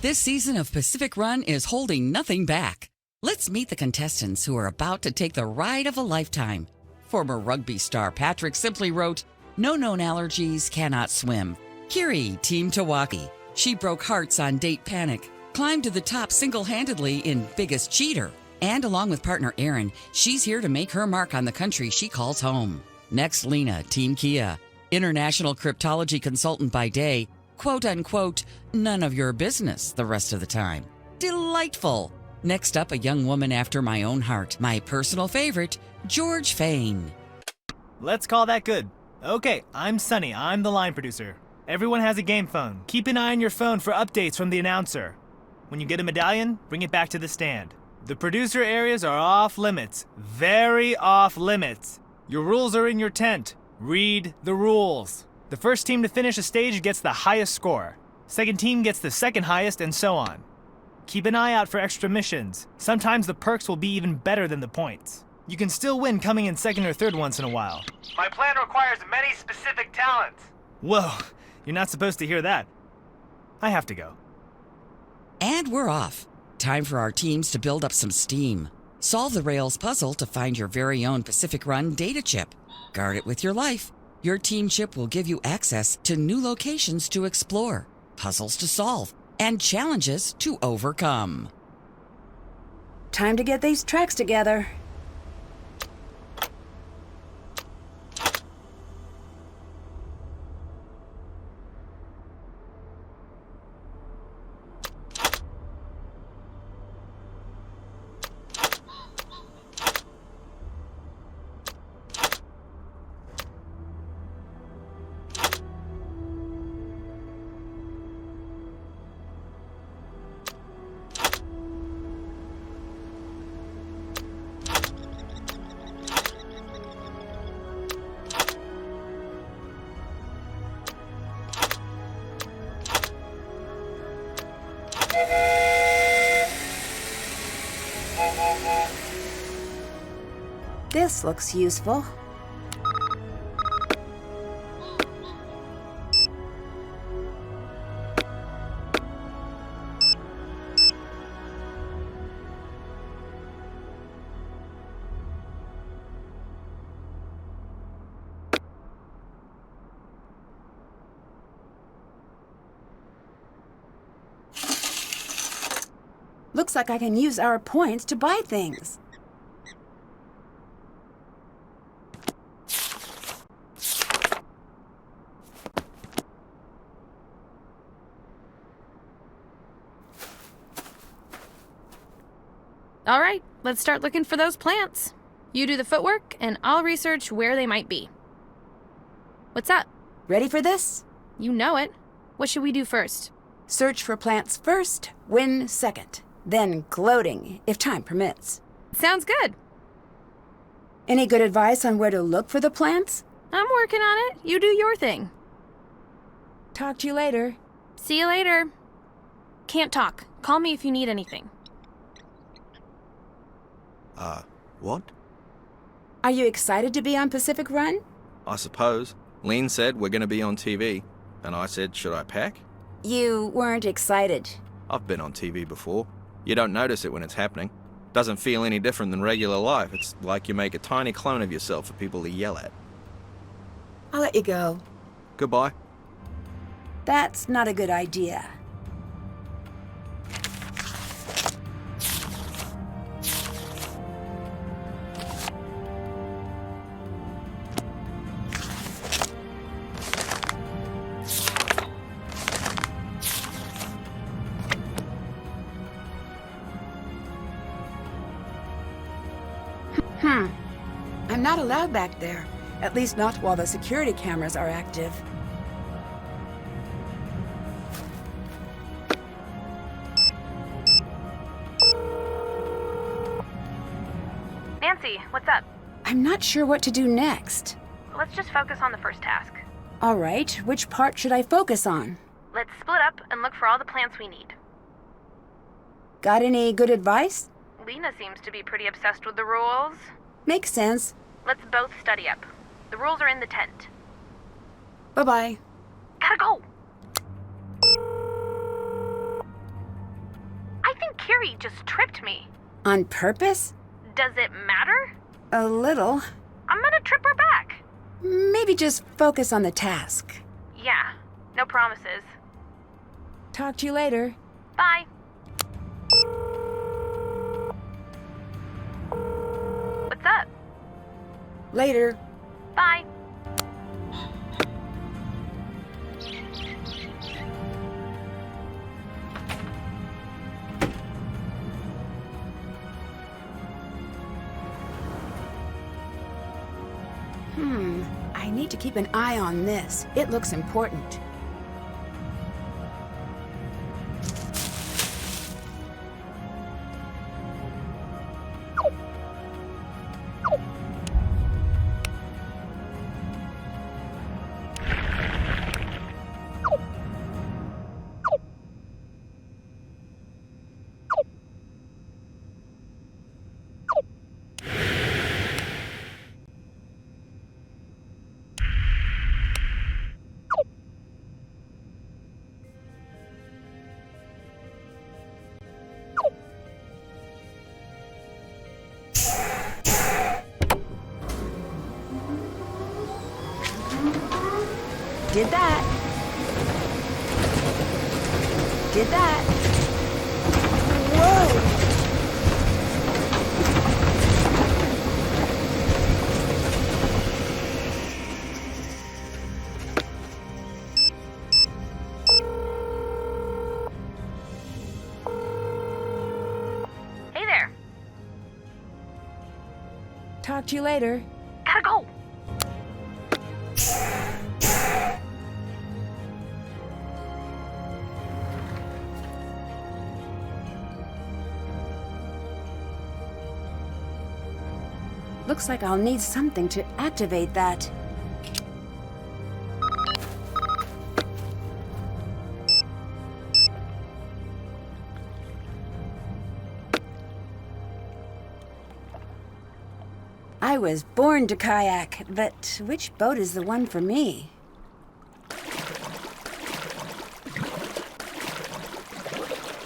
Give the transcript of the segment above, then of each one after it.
This season of Pacific Run is holding nothing back. Let's meet the contestants who are about to take the ride of a lifetime. Former rugby star Patrick simply wrote, "No known allergies, cannot swim." Kiri, Team Tawaki. She broke hearts on Date Panic, climbed to the top single-handedly in Biggest Cheater. And along with partner Erin, she's here to make her mark on the country she calls home. Next, Lena, Team Kia. International cryptology consultant by day, quote-unquote, none of your business the rest of the time. Delightful. Next up, a young woman after my own heart, my personal favorite, George Fain. Let's call that good. Okay, I'm Sunny. I'm the line producer. Everyone has a game phone. Keep an eye on your phone for updates from the announcer. When you get a medallion, bring it back to the stand. The producer areas are off limits. Very off limits. Your rules are in your tent. Read the rules. The first team to finish a stage gets the highest score. Second team gets the second highest, and so on. Keep an eye out for extra missions. Sometimes the perks will be even better than the points. You can still win coming in second or third once in a while. My plan requires many specific talents. Whoa, you're not supposed to hear that. I have to go. And we're off. Time for our teams to build up some steam. Solve the Rails puzzle to find your very own Pacific Run data chip. Guard it with your life. Your team chip will give you access to new locations to explore, puzzles to solve, and challenges to overcome. Time to get these tracks together. This looks useful. Looks like I can use our points to buy things. All right, let's start looking for those plants. You do the footwork, and I'll research where they might be. What's up? Ready for this? You know it. What should we do first? Search for plants first, win second. Then gloating, if time permits. Sounds good. Any good advice on where to look for the plants? I'm working on it. You do your thing. Talk to you later. See you later. Can't talk. Call me if you need anything. What? Are you excited to be on Pacific Run? I suppose. Lean said we're going to be on TV, and I said, should I pack? You weren't excited. I've been on TV before. You don't notice it when it's happening. Doesn't feel any different than regular life. It's like you make a tiny clone of yourself for people to yell at. I'll let you go. Goodbye. That's not a good idea. I'm not allowed back there. At least not while the security cameras are active. Nancy, what's up? I'm not sure what to do next. Let's just focus on the first task. All right, which part should I focus on? Let's split up and look for all the plants we need. Got any good advice? Lena seems to be pretty obsessed with the rules. Makes sense. Let's both study up. The rules are in the tent. Bye-bye. Gotta go! Yuri just tripped me. On purpose? Does it matter? A little. I'm gonna trip her back. Maybe just focus on the task. Yeah, no promises. Talk to you later. Bye. What's up? Later. Bye. I need to keep an eye on this. It looks important. Did that. Did that. Whoa! Hey there. Talk to you later. Gotta go. Looks like I'll need something to activate that. I was born to kayak, but which boat is the one for me?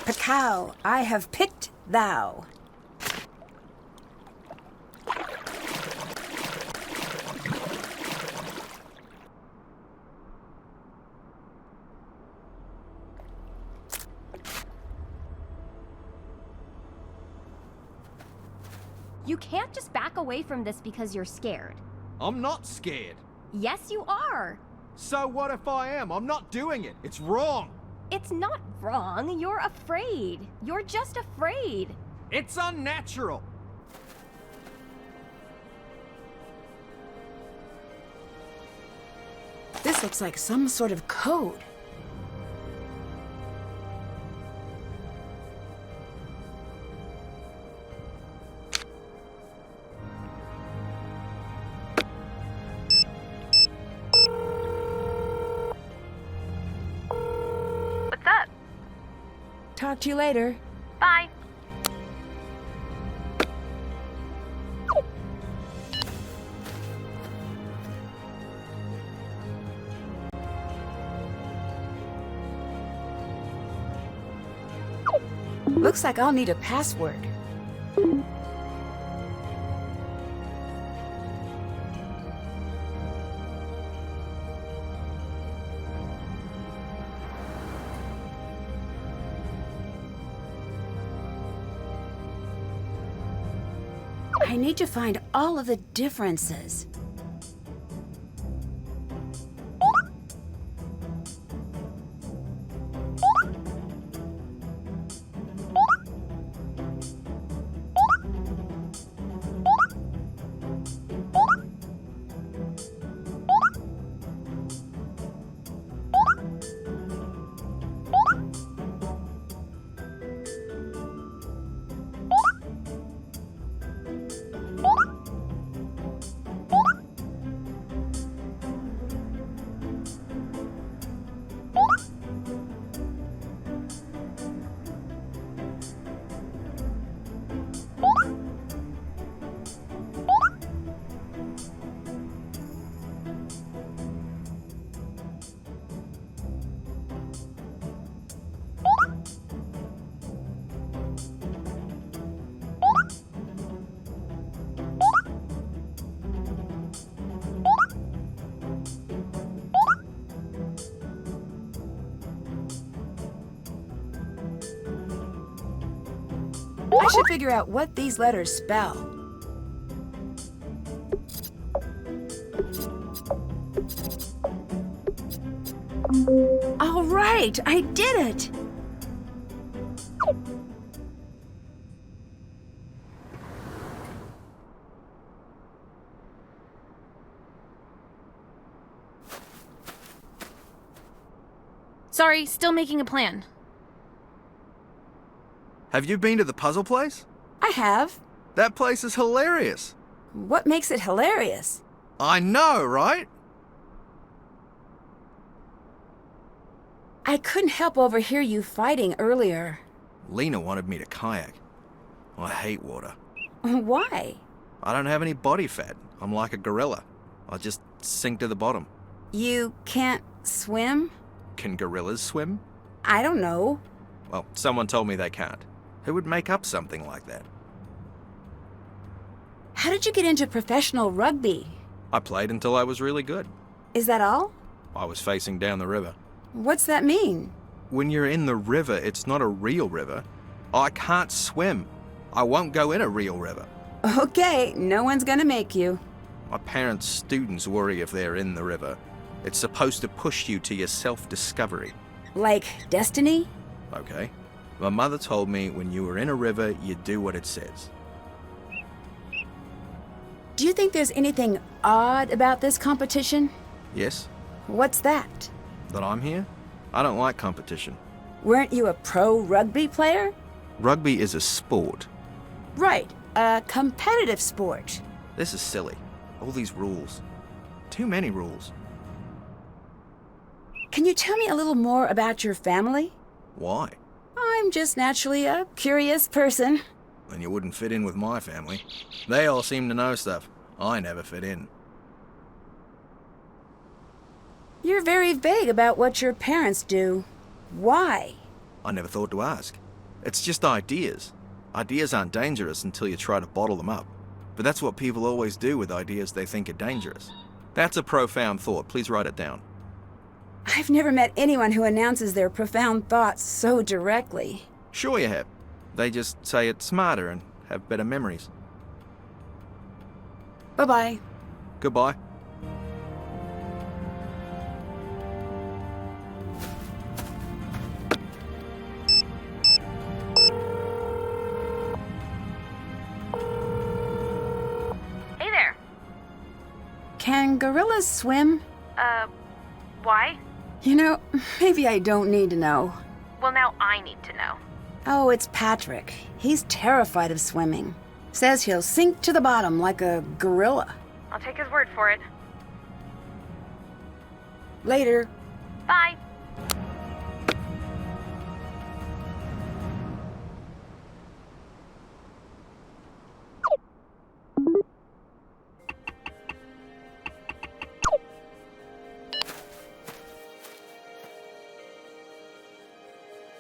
Pacow, I have picked thou. You can't just back away from this because you're scared. I'm not scared. Yes, you are. So what if I am? I'm not doing it. It's wrong. It's not wrong. You're afraid. You're just afraid. It's unnatural. This looks like some sort of code. What's up? Talk to you later. Bye. Looks like I'll need a password. I need to find all of the differences. should figure out what these letters spell. All right, I did it! Sorry, still making a plan. Have you been to the puzzle place? I have. That place is hilarious. What makes it hilarious? I know, right? I couldn't help overhear you fighting earlier. Lena wanted me to kayak. I hate water. Why? I don't have any body fat. I'm like a gorilla. I'll just sink to the bottom. You can't swim? Can gorillas swim? I don't know. Well, someone told me they can't. Who would make up something like that? How did you get into professional rugby? I played until I was really good. Is that all? I was facing down the river. What's that mean? When you're in the river, it's not a real river. I can't swim. I won't go in a real river. Okay, no one's gonna make you. My parents' students worry if they're in the river. It's supposed to push you to your self-discovery. Like destiny? Okay. My mother told me when you were in a river, you do what it says. Do you think there's anything odd about this competition? Yes? What's that? That I'm here? I don't like competition. Weren't you a pro rugby player? Rugby is a sport. Right, a competitive sport. This is silly. All these rules. Too many rules. Can you tell me a little more about your family? Why? I'm just naturally a curious person. Then you wouldn't fit in with my family. They all seem to know stuff. I never fit in. You're very vague about what your parents do. Why? I never thought to ask. It's just ideas. Ideas aren't dangerous until you try to bottle them up. But that's what people always do with ideas they think are dangerous. That's a profound thought. Please write it down. I've never met anyone who announces their profound thoughts so directly. Sure you have. They just say it smarter and have better memories. Bye-bye. Goodbye. Hey there. Can gorillas swim? Why? You know, maybe I don't need to know. Well, now I need to know. Oh, it's Patrick. He's terrified of swimming. Says he'll sink to the bottom like a gorilla. I'll take his word for it. Later. Bye.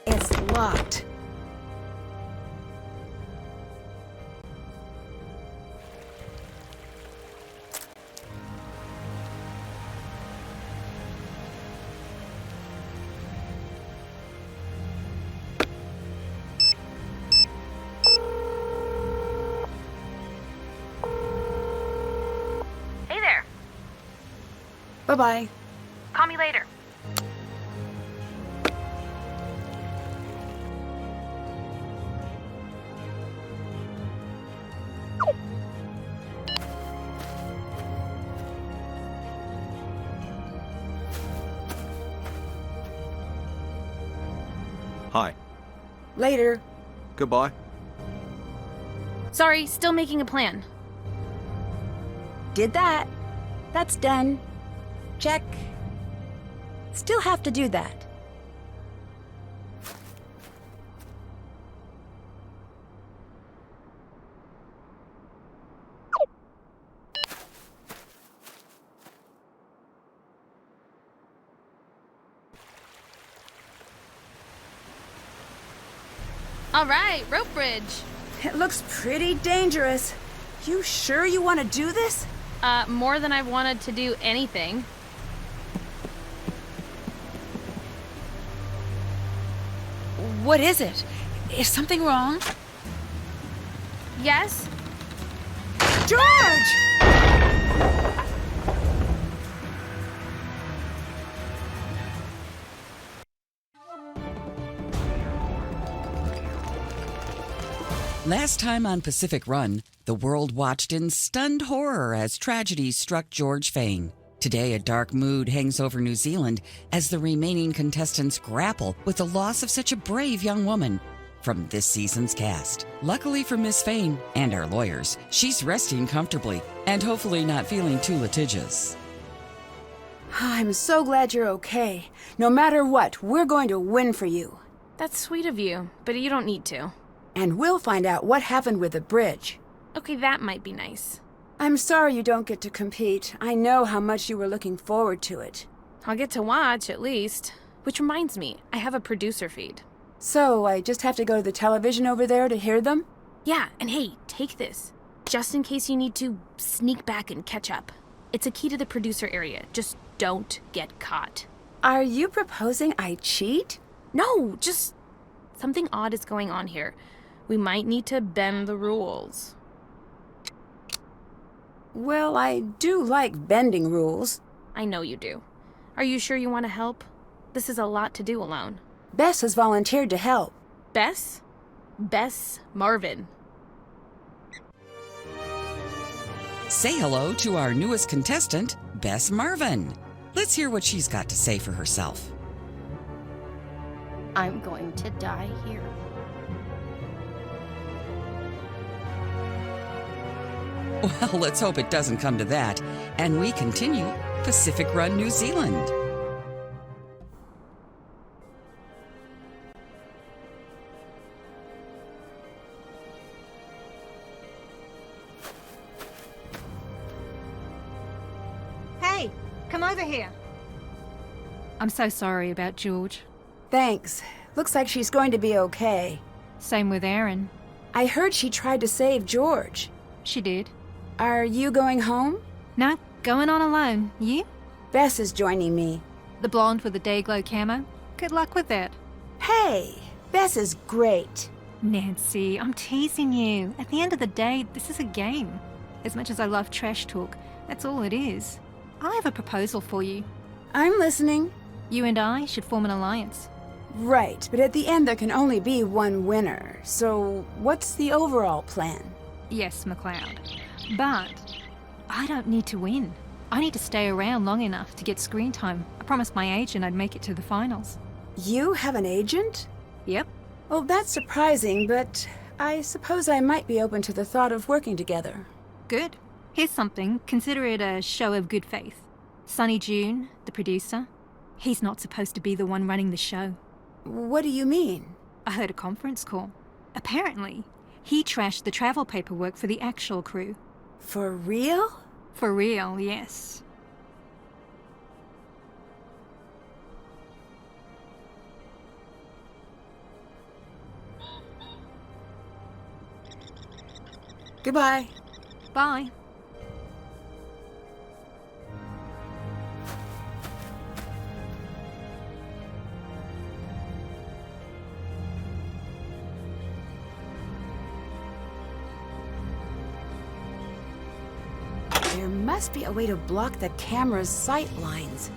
It's locked. Hey there. Bye-bye. Call me later. Hi. Later. Goodbye. Sorry, still making a plan. Did that. That's done. Check. Still have to do that. All right, rope bridge. It looks pretty dangerous. You sure you want to do this? More than I've wanted to do anything. What is it? Is something wrong? Yes? George! Last time on Pacific Run, the world watched in stunned horror as tragedy struck George Fane. Today, a dark mood hangs over New Zealand as the remaining contestants grapple with the loss of such a brave young woman. From this season's cast. Luckily for Miss Fane and our lawyers, she's resting comfortably and hopefully not feeling too litigious. I'm so glad you're okay. No matter what, we're going to win for you. That's sweet of you, but you don't need to. And we'll find out what happened with the bridge. Okay, that might be nice. I'm sorry you don't get to compete. I know how much you were looking forward to it. I'll get to watch, at least. Which reminds me, I have a producer feed. So, I just have to go to the television over there to hear them? Yeah, and hey, take this. Just in case you need to sneak back and catch up. It's a key to the producer area. Just don't get caught. Are you proposing I cheat? No, just something odd is going on here. We might need to bend the rules. Well, I do like bending rules. I know you do. Are you sure you want to help? This is a lot to do alone. Bess has volunteered to help. Bess? Bess Marvin. Say hello to our newest contestant, Bess Marvin. Let's hear what she's got to say for herself. I'm going to die here. Well, let's hope it doesn't come to that. And we continue Pacific Run, New Zealand. Hey, come over here. I'm so sorry about George. Thanks. Looks like she's going to be okay. Same with Erin. I heard she tried to save George. She did. Are you going home? No, going on alone. You? Bess is joining me. The blonde with the day-glow camo? Good luck with that. Hey, Bess is great. Nancy, I'm teasing you. At the end of the day, this is a game. As much as I love trash talk, that's all it is. I have a proposal for you. I'm listening. You and I should form an alliance. Right, but at the end there can only be one winner. So what's the overall plan? Yes, McLeod. But I don't need to win. I need to stay around long enough to get screen time. I promised my agent I'd make it to the finals. You have an agent? Yep. Well, that's surprising, but I suppose I might be open to the thought of working together. Good. Here's something. Consider it a show of good faith. Sonny June, the producer, he's not supposed to be the one running the show. What do you mean? I heard a conference call. Apparently, he trashed the travel paperwork for the actual crew. For real? For real, yes. Goodbye. Bye. There must be a way to block the camera's sight lines.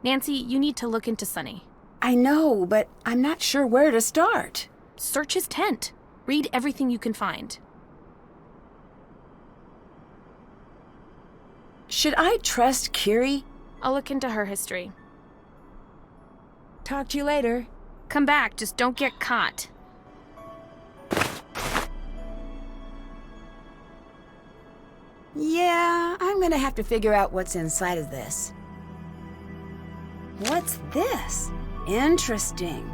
Nancy, you need to look into Sonny. I know, but I'm not sure where to start. Search his tent. Read everything you can find. Should I trust Kiri? I'll look into her history. Talk to you later. Come back, just don't get caught. Yeah, I'm gonna have to figure out what's inside of this. What's this? Interesting.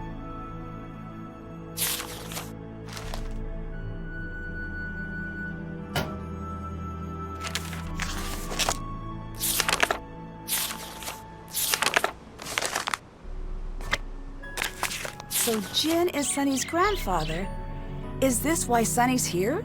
So Jin is Sunny's grandfather. Is this why Sunny's here?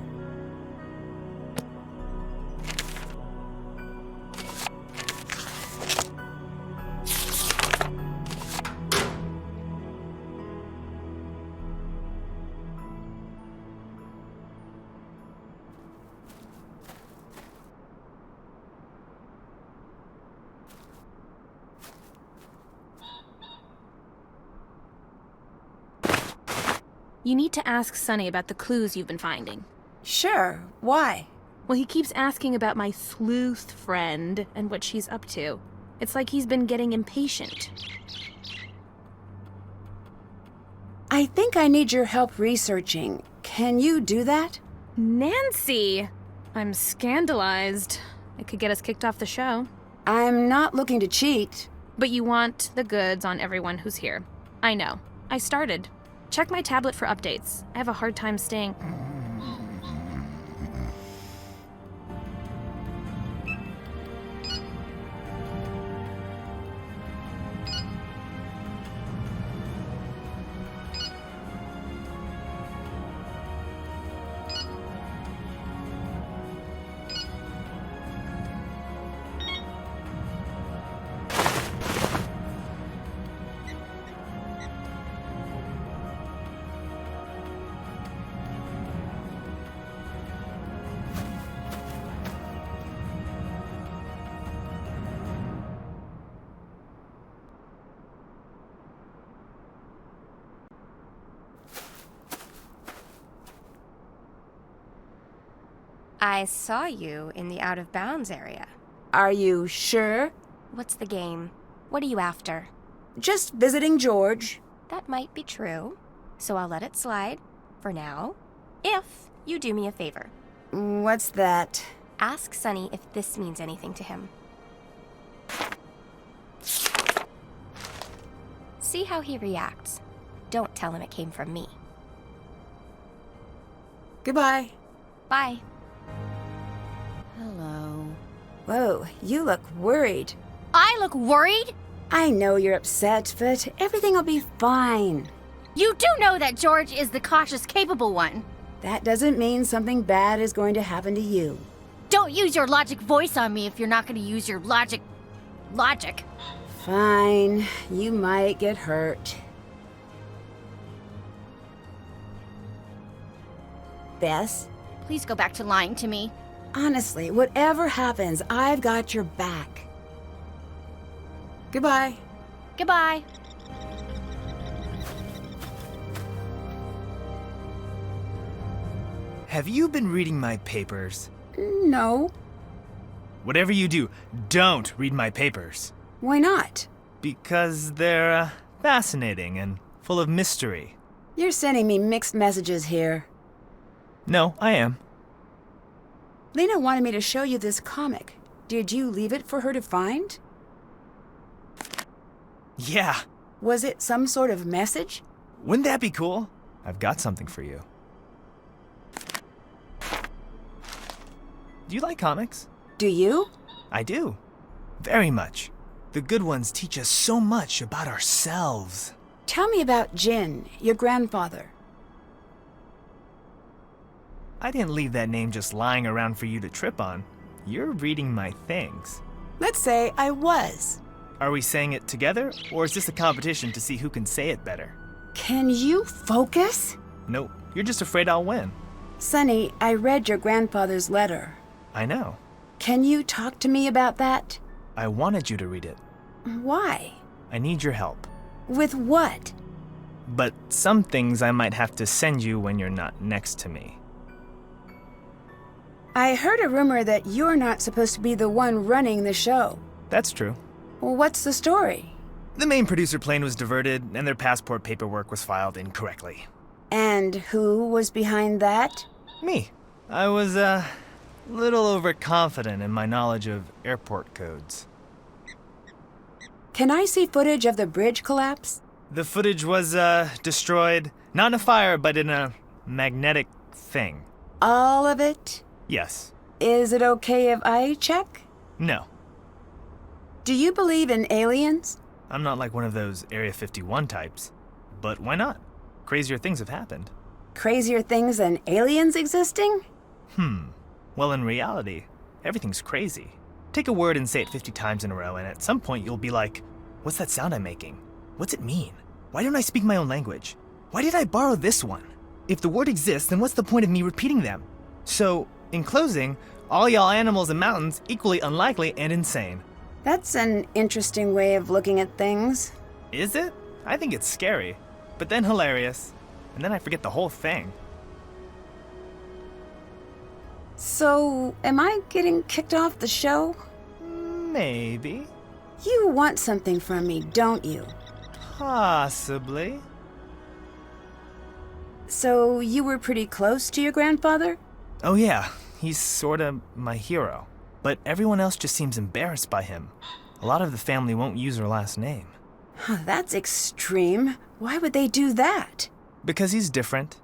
You need to ask Sunny about the clues you've been finding. Sure, why? Well, he keeps asking about my sleuth friend and what she's up to. It's like he's been getting impatient. I think I need your help researching. Can you do that? Nancy! I'm scandalized. It could get us kicked off the show. I'm not looking to cheat. But you want the goods on everyone who's here. I know. I started. Check my tablet for updates. I have a hard time staying... I saw you in the out-of-bounds area. Are you sure? What's the game? What are you after? Just visiting George. That might be true, so I'll let it slide, for now, if you do me a favor. What's that? Ask Sunny if this means anything to him. See how he reacts. Don't tell him it came from me. Goodbye. Bye. Hello. Whoa, you look worried. I look worried? I know you're upset, but everything will be fine. You do know that George is the cautious, capable one. That doesn't mean something bad is going to happen to you. Don't use your logic voice on me if you're not going to use your logic. Fine. You might get hurt. Bess? Please go back to lying to me. Honestly, whatever happens, I've got your back. Goodbye. Goodbye. Have you been reading my papers? No. Whatever you do, don't read my papers. Why not? Because they're fascinating and full of mystery. You're sending me mixed messages here. No, I am. Lena wanted me to show you this comic. Did you leave it for her to find? Yeah. Was it some sort of message? Wouldn't that be cool? I've got something for you. Do you like comics? Do you? I do. Very much. The good ones teach us so much about ourselves. Tell me about Jin, your grandfather. I didn't leave that name just lying around for you to trip on. You're reading my things. Let's say I was. Are we saying it together, or is this a competition to see who can say it better? Can you focus? Nope, you're just afraid I'll win. Sonny, I read your grandfather's letter. I know. Can you talk to me about that? I wanted you to read it. Why? I need your help. With what? But some things I might have to send you when you're not next to me. I heard a rumor that you're not supposed to be the one running the show. That's true. Well, what's the story? The main producer plane was diverted, and their passport paperwork was filed incorrectly. And who was behind that? Me. I was, Little overconfident in my knowledge of airport codes. Can I see footage of the bridge collapse? The footage was, destroyed, not in a fire, but in a magnetic thing. All of it? Yes. Is it okay if I check? No. Do you believe in aliens? I'm not like one of those Area 51 types. But why not? Crazier things have happened. Crazier things than aliens existing? Well, in reality, everything's crazy. Take a word and say it 50 times in a row, and at some point you'll be like, what's that sound I'm making? What's it mean? Why don't I speak my own language? Why did I borrow this one? If the word exists, then what's the point of me repeating them? So, in closing, all y'all animals and mountains equally unlikely and insane. That's an interesting way of looking at things. Is it? I think it's scary, but then hilarious. And then I forget the whole thing. So, am I getting kicked off the show? Maybe. You want something from me, don't you? Possibly. So, you were pretty close to your grandfather? Oh yeah, he's sorta my hero. But everyone else just seems embarrassed by him. A lot of the family won't use her last name. That's extreme. Why would they do that? Because he's different.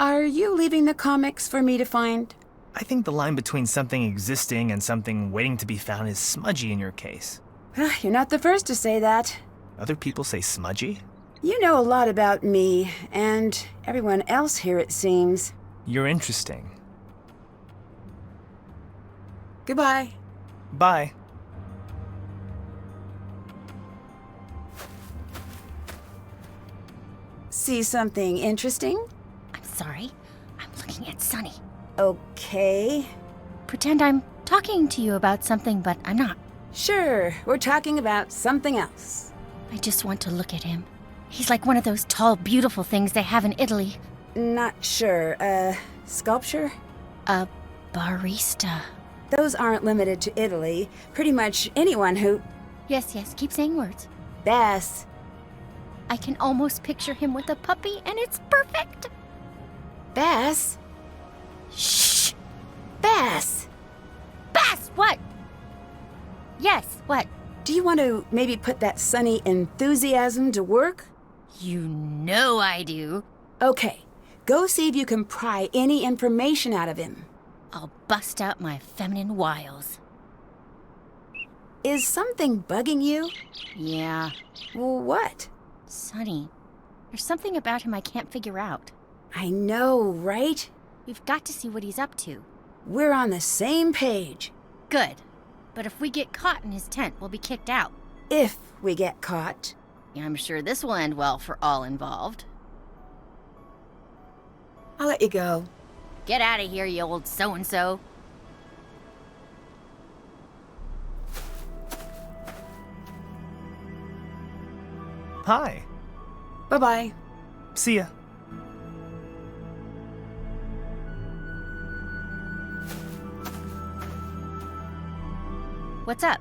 Are you leaving the comics for me to find? I think the line between something existing and something waiting to be found is smudgy in your case. You're not the first to say that. Other people say smudgy? You know a lot about me, and everyone else here, it seems. You're interesting. Goodbye. Bye. See something interesting? I'm sorry. I'm looking at Sunny. Okay. Pretend I'm talking to you about something, but I'm not. Sure, we're talking about something else. I just want to look at him. He's like one of those tall, beautiful things they have in Italy. Not sure. Sculpture? A barista. Those aren't limited to Italy. Pretty much anyone who... Yes, keep saying words. Bess. I can almost picture him with a puppy, and it's perfect. Bess? Shh! Bess! Bess, what? Yes, what? Do you want to maybe put that sunny enthusiasm to work? You know I do. Okay, go see if you can pry any information out of him. I'll bust out my feminine wiles. Is something bugging you? Yeah. Well, what? Sonny, there's something about him I can't figure out. I know, right? We've got to see what he's up to. We're on the same page. Good. But if we get caught in his tent, we'll be kicked out. If we get caught. I'm sure this will end well for all involved. I'll let you go. Get out of here, you old so-and-so. Hi. Bye-bye. See ya. What's up?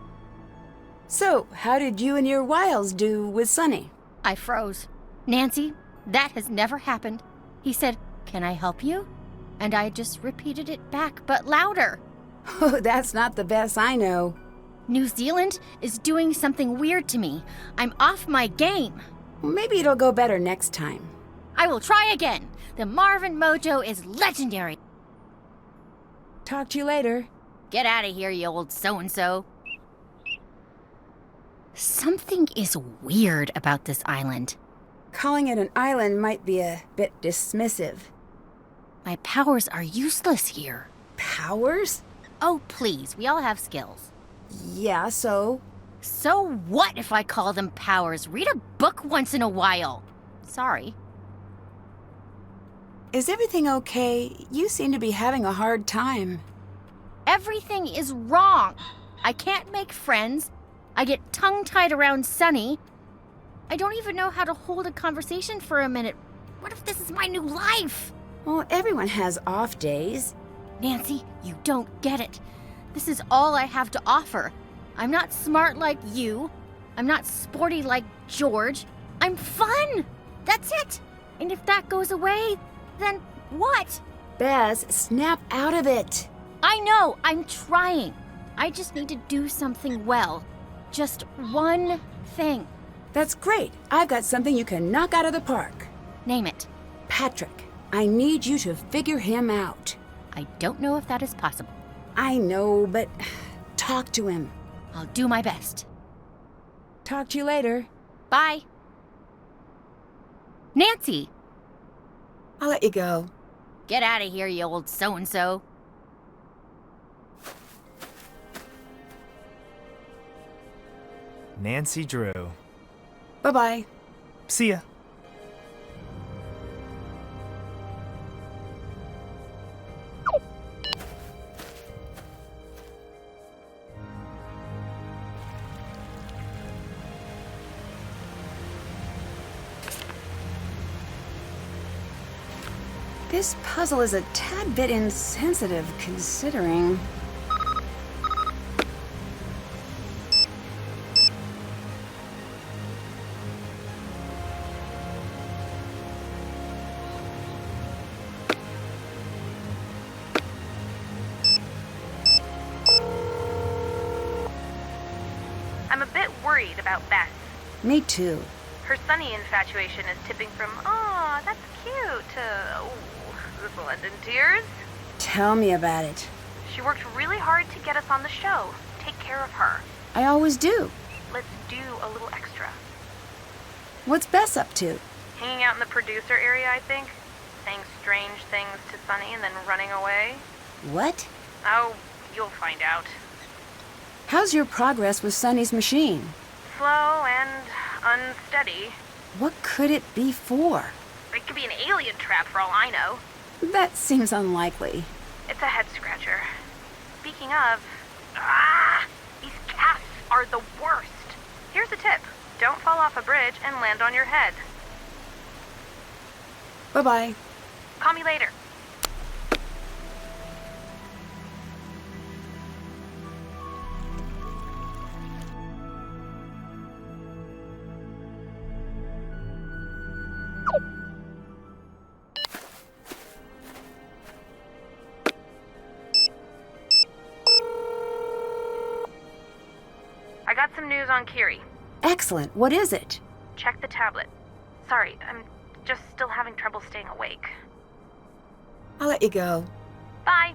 So, how did you and your wiles do with Sunny? I froze. Nancy, that has never happened. He said, "Can I help you?" And I just repeated it back, but louder. Oh, that's not the best I know. New Zealand is doing something weird to me. I'm off my game. Maybe it'll go better next time. I will try again. The Marvin Mojo is legendary. Talk to you later. Get out of here, you old so-and-so. Something is weird about this island. Calling it an island might be a bit dismissive. My powers are useless here. Powers? Oh, please, we all have skills. Yeah, so? So what if I call them powers? Read a book once in a while. Sorry. Is everything okay? You seem to be having a hard time. Everything is wrong. I can't make friends. I get tongue-tied around Sunny. I don't even know how to hold a conversation for a minute. What if this is my new life? Well, everyone has off days. Nancy, you don't get it. This is all I have to offer. I'm not smart like you. I'm not sporty like George. I'm fun. That's it. And if that goes away, then what? Bess, snap out of it. I know, I'm trying. I just need to do something well. Just one thing. That's great. I've got something you can knock out of the park. Name it. Patrick, I need you to figure him out. I don't know if that is possible. I know, but talk to him. I'll do my best. Talk to you later. Bye. Nancy! I'll let you go. Get out of here, you old so-and-so. Nancy Drew. Bye-bye. See ya. This puzzle is a tad bit insensitive, considering... I'm a bit worried about Bess. Me too. Her Sunny infatuation is tipping from, "Aw, that's cute," to, "Ooh, this will end in tears." Tell me about it. She worked really hard to get us on the show. Take care of her. I always do. Let's do a little extra. What's Bess up to? Hanging out in the producer area, I think. Saying strange things to Sunny and then running away. What? Oh, you'll find out. How's your progress with Sunny's machine? Slow and unsteady. What could it be for? It could be an alien trap for all I know. That seems unlikely. It's a head scratcher. Speaking of, these casts are the worst. Here's a tip. Don't fall off a bridge and land on your head. Bye-bye. Call me later. I got some news on Kiri. Excellent. What is it? Check the tablet. Sorry, I'm just still having trouble staying awake. I'll let you go. Bye.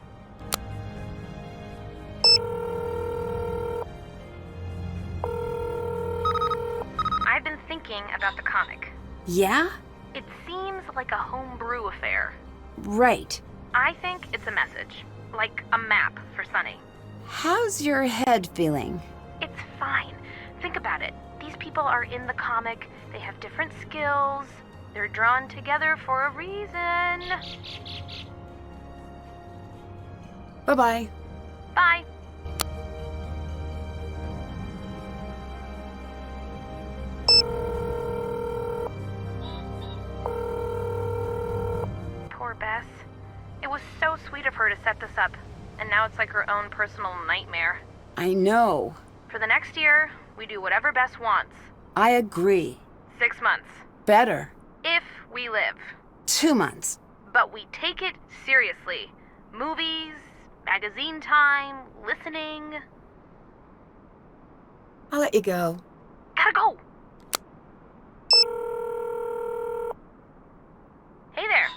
I've been thinking about the comic. Yeah? It seems like a homebrew affair. Right. I think it's a message, like a map for Sunny. How's your head feeling? It's fine. Think about it. These people are in the comic. They have different skills. They're drawn together for a reason. Bye-bye. Bye. Poor Bess. It was so sweet of her to set this up, and now it's like her own personal nightmare. I know. For the next year, we do whatever Bess wants. I agree. 6 months. Better. If we live. 2 months. But we take it seriously. Movies, magazine time, listening. I'll let you go. Gotta go. Hey there.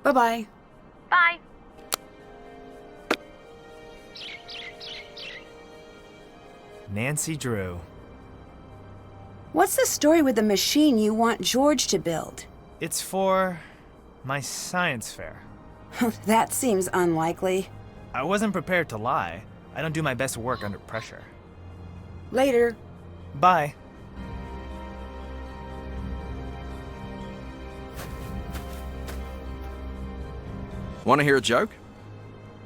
Bye-bye. Bye. Nancy Drew. What's the story with the machine you want George to build? It's for my science fair. That seems unlikely. I wasn't prepared to lie. I don't do my best work under pressure. Later. Bye. Want to hear a joke?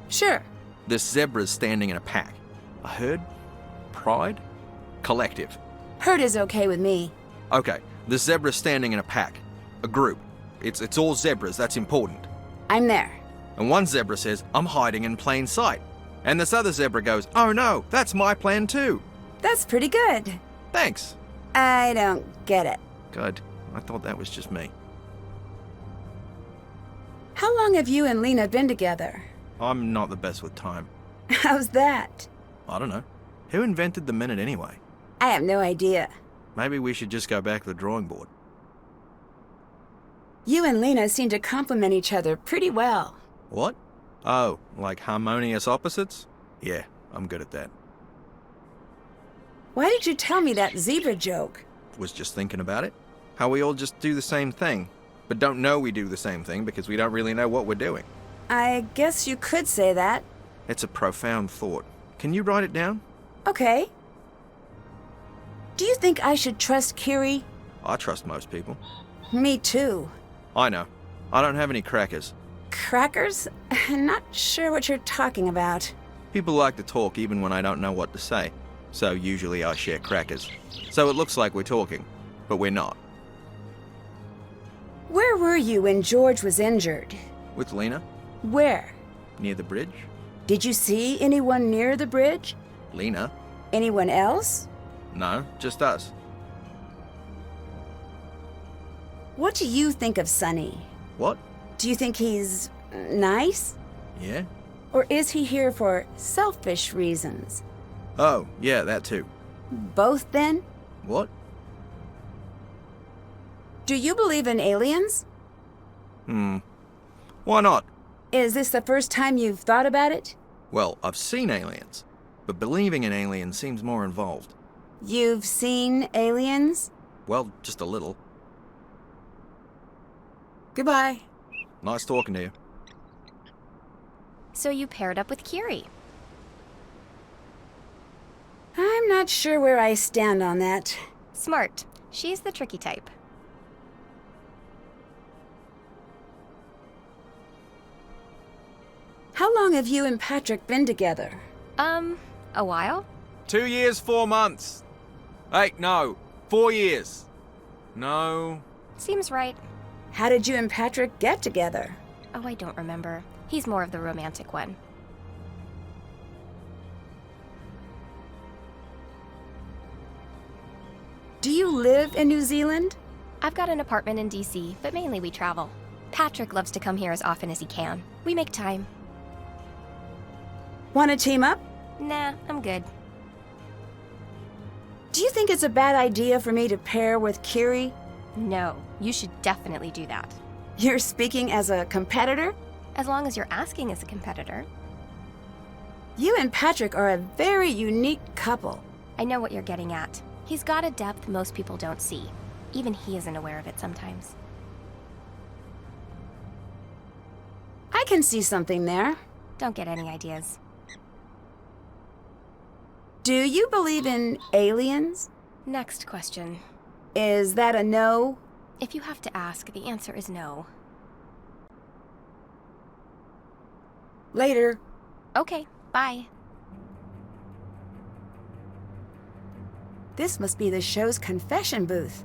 Sure. This zebra's standing in a pack. A herd? Pride? Collective. Herd is okay with me. Okay, this zebra's standing in a pack. A group. It's all zebras, that's important. I'm there. And one zebra says, "I'm hiding in plain sight." And this other zebra goes, "Oh no, that's my plan too." That's pretty good. Thanks. I don't get it. Good. I thought that was just me. How long have you and Lena been together? I'm not the best with time. How's that? I don't know. Who invented the minute anyway? I have no idea. Maybe we should just go back to the drawing board. You and Lena seem to complement each other pretty well. What? Oh, like harmonious opposites? Yeah, I'm good at that. Why did you tell me that zebra joke? Was just thinking about it. How we all just do the same thing, but don't know we do the same thing because we don't really know what we're doing. I guess you could say that. It's a profound thought. Can you write it down? Okay. Do you think I should trust Kiri? I trust most people. Me too. I know. I don't have any crackers. Crackers? I'm not sure what you're talking about. People like to talk even when I don't know what to say. So usually I share crackers. So it looks like we're talking, but we're not. Where were you when George was injured? With Lena? Where? Near the bridge? Did you see anyone near the bridge? Lena? Anyone else? No, just us. What do you think of Sonny? What? Do you think he's nice? Yeah? Or is he here for selfish reasons? Oh, yeah, that too. Both then? What? Do you believe in aliens? Why not? Is this the first time you've thought about it? Well, I've seen aliens, but believing in aliens seems more involved. You've seen aliens? Well, just a little. Goodbye. Nice talking to you. So you paired up with Kiri. I'm not sure where I stand on that. Smart. She's the tricky type. How long have you and Patrick been together? A while? 2 years, 4 months. Hey, no. 4 years. No. Seems right. How did you and Patrick get together? Oh, I don't remember. He's more of the romantic one. Do you live in New Zealand? I've got an apartment in DC, but mainly we travel. Patrick loves to come here as often as he can. We make time. Want to team up? Nah, I'm good. Do you think it's a bad idea for me to pair with Kiri? No, you should definitely do that. You're speaking as a competitor? As long as you're asking as a competitor. You and Patrick are a very unique couple. I know what you're getting at. He's got a depth most people don't see. Even he isn't aware of it sometimes. I can see something there. Don't get any ideas. Do you believe in aliens? Next question. Is that a no? If you have to ask, the answer is no. Later. Okay, bye. This must be the show's confession booth.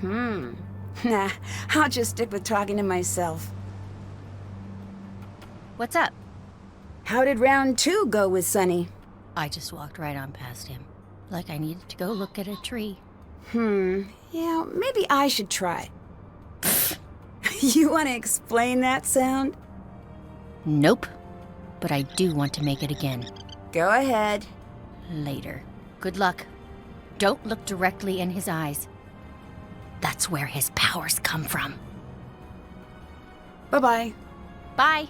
Nah, I'll just stick with talking to myself. What's up? How did round 2 go with Sonny? I just walked right on past him, like I needed to go look at a tree. Yeah, maybe I should try. You want to explain that sound? Nope, but I do want to make it again. Go ahead. Later. Good luck. Don't look directly in his eyes. That's where his powers come from. Bye-bye. Bye.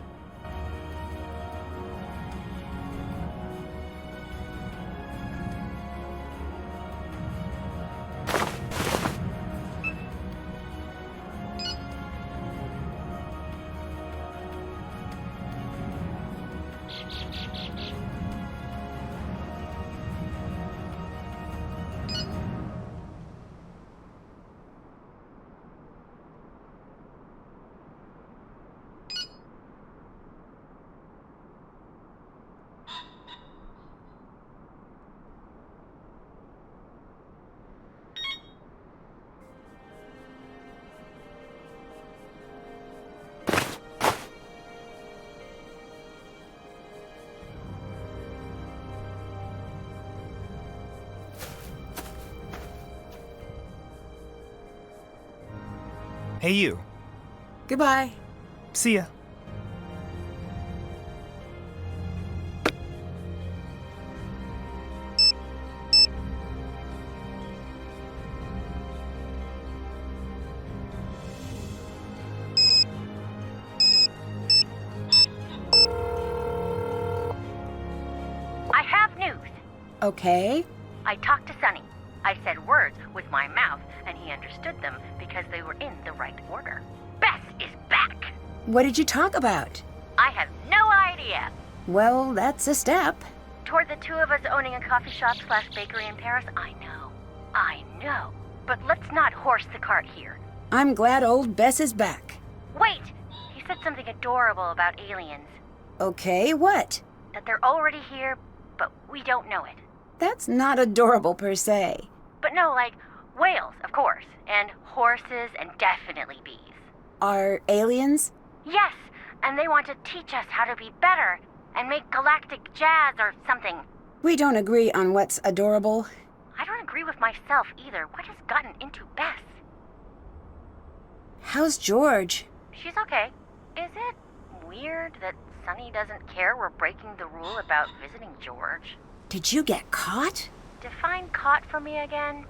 Hey, you. Goodbye. See ya. Okay. I talked to Sonny. I said words with my mouth, and he understood them because they were in the right order. Bess is back! What did you talk about? I have no idea. Well, that's a step. Toward the two of us owning a coffee shop / bakery in Paris, I know. But let's not horse the cart here. I'm glad old Bess is back. Wait! He said something adorable about aliens. Okay, what? That they're already here, but we don't know it. That's not adorable per se. But no, like whales, of course, and horses, and definitely bees. Are aliens? Yes, and they want to teach us how to be better and make galactic jazz or something. We don't agree on what's adorable. I don't agree with myself either. What has gotten into Bess? How's George? She's okay. Is it weird that Sonny doesn't care we're breaking the rule about visiting George? Did you get caught? Define caught for me again?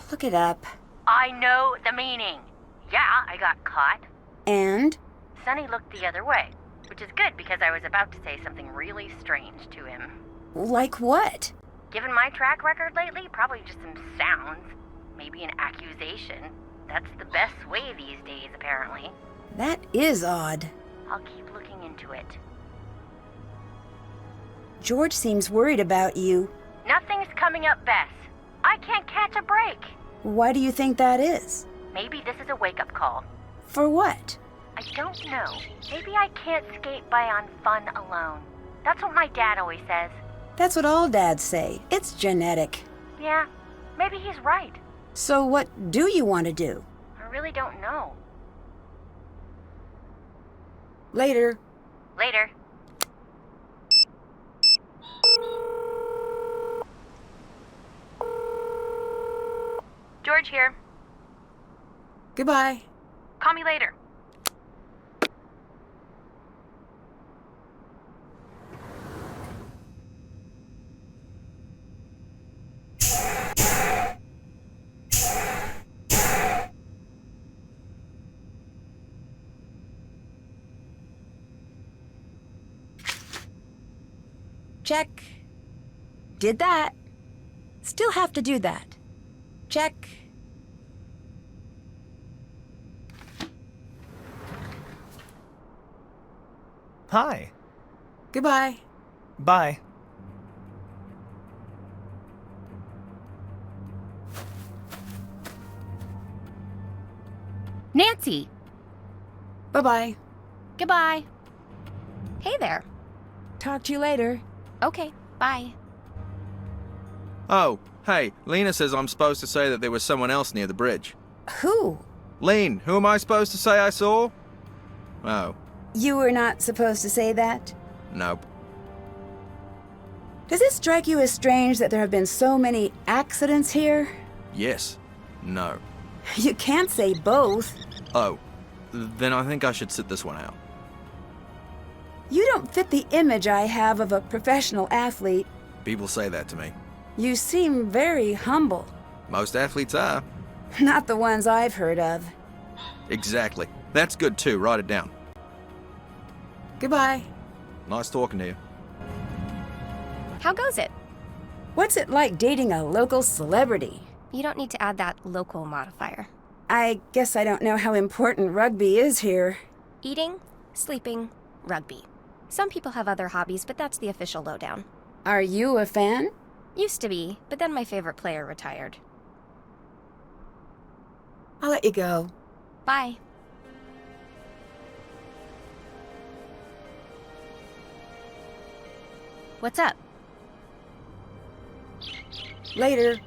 Look it up. I know the meaning. Yeah, I got caught. And? Sonny looked the other way, which is good because I was about to say something really strange to him. Like what? Given my track record lately, probably just some sounds. Maybe an accusation. That's the best way these days, apparently. That is odd. I'll keep looking into it. George seems worried about you. Nothing's coming up, Bess. I can't catch a break. Why do you think that is? Maybe this is a wake-up call. For what? I don't know. Maybe I can't skate by on fun alone. That's what my dad always says. That's what all dads say. It's genetic. Yeah, maybe he's right. So what do you want to do? I really don't know. Later. Later. George here. Goodbye. Call me later. Check. Did that. Still have to do that. Check. Hi. Goodbye. Bye. Nancy! Bye-bye. Goodbye. Hey there. Talk to you later. Okay, bye. Oh, hey, Lena says I'm supposed to say that there was someone else near the bridge. Who? Lean, who am I supposed to say I saw? Oh, You were not supposed to say that? nope. Does it strike you as strange that there have been so many accidents here? Yes. No. You can't say both. Oh, then I think I should sit this one out. You don't fit the image I have of a professional athlete. People say that to me. You seem very humble. Most athletes are. Not the ones I've heard of. Exactly. That's good too, write it down. Goodbye. Nice talking to you. How goes it? What's it like dating a local celebrity? You don't need to add that local modifier. I guess I don't know how important rugby is here. Eating, sleeping, rugby. Some people have other hobbies, but that's the official lowdown. Are you a fan? Used to be, but then my favorite player retired. I'll let you go. Bye. What's up? Later.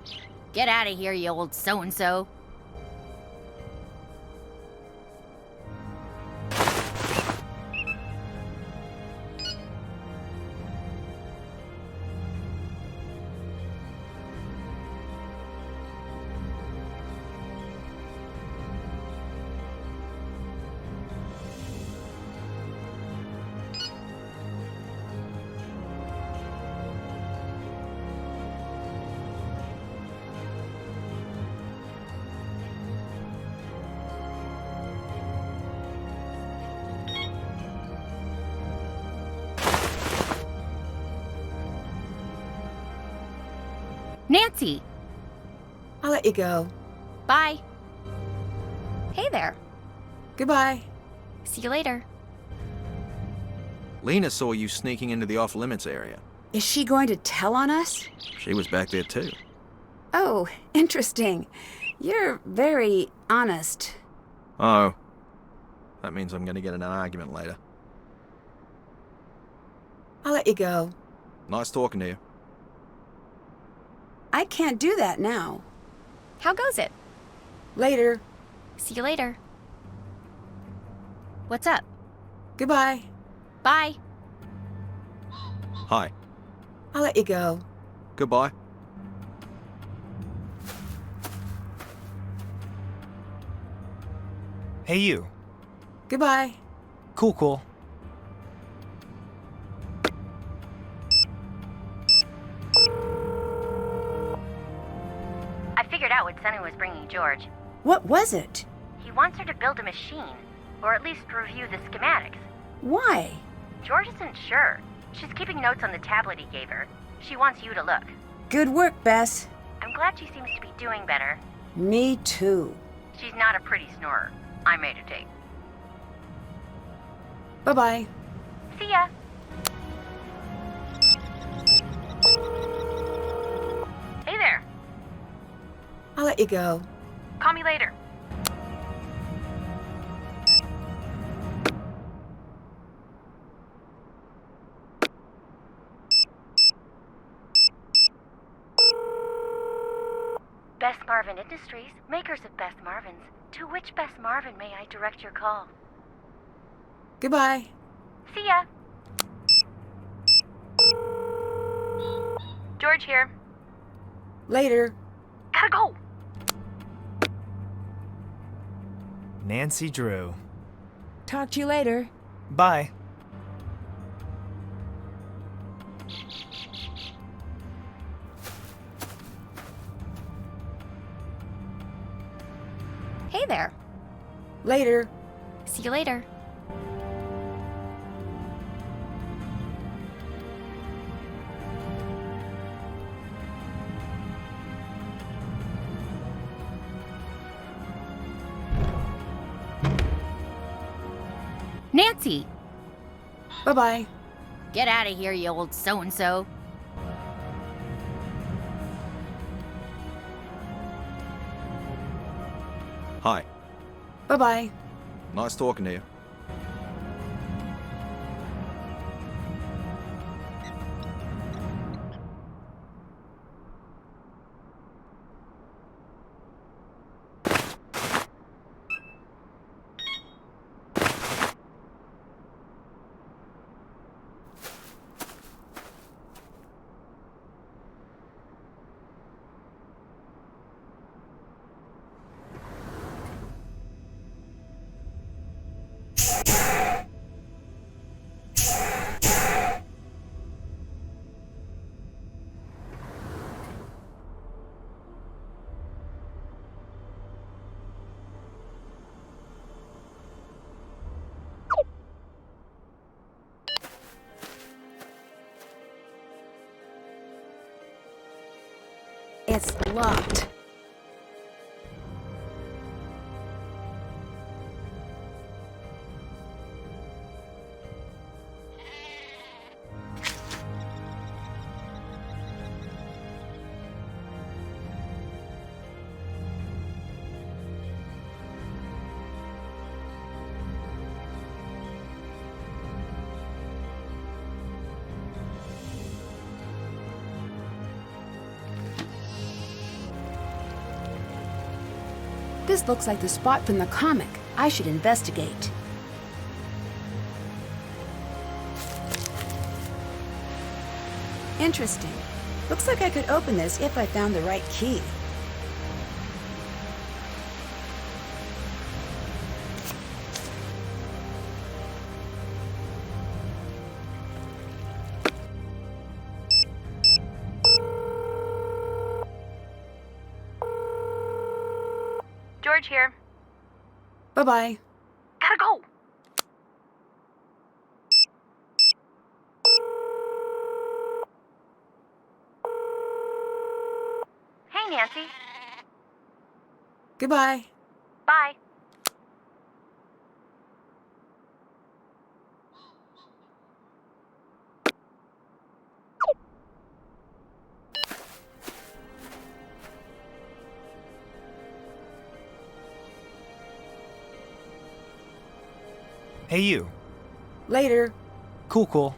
Get out of here, you old so-and-so. Nancy! I'll let you go. Bye. Hey there. Goodbye. See you later. Lena saw you sneaking into the off-limits area. Is she going to tell on us? She was back there too. Oh, interesting. You're very honest. Oh. That means I'm gonna get in an argument later. I'll let you go. Nice talking to you. I can't do that now. How goes it? Later. See you later. What's up? Goodbye. Bye. Hi. I'll let you go. Goodbye. Hey, you. Goodbye. Cool. I figured out what Sunny was bringing George. What was it? He wants her to build a machine, or at least review the schematics. Why? George isn't sure. She's keeping notes on the tablet he gave her. She wants you to look. Good work, Bess. I'm glad she seems to be doing better. Me too. She's not a pretty snorer. I made her take. Bye-bye. See ya. Hey there. I'll let you go. Call me later. Best Marvin Industries, makers of Best Marvins. To which Best Marvin may I direct your call? Goodbye. See ya. George here. Later. Gotta go. Nancy Drew. Talk to you later. Bye. Hey there. Later. See you later. Nancy! Bye-bye. Get out of here, you old so-and-so. Hi. Bye-bye. Nice talking to you. It's locked. This looks like the spot from the comic. I should investigate. Interesting. Looks like I could open this if I found the right key. George here. Bye-bye. Gotta go. Nancy. Goodbye. Bye. Hey, you. Later. Cool.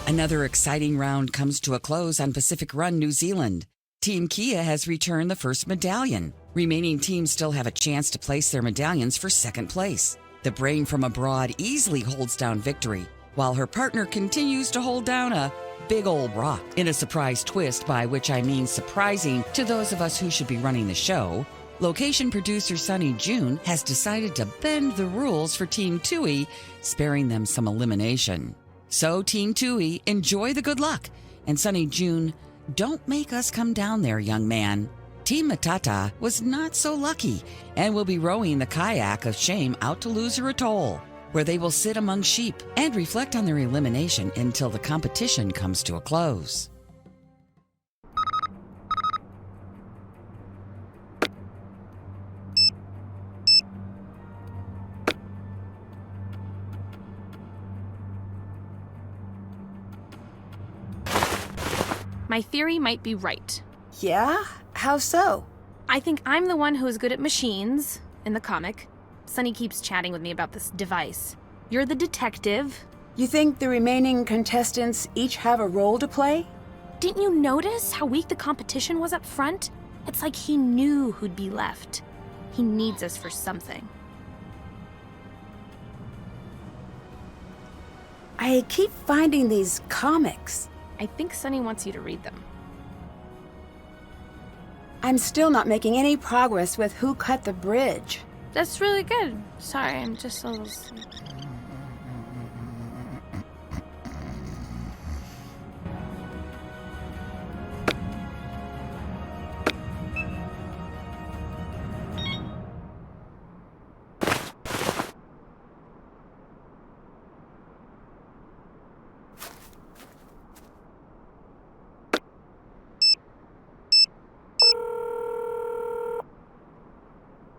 Another exciting round comes to a close on Pacific Run, New Zealand. Team Kia has returned the first medallion. Remaining teams still have a chance to place their medallions for second place. The Brain from Abroad easily holds down victory, while her partner continues to hold down a big old rock. In a surprise twist, by which I mean surprising to those of us who should be running the show, location producer Sunny June has decided to bend the rules for Team Tui, sparing them some elimination. So, Team Tui, enjoy the good luck. And Sunny June, don't make us come down there, young man. Team Matata was not so lucky and will be rowing the kayak of shame out to Loser Atoll, where they will sit among sheep and reflect on their elimination until the competition comes to a close. My theory might be right. Yeah? How so? I think I'm the one who is good at machines in the comic. Sunny keeps chatting with me about this device. You're the detective. You think the remaining contestants each have a role to play? Didn't you notice how weak the competition was up front? It's like he knew who'd be left. He needs us for something. I keep finding these comics. I think Sunny wants you to read them. I'm still not making any progress with Who Cut the Bridge. That's really good. Sorry, I'm just a little...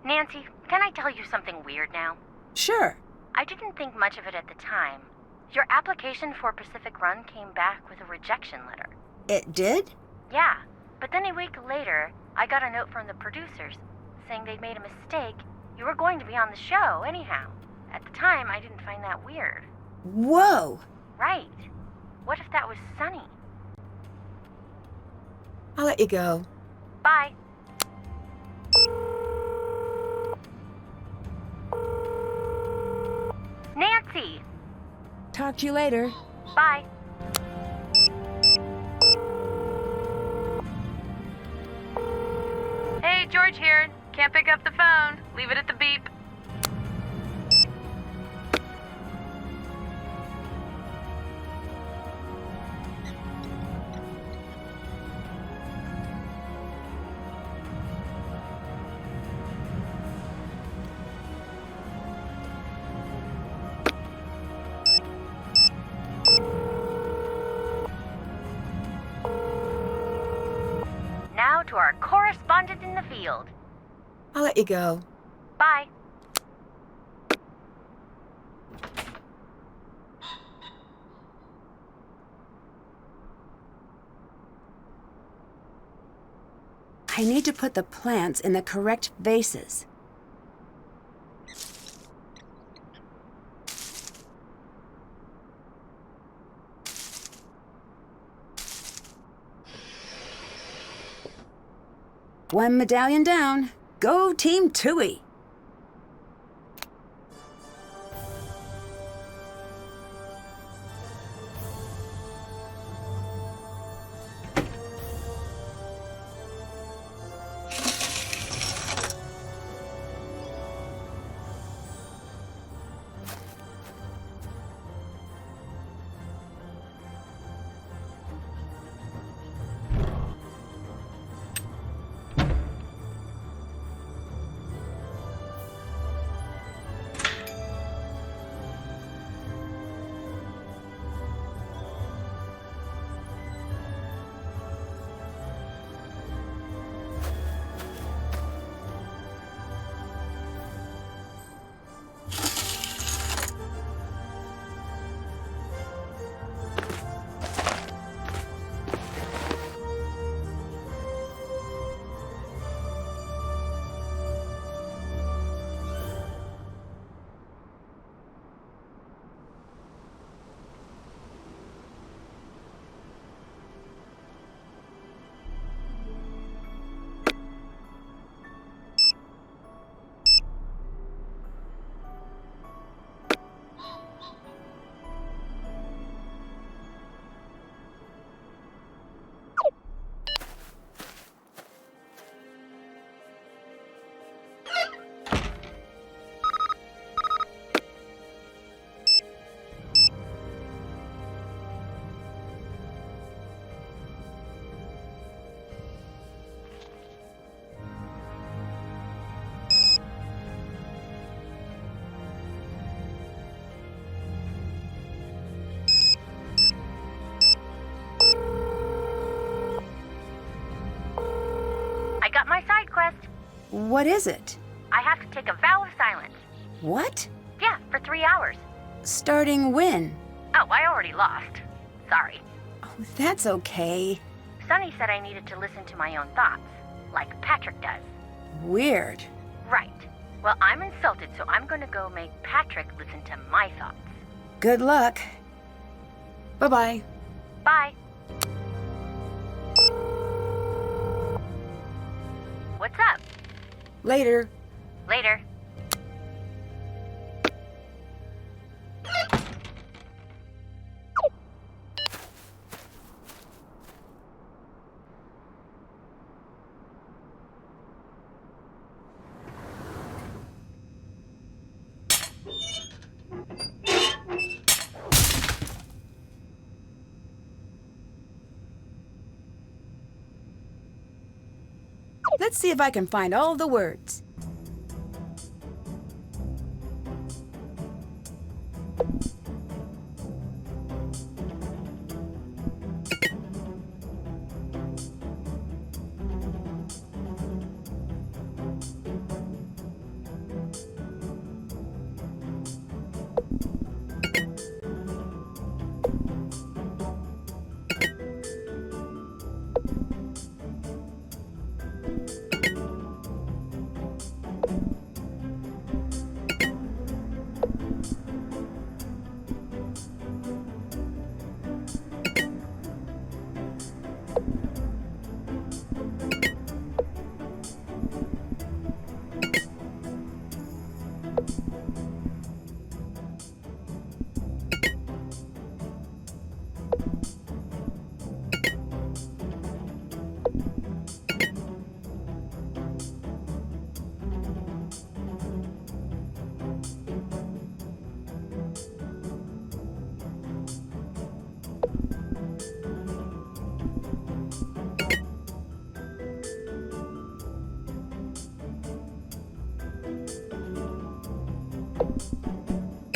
Nancy, can I tell you something weird now? Sure. I didn't think much of it at the time. Your application for Pacific Run came back with a rejection letter. It did? Yeah, but then a week later, I got a note from the producers saying they'd made a mistake. You were going to be on the show anyhow. At the time, I didn't find that weird. Whoa! Right. What if that was Sunny? I'll let you go. Bye. Nancy! Talk to you later. Bye. Hey, George here. Can't pick up the phone. Leave it at the beep. to our correspondent in the field. I'll let you go. Bye. I need to put the plants in the correct vases. One medallion down. Go Team Tui! I got my side quest. What is it? I have to take a vow of silence. What? Yeah, for 3 hours. Starting when? Oh, I already lost. Sorry. Oh, that's okay. Sunny said I needed to listen to my own thoughts, like Patrick does. Weird. Right. Well, I'm insulted, so I'm gonna go make Patrick listen to my thoughts. Good luck. Bye-bye. Bye. What's up? Later. Later. Let's see if I can find all the words.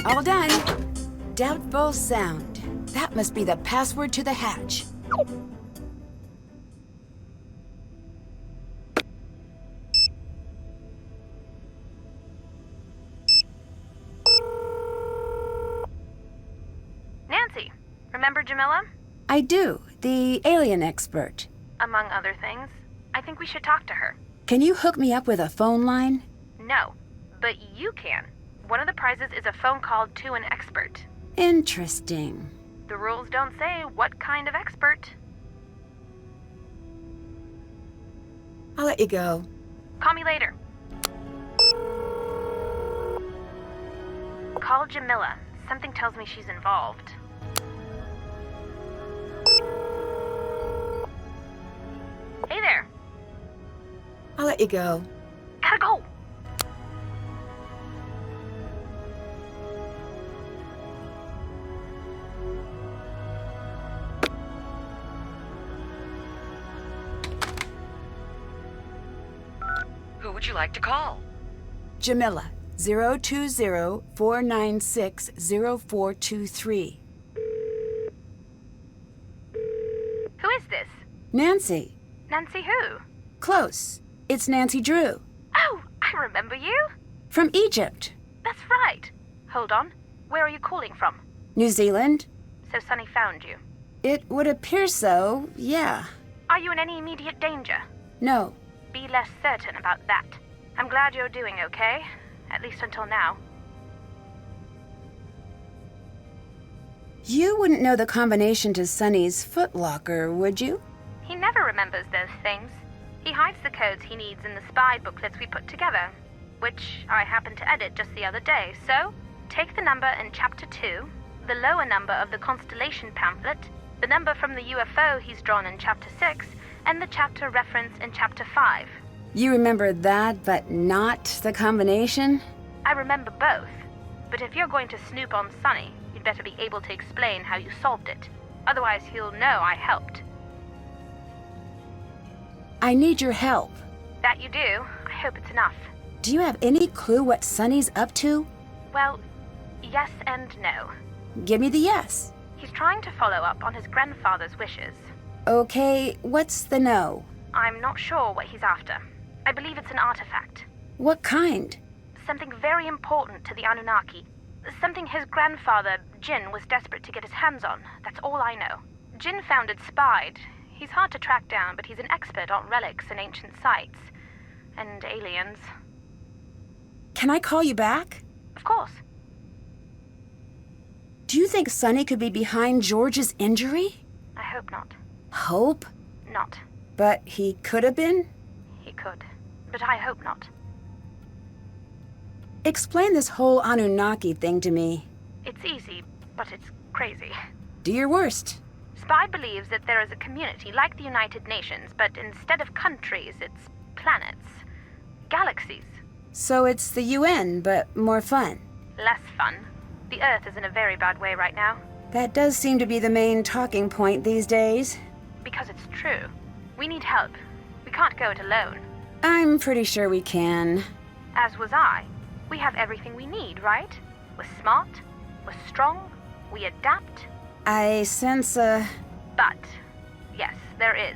All done. Doubtful sound. That must be the password to the hatch. Remember Jamila? I do, the alien expert. Among other things. I think we should talk to her. Can you hook me up with a phone line? No, but you can. One of the prizes is a phone call to an expert. Interesting. The rules don't say what kind of expert. I'll let you go. Call me later. Call Jamila. Something tells me she's involved. Hey there. I'll let you go. Gotta go. Who would you like to call? Jamila, 020-496-0423. Who is this? Nancy. Nancy who? Close. It's Nancy Drew. Oh, I remember you. From Egypt. That's right. Hold on. Where are you calling from? New Zealand? So Sonny found you. It would appear so, yeah. Are you in any immediate danger? No. Be less certain about that. I'm glad you're doing okay. At least until now. You wouldn't know the combination to Sonny's footlocker, would you? He never remembers those things. He hides the codes he needs in the spy booklets we put together, which I happened to edit just the other day. So, take the number in Chapter 2, the lower number of the Constellation pamphlet, the number from the UFO he's drawn in Chapter 6, and the chapter reference in Chapter 5. You remember that, but not the combination? I remember both. But if you're going to snoop on Sonny, you'd better be able to explain how you solved it. Otherwise, he'll know I helped. I need your help. That you do. I hope it's enough. Do you have any clue what Sonny's up to? Well, yes and no. Give me the yes. He's trying to follow up on his grandfather's wishes. Okay, what's the no? I'm not sure what he's after. I believe it's an artifact. What kind? Something very important to the Anunnaki. Something his grandfather, Jin, was desperate to get his hands on. That's all I know. Jin founded Spied. He's hard to track down, but he's an expert on relics and ancient sites. And aliens. Can I call you back? Of course. Do you think Sonny could be behind George's injury? I hope not. Hope? Not. But he could have been? He could. But I hope not. Explain this whole Anunnaki thing to me. It's easy, but it's crazy. Do your worst. Spy believes that there is a community like the United Nations, but instead of countries, it's planets. Galaxies. So it's the UN, but more fun. Less fun. The Earth is in a very bad way right now. That does seem to be the main talking point these days. Because it's true. We need help. We can't go it alone. I'm pretty sure we can. As was I. We have everything we need, right? We're smart. We're strong. We adapt. I sense a... But. Yes, there is.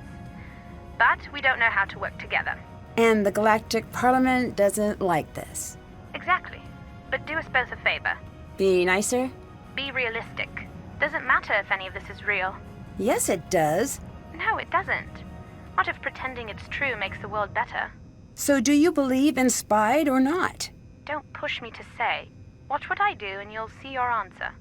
But we don't know how to work together. And the Galactic Parliament doesn't like this. Exactly. But do us both a favor. Be nicer? Be realistic. Doesn't matter if any of this is real. Yes, it does. No, it doesn't. What if pretending it's true makes the world better? So do you believe in Spied or not? Don't push me to say. Watch what I do and you'll see your answer.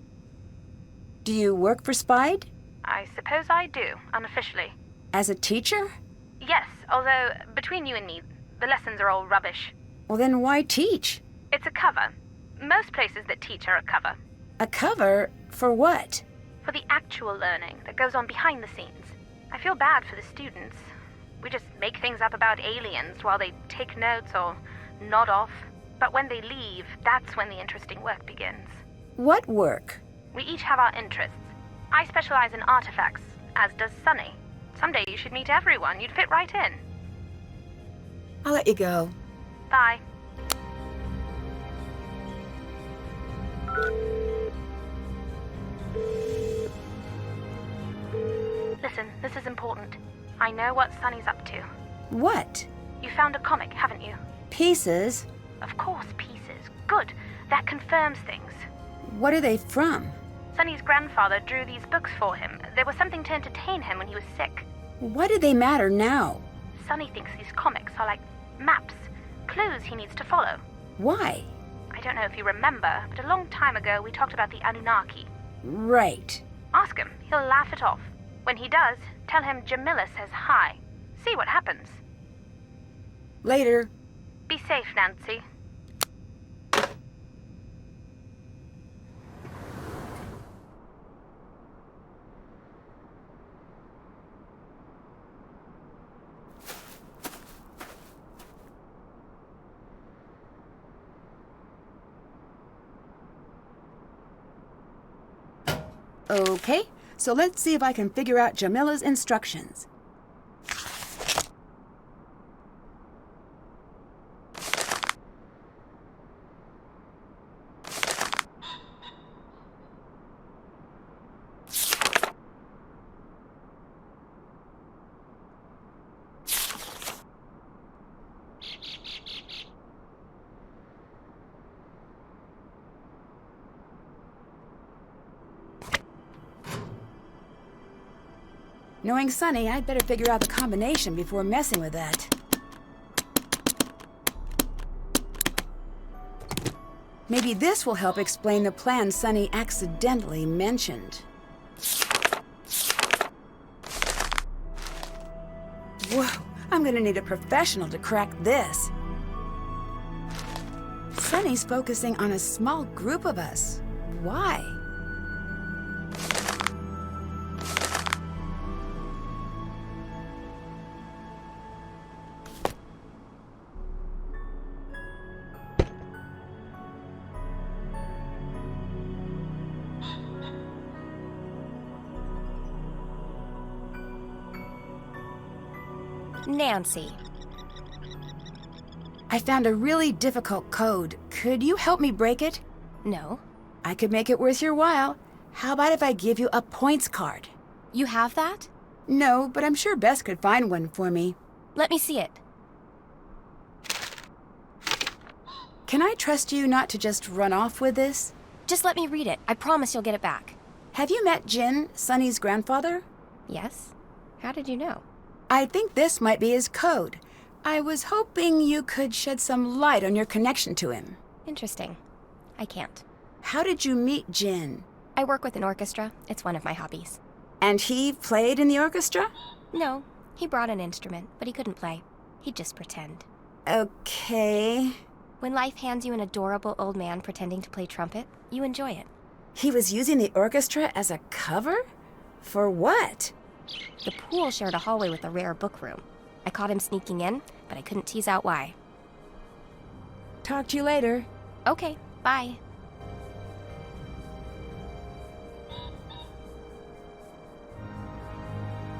Do you work for Spied? I suppose I do, unofficially. As a teacher? Yes, although, between you and me, the lessons are all rubbish. Well, then why teach? It's a cover. Most places that teach are a cover. A cover? For what? For the actual learning that goes on behind the scenes. I feel bad for the students. We just make things up about aliens while they take notes or nod off. But when they leave, that's when the interesting work begins. What work? We each have our interests. I specialize in artifacts, as does Sonny. Someday you should meet everyone. You'd fit right in. I'll let you go. Bye. Listen, this is important. I know what Sonny's up to. What? You found a comic, haven't you? Pieces? Of course, pieces. Good. That confirms things. What are they from? Sunny's grandfather drew these books for him. They were something to entertain him when he was sick. Why do they matter now? Sunny thinks these comics are like maps, clues he needs to follow. Why? I don't know if you remember, but a long time ago we talked about the Anunnaki. Right. Ask him. He'll laugh it off. When he does, tell him Jamila says hi. See what happens. Later. Be safe, Nancy. Okay, so let's see if I can figure out Jamila's instructions. Knowing Sunny, I'd better figure out the combination before messing with that. Maybe this will help explain the plan Sunny accidentally mentioned. Whoa, I'm gonna need a professional to crack this. Sunny's focusing on a small group of us. Why? Nancy. I found a really difficult code. Could you help me break it? No. I could make it worth your while. How about if I give you a points card? You have that? No, but I'm sure Bess could find one for me. Let me see it. Can I trust you not to just run off with this? Just let me read it. I promise you'll get it back. Have you met Jin, Sunny's grandfather? Yes? How did you know? I think this might be his code. I was hoping you could shed some light on your connection to him. Interesting. I can't. How did you meet Jin? I work with an orchestra. It's one of my hobbies. And he played in the orchestra? No. He brought an instrument, but he couldn't play. He'd just pretend. Okay. When life hands you an adorable old man pretending to play trumpet, you enjoy it. He was using the orchestra as a cover? For what? The pool shared a hallway with a rare book room. I caught him sneaking in, but I couldn't tease out why. Talk to you later. Okay, bye.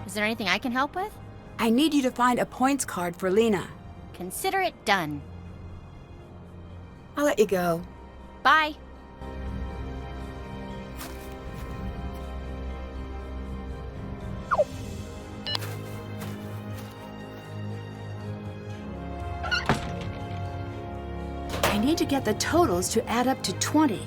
Is there anything I can help with? I need you to find a points card for Lena. Consider it done. I'll let you go. Bye. I need to get the totals to add up to 20.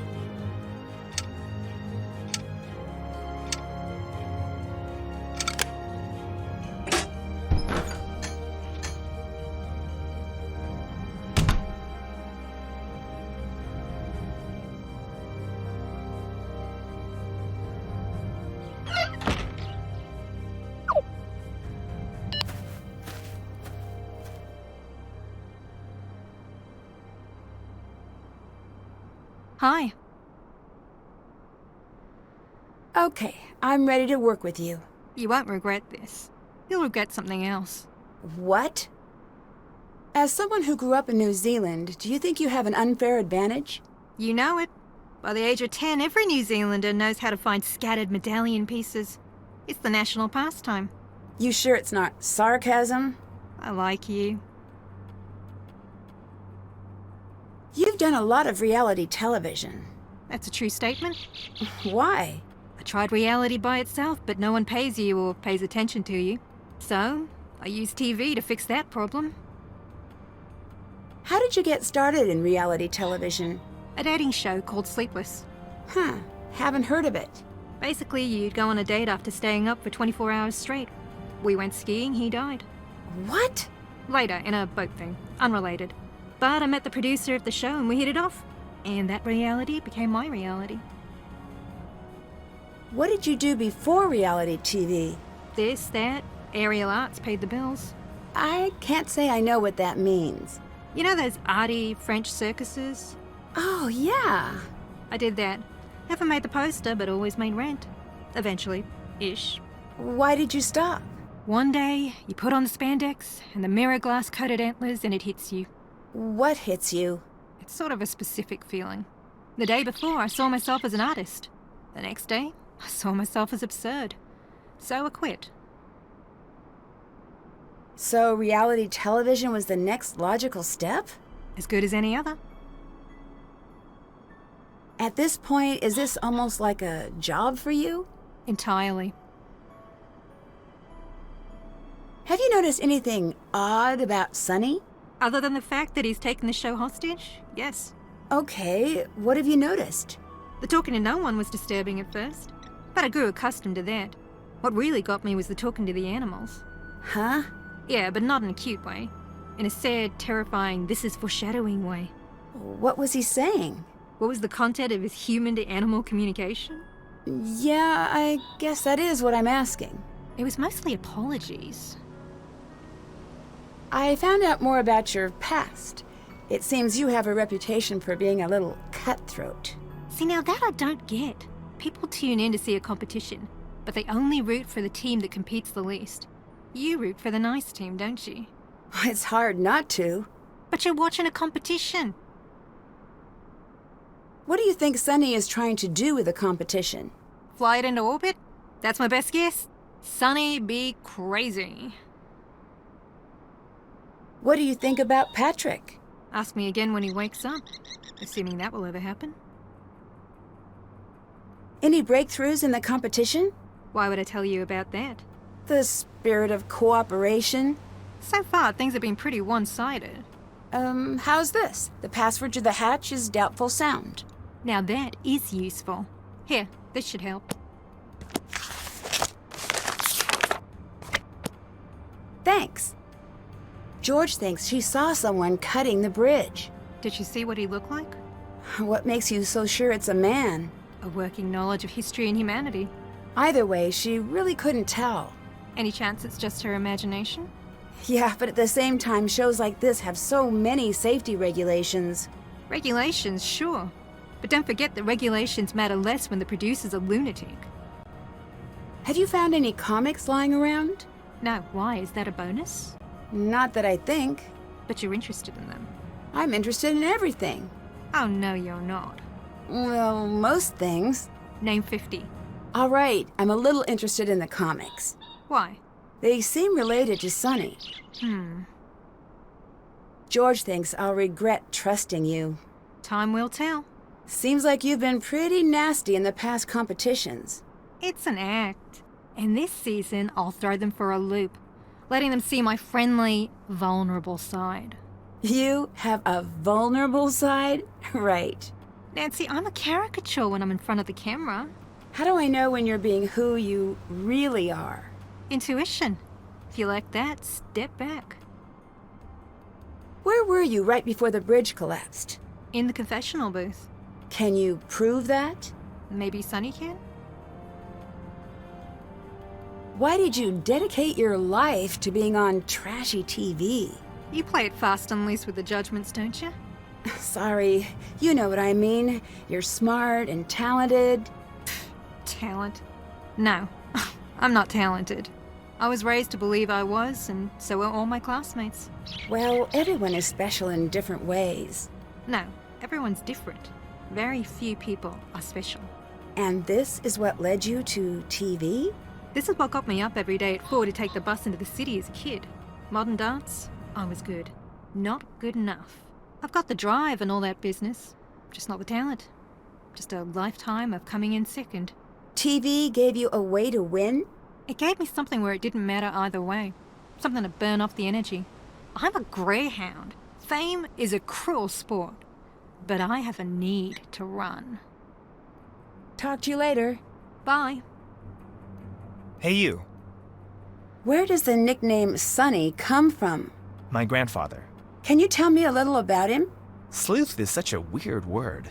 Hi. Okay, I'm ready to work with you. You won't regret this. You'll regret something else. What? As someone who grew up in New Zealand, do you think you have an unfair advantage? You know it. By the age of 10, every New Zealander knows how to find scattered medallion pieces. It's the national pastime. You sure it's not sarcasm? I like you. You've done a lot of reality television. That's a true statement. Why? I tried reality by itself, but no one pays you or pays attention to you. So, I used TV to fix that problem. How did you get started in reality television? A dating show called Sleepless. Huh. Haven't heard of it. Basically, you'd go on a date after staying up for 24 hours straight. We went skiing, he died. What? Later, in a boat thing. Unrelated. But I met the producer of the show and we hit it off. And that reality became my reality. What did you do before reality TV? This, that, aerial arts paid the bills. I can't say I know what that means. You know those arty French circuses? Oh, yeah. I did that. Never made the poster, but always made rent. Eventually. Ish. Why did you stop? One day, you put on the spandex and the mirror glass coated antlers and it hits you. What hits you? It's sort of a specific feeling. The day before, I saw myself as an artist. The next day, I saw myself as absurd. So I quit. So reality television was the next logical step? As good as any other. At this point, is this almost like a job for you? Entirely. Have you noticed anything odd about Sonny? Other than the fact that he's taken the show hostage, yes. Okay, what have you noticed? The talking to no one was disturbing at first, but I grew accustomed to that. What really got me was the talking to the animals. Huh? Yeah, but not in a cute way. In a sad, terrifying, this is foreshadowing way. What was he saying? What was the content of his human-to-animal communication? Yeah, I guess that is what I'm asking. It was mostly apologies. I found out more about your past. It seems you have a reputation for being a little cutthroat. See, now that I don't get. People tune in to see a competition, but they only root for the team that competes the least. You root for the nice team, don't you? It's hard not to. But you're watching a competition. What do you think Sonny is trying to do with the competition? Fly it into orbit? That's my best guess. Sonny be crazy. What do you think about Patrick? Ask me again when he wakes up, assuming that will ever happen. Any breakthroughs in the competition? Why would I tell you about that? The spirit of cooperation? So far, things have been pretty one-sided. How's this? The password to the hatch is doubtful sound. Now that is useful. Here, this should help. Thanks. George thinks she saw someone cutting the bridge. Did she see what he looked like? What makes you so sure it's a man? A working knowledge of history and humanity. Either way, she really couldn't tell. Any chance it's just her imagination? Yeah, but at the same time, shows like this have so many safety regulations. Regulations, sure. But don't forget that regulations matter less when the producer's a lunatic. Have you found any comics lying around? No, why? Is that a bonus? Not that I think. But you're interested in them. I'm interested in everything. Oh, no, you're not. Well, most things. Name 50. All right, I'm a little interested in the comics. Why? They seem related to Sonny. George thinks I'll regret trusting you. Time will tell. Seems like you've been pretty nasty in the past competitions. It's an act. And this season, I'll throw them for a loop, letting them see my friendly, vulnerable side. You have a vulnerable side? Right. Nancy, I'm a caricature when I'm in front of the camera. How do I know when you're being who you really are? Intuition. If you like that, step back. Where were you right before the bridge collapsed? In the confessional booth. Can you prove that? Maybe Sonny can? Why did you dedicate your life to being on trashy TV? You play it fast and loose with the judgments, don't you? Sorry, you know what I mean. You're smart and talented. Talent? No, I'm not talented. I was raised to believe I was, and so are all my classmates. Well, everyone is special in different ways. No, everyone's different. Very few people are special. And this is what led you to TV? This is what got me up every day at 4 to take the bus into the city as a kid. Modern dance, I was good. Not good enough. I've got the drive and all that business, just not the talent. Just a lifetime of coming in second. TV gave you a way to win? It gave me something where it didn't matter either way. Something to burn off the energy. I'm a greyhound. Fame is a cruel sport. But I have a need to run. Talk to you later. Bye. Hey, you. Where does the nickname Sonny come from? My grandfather. Can you tell me a little about him? Sleuth is such a weird word.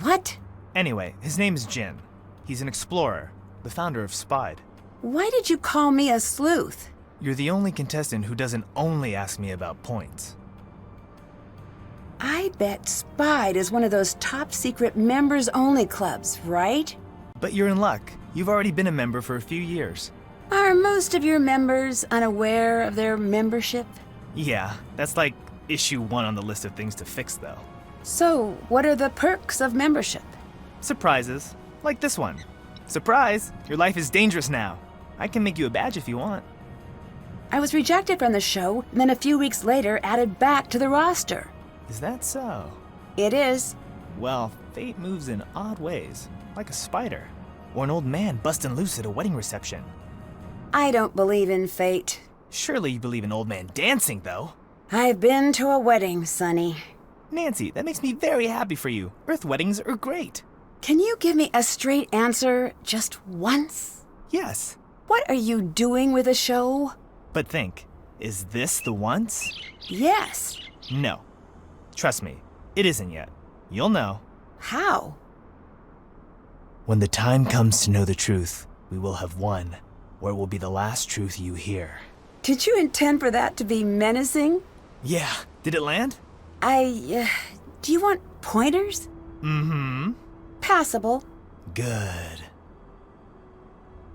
What? Anyway, his name's Jin. He's an explorer, the founder of Spide. Why did you call me a sleuth? You're the only contestant who doesn't only ask me about points. I bet Spide is one of those top-secret members-only clubs, right? But you're in luck. You've already been a member for a few years. Are most of your members unaware of their membership? Yeah, that's like issue 1 on the list of things to fix, though. So, what are the perks of membership? Surprises, like this one. Surprise! Your life is dangerous now. I can make you a badge if you want. I was rejected from the show, and then a few weeks later added back to the roster. Is that so? It is. Well, fate moves in odd ways, like a spider, or an old man busting loose at a wedding reception. I don't believe in fate. Surely you believe in old man dancing, though. I've been to a wedding, Sonny. Nancy, that makes me very happy for you. Earth weddings are great. Can you give me a straight answer just once? Yes. What are you doing with the show? But think, is this the once? Yes. No. Trust me, it isn't yet. You'll know. How? When the time comes to know the truth, we will have won, or it will be the last truth you hear. Did you intend for that to be menacing? Yeah. Did it land? Do you want pointers? Mm-hmm. Passable. Good.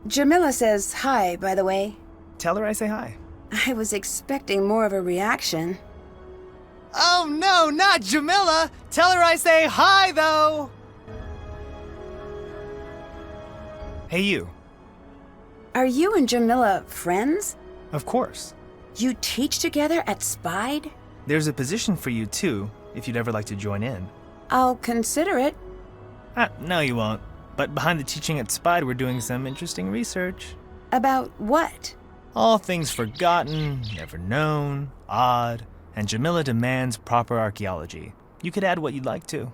Jamila says hi, by the way. Tell her I say hi. I was expecting more of a reaction. Oh no, not Jamila! Tell her I say hi, though! Hey, you. Are you and Jamila friends? Of course. You teach together at Spide? There's a position for you, too, if you'd ever like to join in. I'll consider it. No, you won't. But behind the teaching at Spide, we're doing some interesting research. About what? All things forgotten, never known, odd, and Jamila demands proper archaeology. You could add what you'd like to.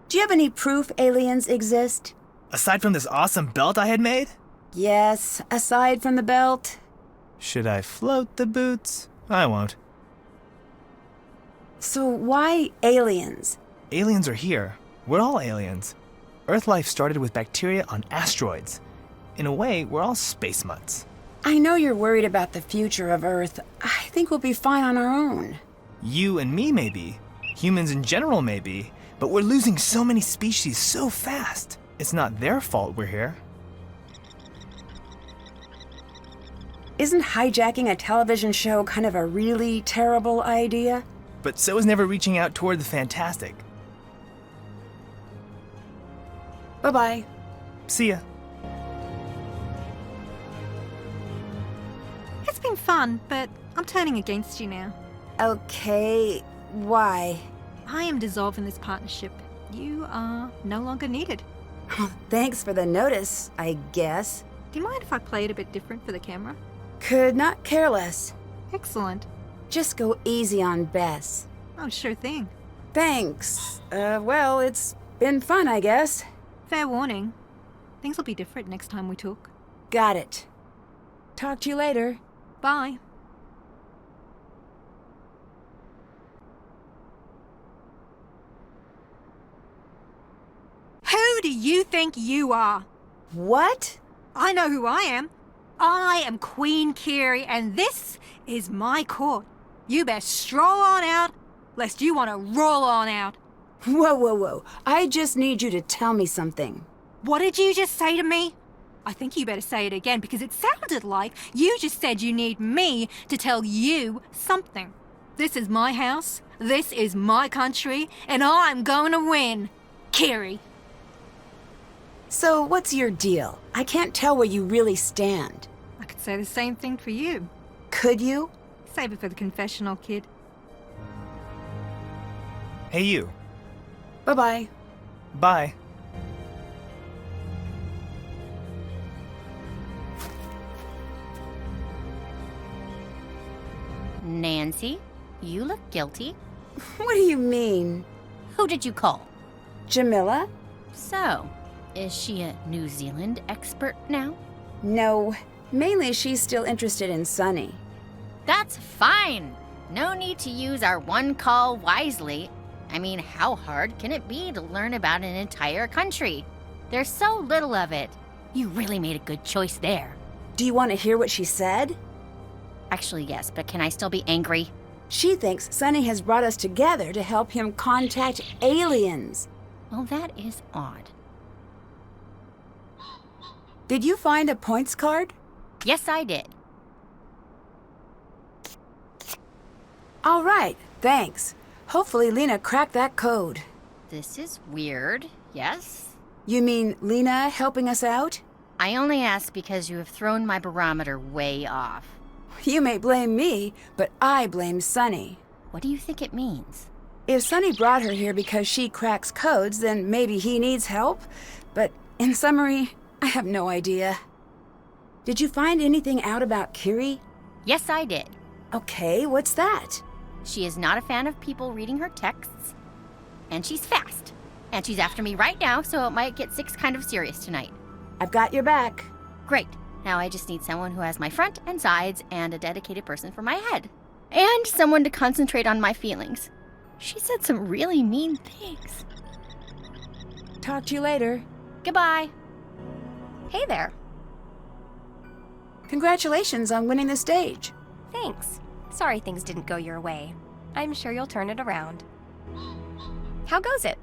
Do you have any proof aliens exist? Aside from this awesome belt I had made? Yes, aside from the belt. Should I float the boots? I won't. So why aliens? Aliens are here. We're all aliens. Earth life started with bacteria on asteroids. In a way, we're all space mutts. I know you're worried about the future of Earth. I think we'll be fine on our own. You and me may be. Humans in general may be. But we're losing so many species so fast. It's not their fault we're here. Isn't hijacking a television show kind of a really terrible idea? But so is never reaching out toward the fantastic. Bye-bye. See ya. It's been fun, but I'm turning against you now. Okay, why? I am dissolving this partnership. You are no longer needed. Thanks for the notice, I guess. Do you mind if I play it a bit different for the camera? Could not care less. Excellent. Just go easy on Bess. Oh, sure thing. Thanks. Well, it's been fun, I guess. Fair warning. Things will be different next time we talk. Got it. Talk to you later. Bye. Who do you think you are? What? I know who I am. I am Queen Kiri, and this is my court. You best stroll on out, lest you want to roll on out. Whoa. I just need you to tell me something. What did you just say to me? I think you better say it again, because it sounded like you just said you need me to tell you something. This is my house, this is my country, and I'm going to win. Kiri. So what's your deal? I can't tell where you really stand. I could say the same thing for you. Could you? Save it for the confessional, kid. Hey, you. Bye-bye. Bye. Nancy, you look guilty. What do you mean? Who did you call? Jamila? So, is she a New Zealand expert now? No, mainly she's still interested in Sunny. That's fine. No need to use our one call wisely. I mean, how hard can it be to learn about an entire country? There's so little of it. You really made a good choice there. Do you want to hear what she said? Actually, yes, but can I still be angry? She thinks Sunny has brought us together to help him contact aliens. Well, that is odd. Did you find a points card? Yes, I did. All right, thanks. Hopefully Lena cracked that code. This is weird, yes? You mean Lena helping us out? I only ask because you have thrown my barometer way off. You may blame me, but I blame Sunny. What do you think it means? If Sunny brought her here because she cracks codes, then maybe he needs help. But in summary, I have no idea. Did you find anything out about Kiri? Yes, I did. Okay, what's that? She is not a fan of people reading her texts, and she's fast. And she's after me right now, so it might get kind of serious tonight. I've got your back. Great. Now I just need someone who has my front and sides and a dedicated person for my head. And someone to concentrate on my feelings. She said some really mean things. Talk to you later. Goodbye. Hey there. Congratulations on winning the stage. Thanks. Sorry things didn't go your way. I'm sure you'll turn it around. How goes it?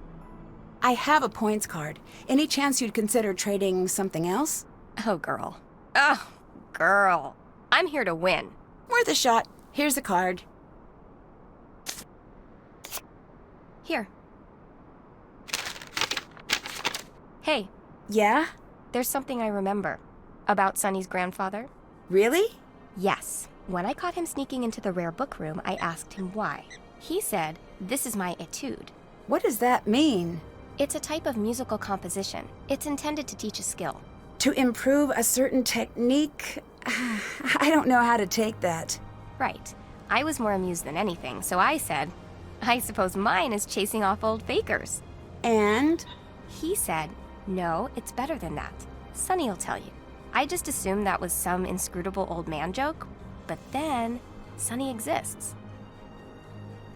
I have a points card. Any chance you'd consider trading something else? Oh, girl. Oh, girl. I'm here to win. Worth a shot. Here's the card. Here. Hey. Yeah? There's something I remember. About Sunny's grandfather. Really? Yes. When I caught him sneaking into the rare book room, I asked him why. He said, "This is my etude." What does that mean? It's a type of musical composition. It's intended to teach a skill. To improve a certain technique? I don't know how to take that. Right. I was more amused than anything, so I said, "I suppose mine is chasing off old fakers." And? He said, "No, it's better than that. Sunny'll tell you." I just assumed that was some inscrutable old man joke, but then Sunny exists.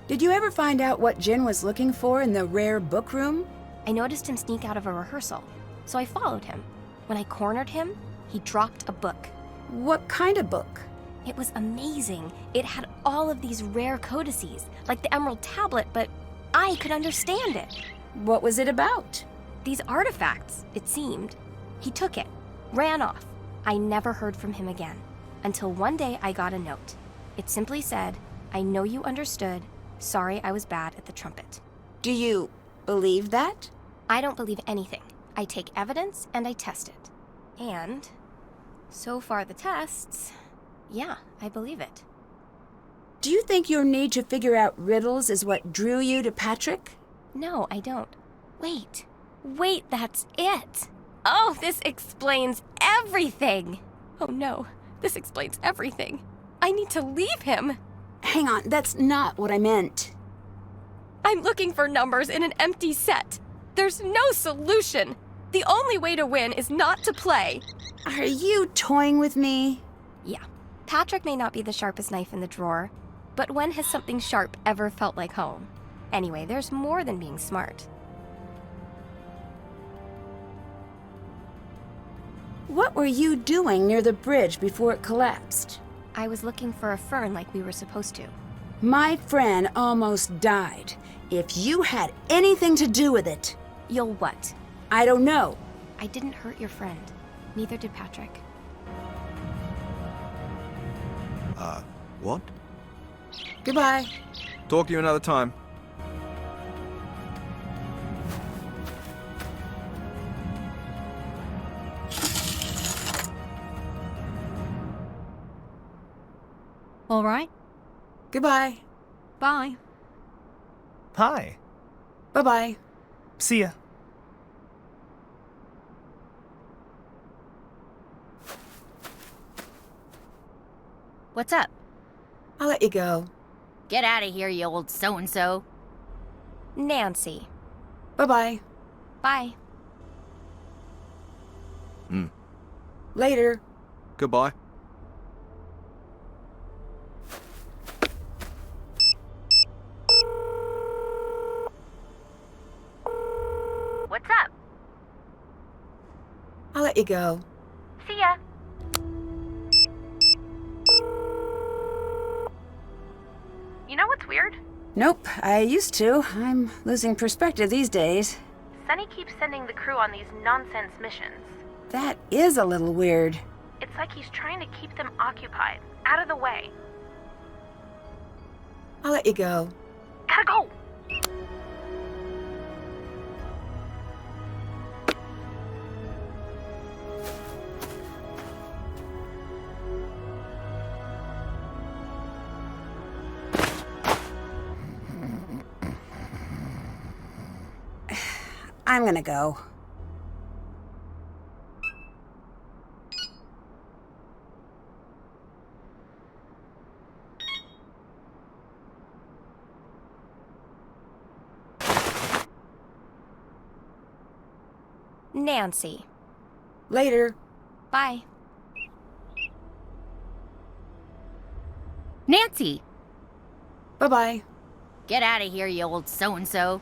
Did you ever find out what Jin was looking for in the rare book room? I noticed him sneak out of a rehearsal, so I followed him. When I cornered him, he dropped a book. What kind of book? It was amazing. It had all of these rare codices, like the Emerald Tablet, but I could understand it. What was it about? These artifacts, it seemed. He took it, ran off. I never heard from him again, until one day I got a note. It simply said, "I know you understood. Sorry I was bad at the trumpet." Do you believe that? I don't believe anything. I take evidence and I test it. And so far the tests, yeah, I believe it. Do you think your need to figure out riddles is what drew you to Patrick? No, I don't. Wait, that's it. Oh, this explains everything. Oh no, this explains everything. I need to leave him. Hang on, that's not what I meant. I'm looking for numbers in an empty set. There's no solution. The only way to win is not to play. Are you toying with me? Yeah, Patrick may not be the sharpest knife in the drawer, but when has something sharp ever felt like home? Anyway, there's more than being smart. What were you doing near the bridge before it collapsed? I was looking for a fern like we were supposed to. My friend almost died. If you had anything to do with it... You'll what? I don't know. I didn't hurt your friend. Neither did Patrick. What? Goodbye. Talk to you another time. All right. Goodbye. Bye. Hi. Bye-bye. See ya. What's up? I'll let you go. Get out of here, you old so-and-so. Nancy. Bye-bye. Bye. Later. Goodbye. What's up? I'll let you go. See ya. You know what's weird? Nope, I used to. I'm losing perspective these days. Sunny keeps sending the crew on these nonsense missions. That is a little weird. It's like he's trying to keep them occupied, out of the way. I'll let you go. Gotta go! I'm gonna go. Nancy. Later. Bye. Nancy! Bye-bye. Get out of here, you old so-and-so.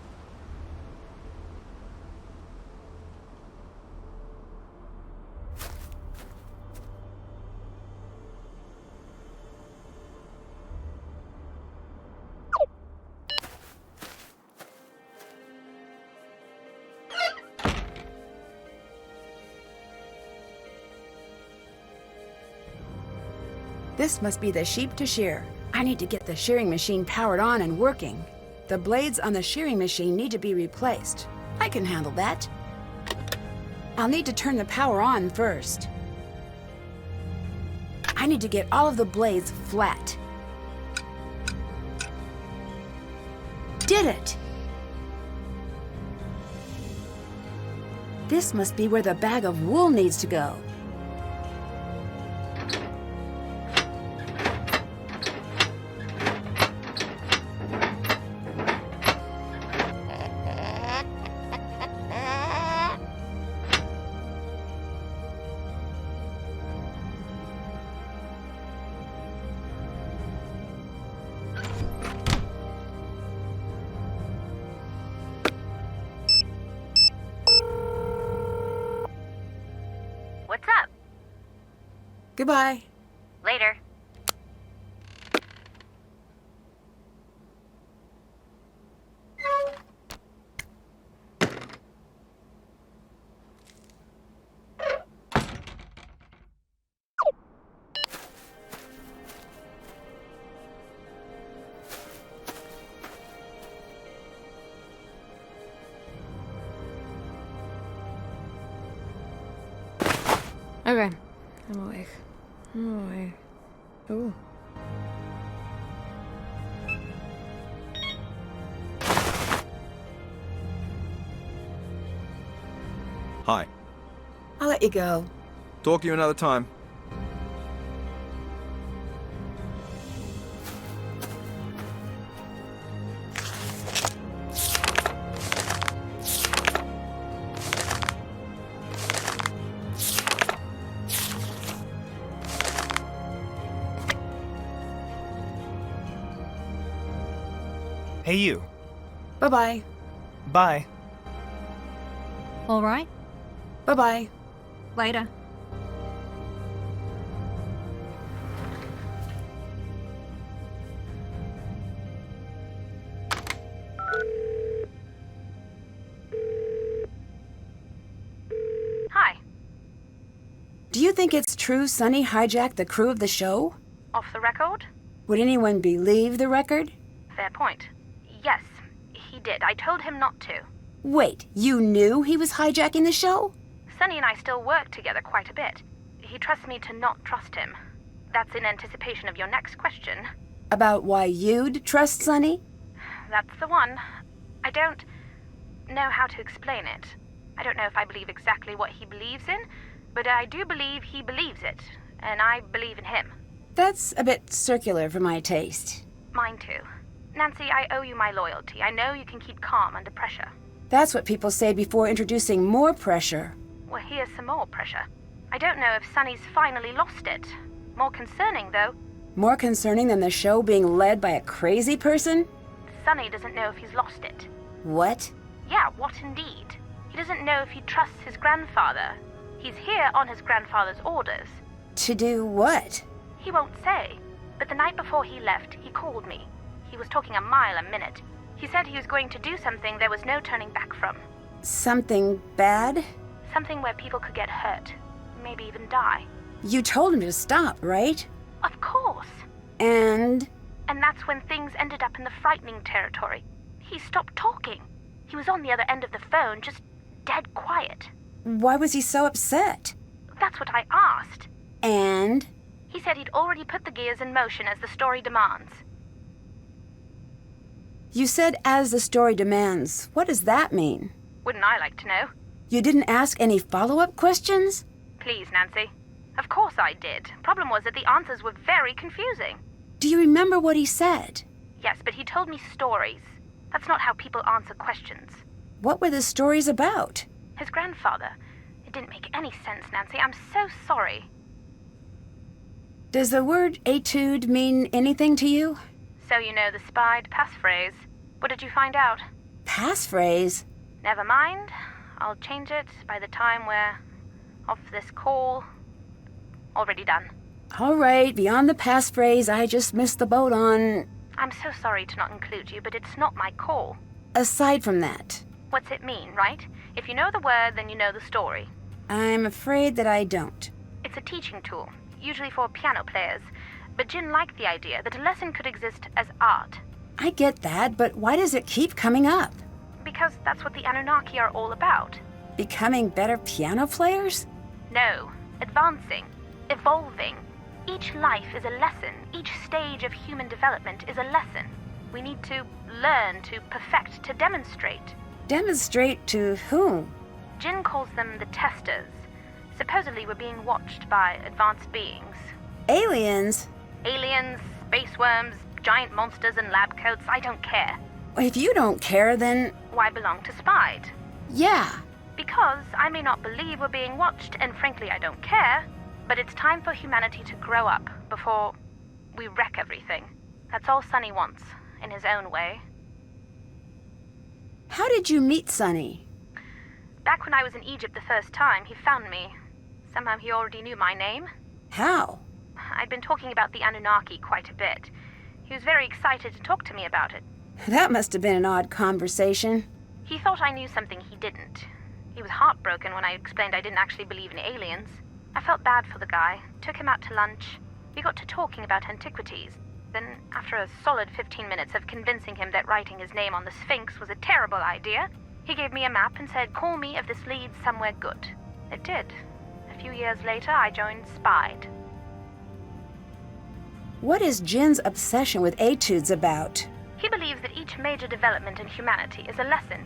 This must be the sheep to shear. I need to get the shearing machine powered on and working. The blades on the shearing machine need to be replaced. I can handle that. I'll need to turn the power on first. I need to get all of the blades flat. Did it! This must be where the bag of wool needs to go. What's up? Goodbye. Later. Okay, I'm awake. Ooh. Hi. I'll let you go. Talk to you another time. Hey, you. Bye-bye. Bye. All right. Bye-bye. Later. Hi. Do you think it's true Sonny hijacked the crew of the show? Off the record? Would anyone believe the record? Fair point. Yes, he did. I told him not to. Wait, you knew he was hijacking the show? Sunny and I still work together quite a bit. He trusts me to not trust him. That's in anticipation of your next question. About why you'd trust Sonny? That's the one. I don't know how to explain it. I don't know if I believe exactly what he believes in, but I do believe he believes it, and I believe in him. That's a bit circular for my taste. Mine too. Nancy, I owe you my loyalty. I know you can keep calm under pressure. That's what people say before introducing more pressure. Well, here's some more pressure. I don't know if Sunny's finally lost it. More concerning, though. More concerning than the show being led by a crazy person? Sunny doesn't know if he's lost it. What? Yeah, what indeed? He doesn't know if he trusts his grandfather. He's here on his grandfather's orders. To do what? He won't say. But the night before he left, he called me. He was talking a mile a minute. He said he was going to do something there was no turning back from. Something bad? Something where people could get hurt. Maybe even die. You told him to stop, right? Of course. And that's when things ended up in the frightening territory. He stopped talking. He was on the other end of the phone, just dead quiet. why was he so upset? That's what I asked. And? He said he'd already put the gears in motion as the story demands. You said as the story demands. What does that mean? Wouldn't I like to know? You didn't ask any follow-up questions? Please, Nancy. Of course I did. Problem was that the answers were very confusing. Do you remember what he said? Yes, but he told me stories. That's not how people answer questions. What were the stories about? His grandfather. It didn't make any sense, Nancy. I'm so sorry. Does the word etude mean anything to you? So you know the spied passphrase. What did you find out? Passphrase? Never mind. I'll change it by the time we're off this call. Already done. All right, beyond the passphrase I just missed the boat on. I'm so sorry to not include you, but it's not my call. Aside from that. What's it mean, right? If you know the word, then you know the story. I'm afraid that I don't. It's a teaching tool, usually for piano players. But Jin liked the idea that a lesson could exist as art. I get that, but why does it keep coming up? Because that's what the Anunnaki are all about. Becoming better piano players? No, advancing, evolving. Each life is a lesson. Each stage of human development is a lesson. We need to learn, to perfect, to demonstrate. Demonstrate to whom? Jin calls them the testers. Supposedly we're being watched by advanced beings. Aliens? Aliens, space worms, giant monsters and lab coats, I don't care. If you don't care, then... Why belong to Spied? Yeah. Because I may not believe we're being watched, and frankly I don't care, but it's time for humanity to grow up before we wreck everything. That's all Sunny wants, in his own way. How did you meet Sunny? Back when I was in Egypt the first time, he found me. Somehow he already knew my name. How? I'd been talking about the Anunnaki quite a bit. He was very excited to talk to me about it. That must have been an odd conversation. He thought I knew something he didn't. He was heartbroken when I explained I didn't actually believe in aliens. I felt bad for the guy, took him out to lunch. We got to talking about antiquities. Then, after a solid 15 minutes of convincing him that writing his name on the Sphinx was a terrible idea, he gave me a map and said, "Call me if this leads somewhere good." It did. A few years later, I joined Spied. What is Jin's obsession with etudes about? He believes that each major development in humanity is a lesson.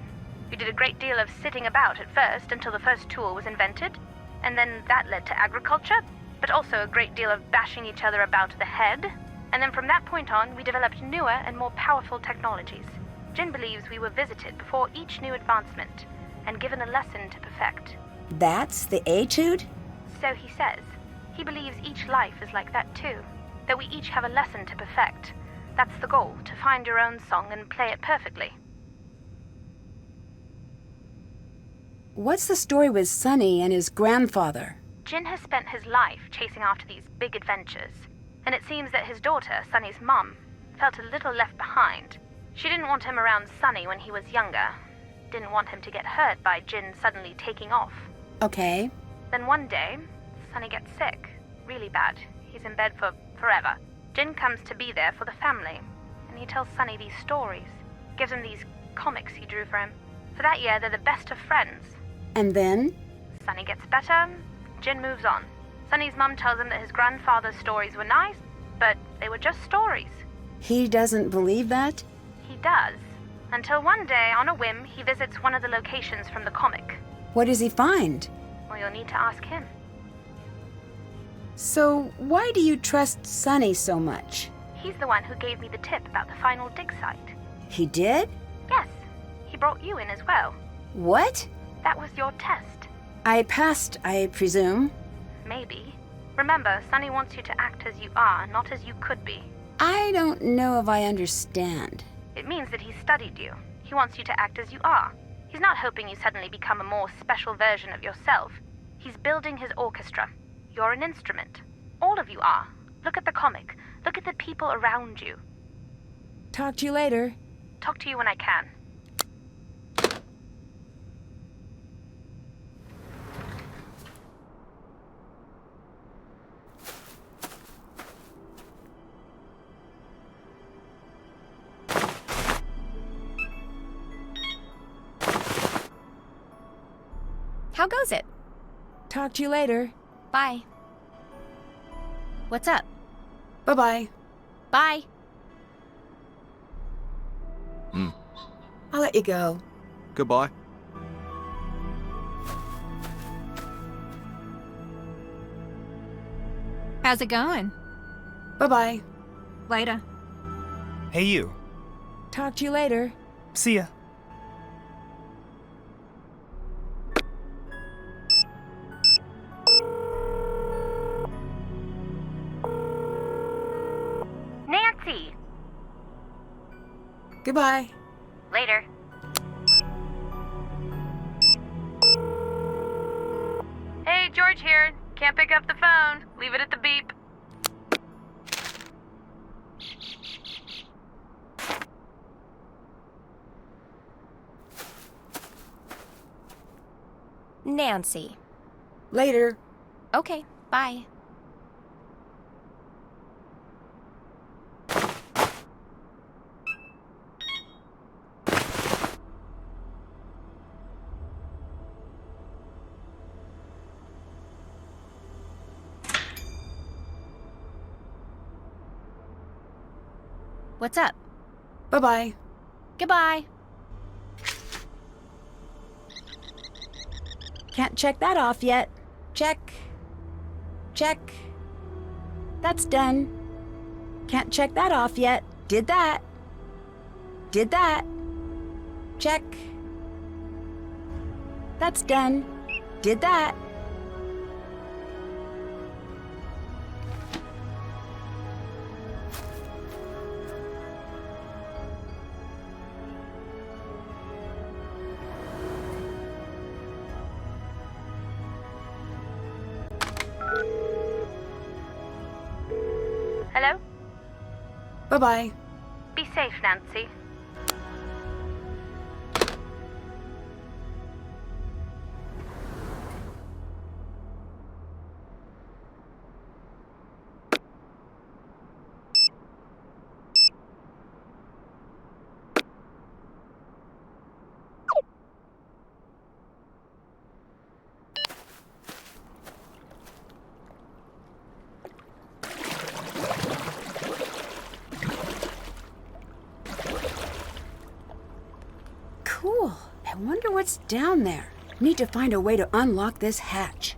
We did a great deal of sitting about at first until the first tool was invented, and then that led to agriculture, but also a great deal of bashing each other about the head. And then from that point on, we developed newer and more powerful technologies. Jin believes we were visited before each new advancement and given a lesson to perfect. That's the etude? So he says. He believes each life is like that too, that we each have a lesson to perfect. That's the goal, to find your own song and play it perfectly. What's the story with Sunny and his grandfather? Jin has spent his life chasing after these big adventures, and it seems that his daughter, Sunny's mum, felt a little left behind. She didn't want him around Sunny when he was younger, didn't want him to get hurt by Jin suddenly taking off. Okay. Then one day, Sunny gets sick, really bad. He's in bed for forever. Jin comes to be there for the family, and he tells Sunny these stories, gives him these comics he drew for him. For that year, they're the best of friends. And then? Sunny gets better, Jin moves on. Sunny's mum tells him that his grandfather's stories were nice, but they were just stories. He doesn't believe that? He does. Until one day, on a whim, he visits one of the locations from the comic. What does he find? Well, you'll need to ask him. So, why do you trust Sunny so much? He's the one who gave me the tip about the final dig site. He did? Yes. He brought you in as well. What? That was your test. I passed, I presume. Maybe. Remember, Sunny wants you to act as you are, not as you could be. I don't know if I understand. It means that he's studied you. He wants you to act as you are. He's not hoping you suddenly become a more special version of yourself. He's building his orchestra. You're an instrument. All of you are. Look at the comic. Look at the people around you. Talk to you later. Talk to you when I can. How goes it? Talk to you later. Bye. What's up? Bye-bye. Bye. I'll let you go. Goodbye. How's it going? Bye-bye. Later. Hey, you. Talk to you later. See ya. Nancy! Goodbye. Later. Hey, George here. Can't pick up the phone. Leave it at the beep. Nancy. Later. Okay, bye. What's up? Bye-bye. Goodbye. Can't check that off yet. Check. Check. That's done. Can't check that off yet. Did that. Did that. Check. That's done. Did that. Hello? Bye-bye. Be safe, Nancy. Cool. I wonder what's down there. Need to find a way to unlock this hatch.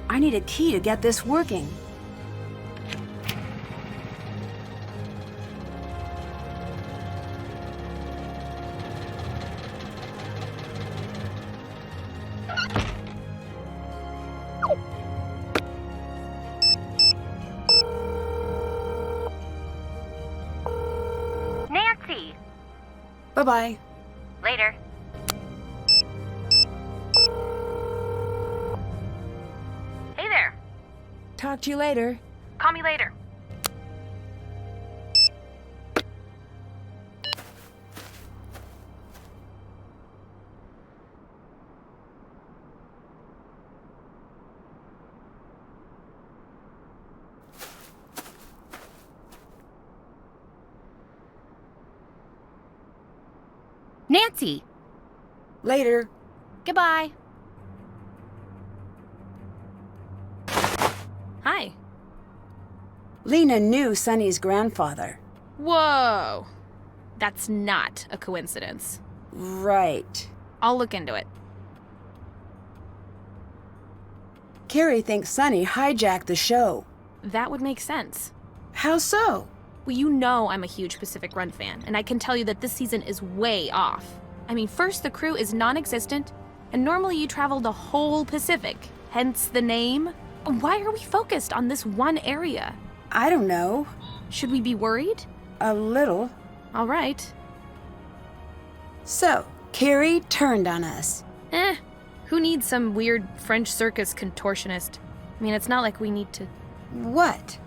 I need a key to get this working. Nancy! Bye-bye. Later. Talk to you later. Call me later. Nancy! Later. Goodbye. Hi. Lena knew Sonny's grandfather. Whoa. That's not a coincidence. Right. I'll look into it. Carrie thinks Sonny hijacked the show. That would make sense. How so? Well, you know I'm a huge Pacific Run fan, and I can tell you that this season is way off. I mean, first, the crew is non-existent, and normally you travel the whole Pacific, hence the name. Why are we focused on this one area? I don't know. Should we be worried? A little. All right. So, Carrie turned on us. Who needs some weird French circus contortionist? I mean, it's not like we need to What?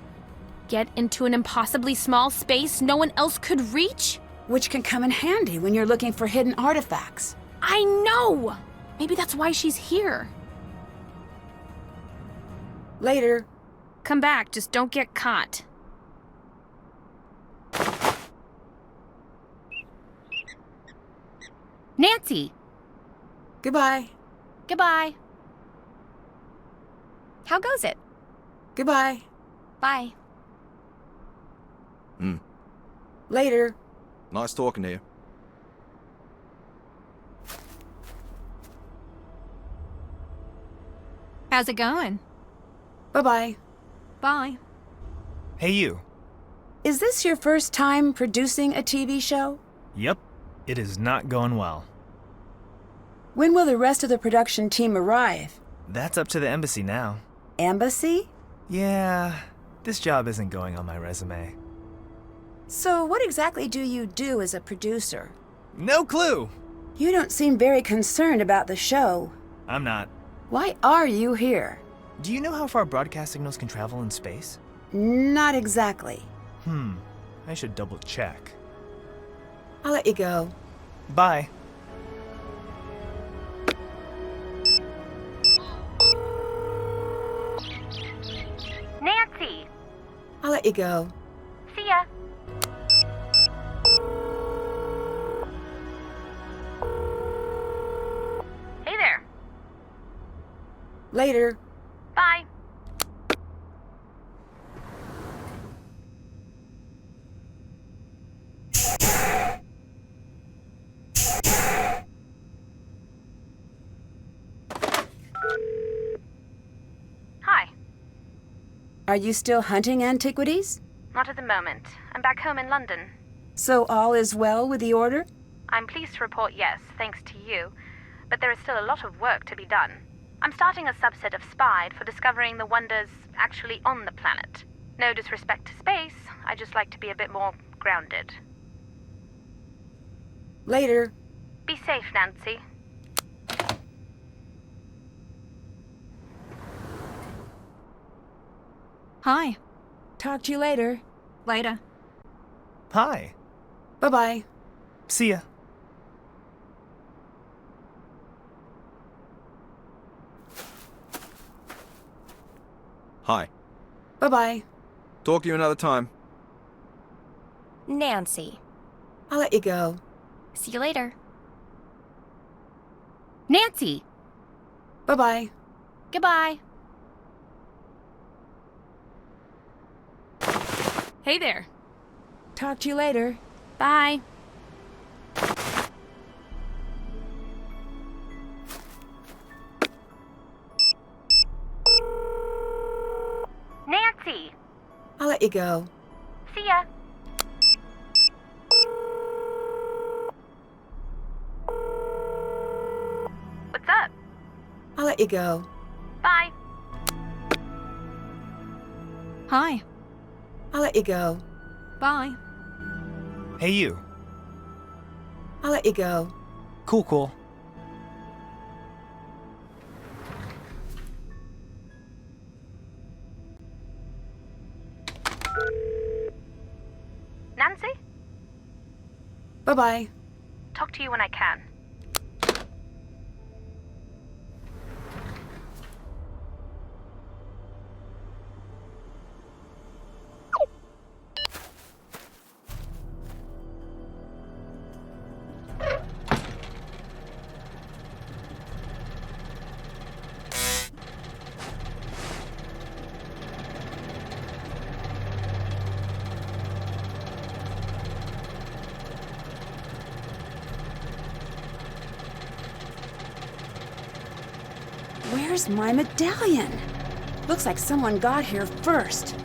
get into an impossibly small space no one else could reach? Which can come in handy when you're looking for hidden artifacts. I know! Maybe that's why she's here. Later. Come back, just don't get caught. Nancy! Goodbye. Goodbye. How goes it? Goodbye. Bye. Later. Nice talking to you. How's it going? Bye-bye. Bye. Hey, you. Is this your first time producing a TV show? Yep, it is not going well. When will the rest of the production team arrive? That's up to the embassy now. Embassy? Yeah, this job isn't going on my resume. So what exactly do you do as a producer? No clue! You don't seem very concerned about the show. I'm not. Why are you here? Do you know how far broadcast signals can travel in space? Not exactly. I should double check. I'll let you go. Bye. Nancy! I'll let you go. See ya. Hey there. Later. Bye. Hi. Are you still hunting antiquities? Not at the moment. I'm back home in London. So all is well with the order? I'm pleased to report yes, thanks to you. But there is still a lot of work to be done. I'm starting a subset of SPIDE for discovering the wonders actually on the planet. No disrespect to space, I just like to be a bit more grounded. Later. Be safe, Nancy. Hi. Talk to you later. Later. Hi. Bye-bye. See ya. Hi. Bye-bye. Talk to you another time. Nancy. I'll let you go. See you later. Nancy! Bye-bye. Goodbye. Hey there. Talk to you later. Bye. Nancy! I'll let you go. See ya. What's up? I'll let you go. Bye. Hi. I'll let you go. Bye. Hey, you. I'll let you go. Cool. Bye-bye. Talk to you when I can. Where's my medallion? Looks like someone got here first.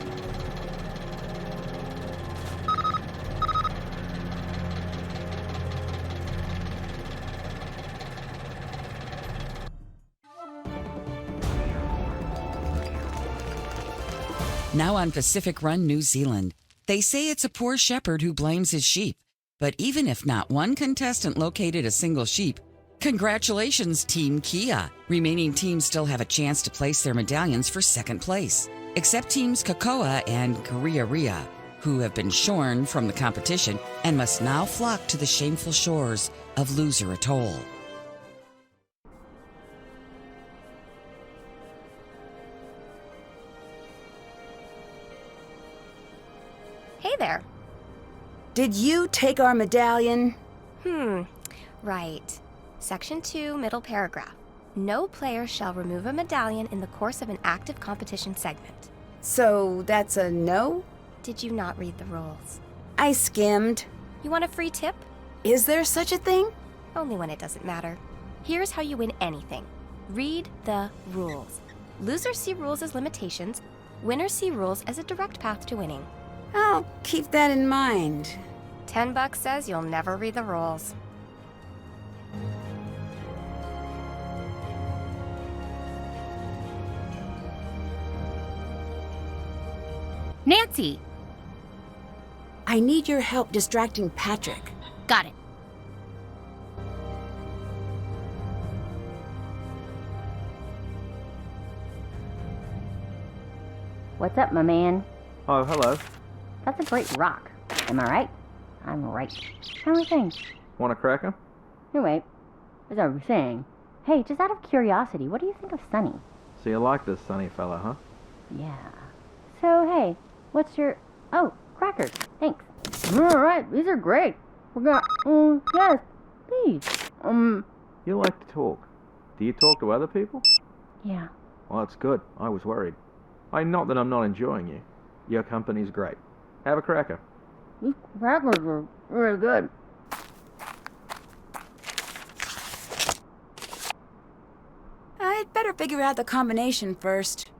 Now on Pacific Run, New Zealand. They say it's a poor shepherd who blames his sheep. But even if not one contestant located a single sheep, congratulations, Team Kia. Remaining teams still have a chance to place their medallions for second place, except teams Kakoa and Korea, who have been shorn from the competition and must now flock to the shameful shores of Loser Atoll. Hey there. Did you take our medallion? Right. Section 2, middle paragraph. No player shall remove a medallion in the course of an active competition segment. So that's a no? Did you not read the rules? I skimmed. You want a free tip? Is there such a thing? Only when it doesn't matter. Here's how you win anything. Read the rules. Losers see rules as limitations. Winners see rules as a direct path to winning. I'll keep that in mind. $10 says you'll never read the rules. Nancy! I need your help distracting Patrick. Got it. What's up, my man? Oh, hello. That's a great rock. Am I right? I'm right. How are things? Want a cracker? No, wait. As I was saying. Hey, just out of curiosity, what do you think of Sunny? So you like this sunny fella, huh? Yeah. So, hey, what's your... Oh, crackers. Thanks. Alright, these are great. We're gonna... yes, please. You like to talk. Do you talk to other people? Yeah. Well, that's good. I was worried. Not that I'm not enjoying you. Your company's great. Have a cracker. These crackers are really good. I'd better figure out the combination first.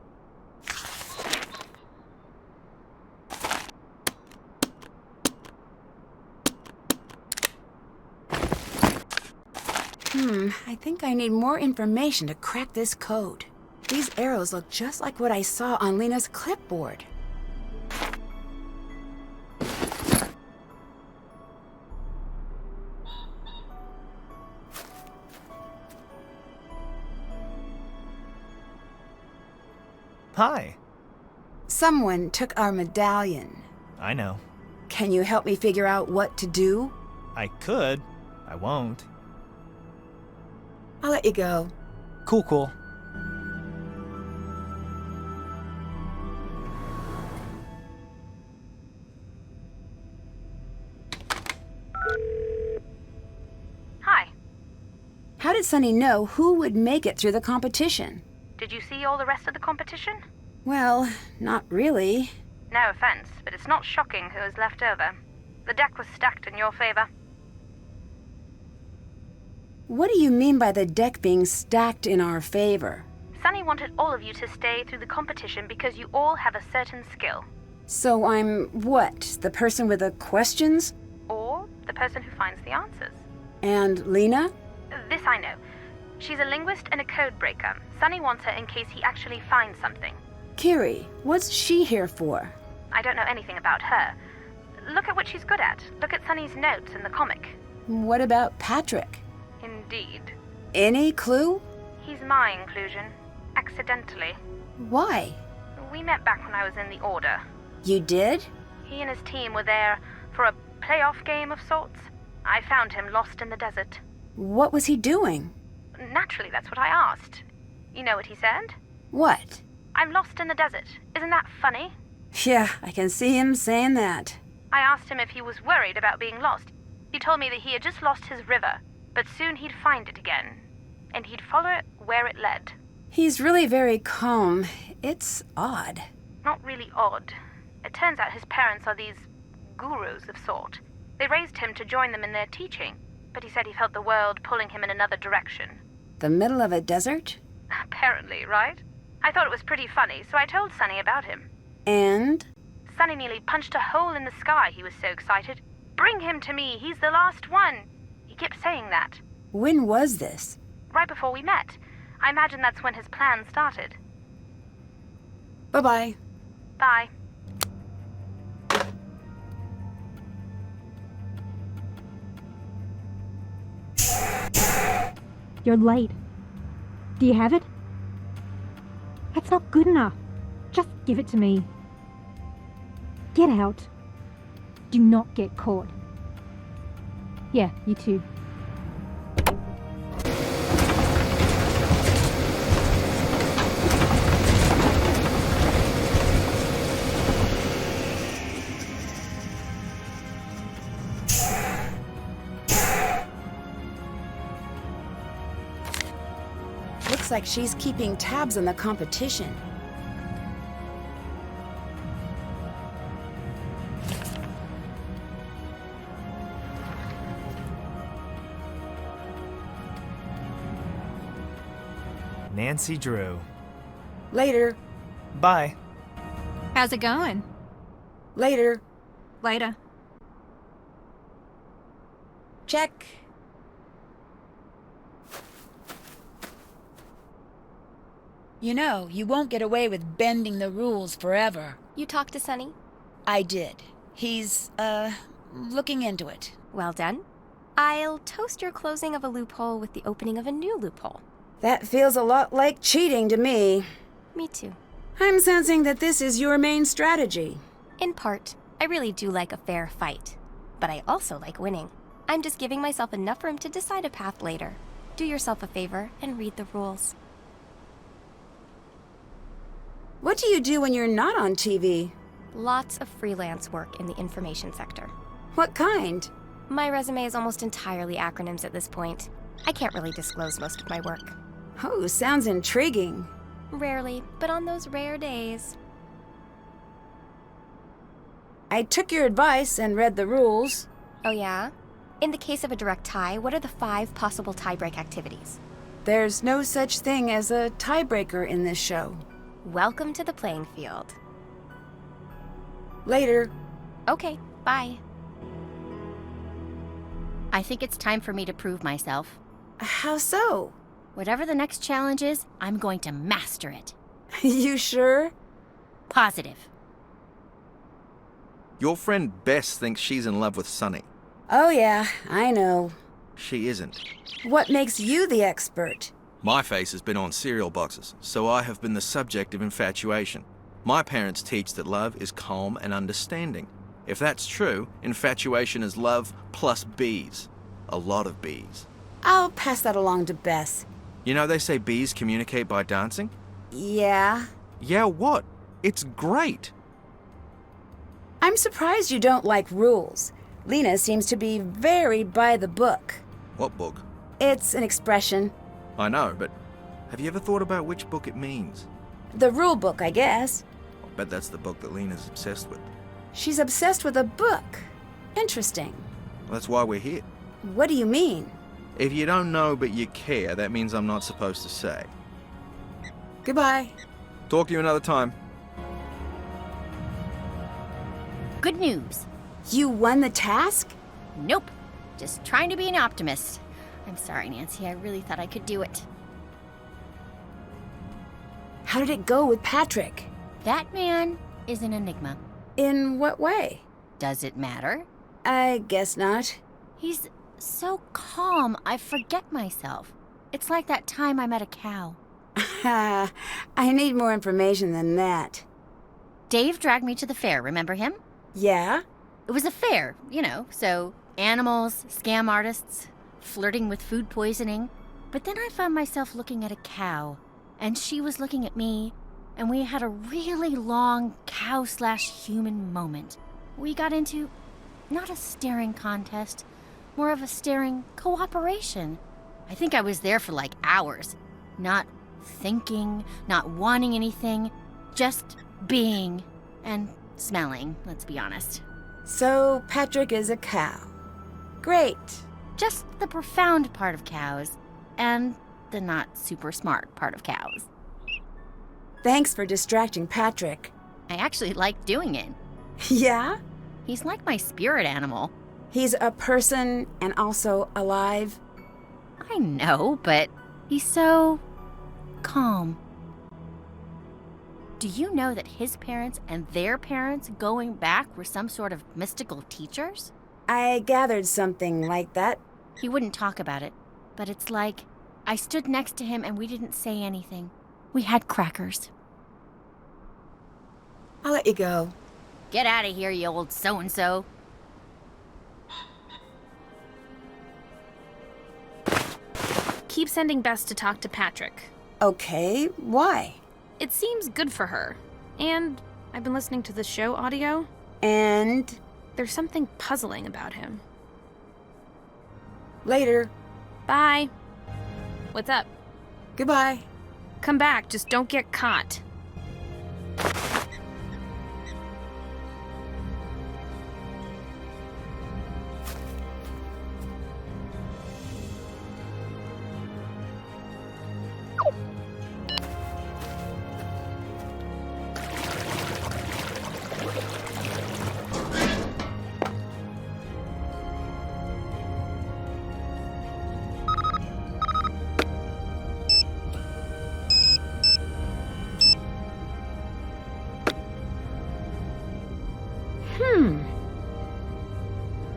I think I need more information to crack this code. These arrows look just like what I saw on Lena's clipboard. Hi. Someone took our medallion. I know. Can you help me figure out what to do? I could. I won't. I'll let you go. Cool. Hi. How did Sunny know who would make it through the competition? Did you see all the rest of the competition? Well, not really. No offense, but it's not shocking who was left over. The deck was stacked in your favor. What do you mean by the deck being stacked in our favor? Sunny wanted all of you to stay through the competition because you all have a certain skill. So I'm what? The person with the questions? Or the person who finds the answers. And Lena? This I know. She's a linguist and a code breaker. Sunny wants her in case he actually finds something. Kiri, what's she here for? I don't know anything about her. Look at what she's good at. Look at Sunny's notes in the comic. What about Patrick? Indeed. Any clue? He's my inclusion. Accidentally. Why? We met back when I was in the Order. You did? He and his team were there for a playoff game of sorts. I found him lost in the desert. What was he doing? Naturally, that's what I asked. You know what he said? What? I'm lost in the desert. Isn't that funny? Yeah, I can see him saying that. I asked him if he was worried about being lost. He told me that he had just lost his river, but soon he'd find it again. And he'd follow it where it led. He's really very calm. It's odd. Not really odd. It turns out his parents are these gurus of sort. They raised him to join them in their teaching, but he said he felt the world pulling him in another direction. The middle of a desert? Apparently, right? I thought it was pretty funny, so I told Sonny about him. And? Sonny nearly punched a hole in the sky. He was so excited. Bring him to me. He's the last one. He kept saying that. When was this? Right before we met. I imagine that's when his plan started. Bye-bye. Bye. You're late. Do you have it? That's not good enough. Just give it to me. Get out. Do not get caught. Yeah, you too. Looks like she's keeping tabs on the competition. Nancy Drew. Later. Bye. How's it going? Later. Later. Check. You know, you won't get away with bending the rules forever. You talked to Sonny? I did. He's, looking into it. Well done. I'll toast your closing of a loophole with the opening of a new loophole. That feels a lot like cheating to me. Me too. I'm sensing that this is your main strategy. In part, I really do like a fair fight. But I also like winning. I'm just giving myself enough room to decide a path later. Do yourself a favor and read the rules. What do you do when you're not on TV? Lots of freelance work in the information sector. What kind? My resume is almost entirely acronyms at this point. I can't really disclose most of my work. Oh, sounds intriguing. Rarely, but on those rare days. I took your advice and read the rules. Oh yeah? In the case of a direct tie, what are the 5 possible tiebreak activities? There's no such thing as a tiebreaker in this show. Welcome to the playing field. Later. Okay, bye. I think it's time for me to prove myself. How so? Whatever the next challenge is, I'm going to master it. You sure? Positive. Your friend Bess thinks she's in love with Sonny. Oh yeah, I know. She isn't. What makes you the expert? My face has been on cereal boxes, so I have been the subject of infatuation. My parents teach that love is calm and understanding. If that's true, infatuation is love plus bees. A lot of bees. I'll pass that along to Bess. You know they say bees communicate by dancing? Yeah? Yeah, what? It's great. I'm surprised you don't like rules. Lena seems to be very by the book. What book? It's an expression. I know, but have you ever thought about which book it means? The rule book, I guess. I bet that's the book that Lena's obsessed with. She's obsessed with a book. Interesting. Well, that's why we're here. What do you mean? If you don't know but you care, that means I'm not supposed to say. Goodbye. Talk to you another time. Good news. You won the task? Nope. Just trying to be an optimist. I'm sorry, Nancy. I really thought I could do it. How did it go with Patrick? That man is an enigma. In what way? Does it matter? I guess not. He's so calm, I forget myself. It's like that time I met a cow. I need more information than that. Dave dragged me to the fair, remember him? Yeah? It was a fair, you know, so Animals, scam artists, flirting with food poisoning. But then I found myself looking at a cow, and she was looking at me, and we had a really long cow/human moment. We got into not a staring contest, more of a staring cooperation. I think I was there for like hours, not thinking, not wanting anything, just being and smelling, let's be honest. So Patrick is a cow. Great. Just the profound part of cows and the not super smart part of cows. Thanks for distracting Patrick. I actually like doing it. Yeah? He's like my spirit animal. He's a person and also alive. I know, but he's so calm. Do you know that his parents and their parents going back were some sort of mystical teachers? I gathered something like that. He wouldn't talk about it, but it's like I stood next to him and we didn't say anything. We had crackers. I'll let you go. Get out of here, you old so-and-so. Keep sending Bess to talk to Patrick. Okay, why? It seems good for her. And I've been listening to the show audio. And? There's something puzzling about him. Later. Bye. What's up? Goodbye. Come back, just don't get caught.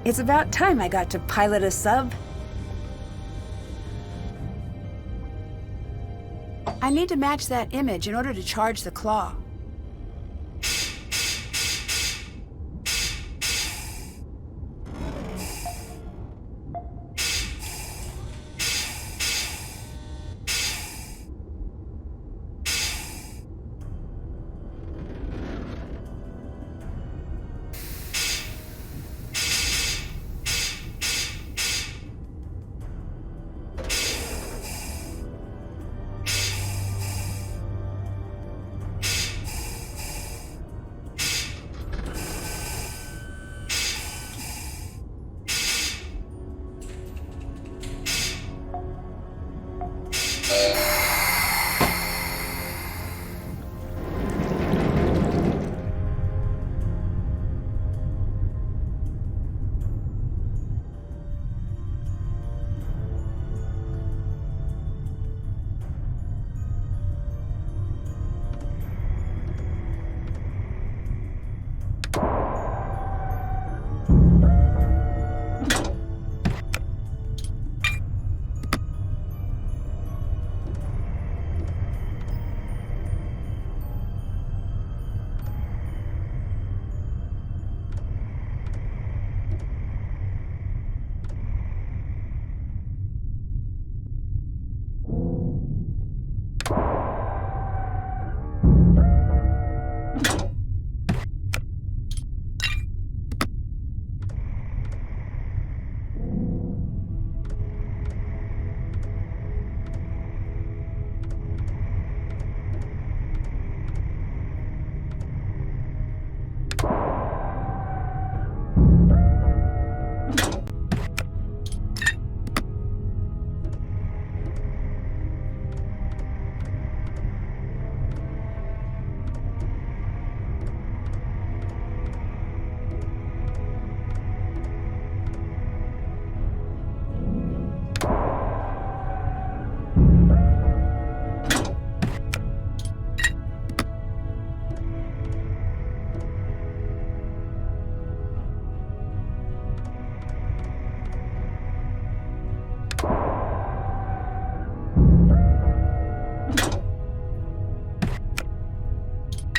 It's about time I got to pilot a sub. I need to match that image in order to charge the claw.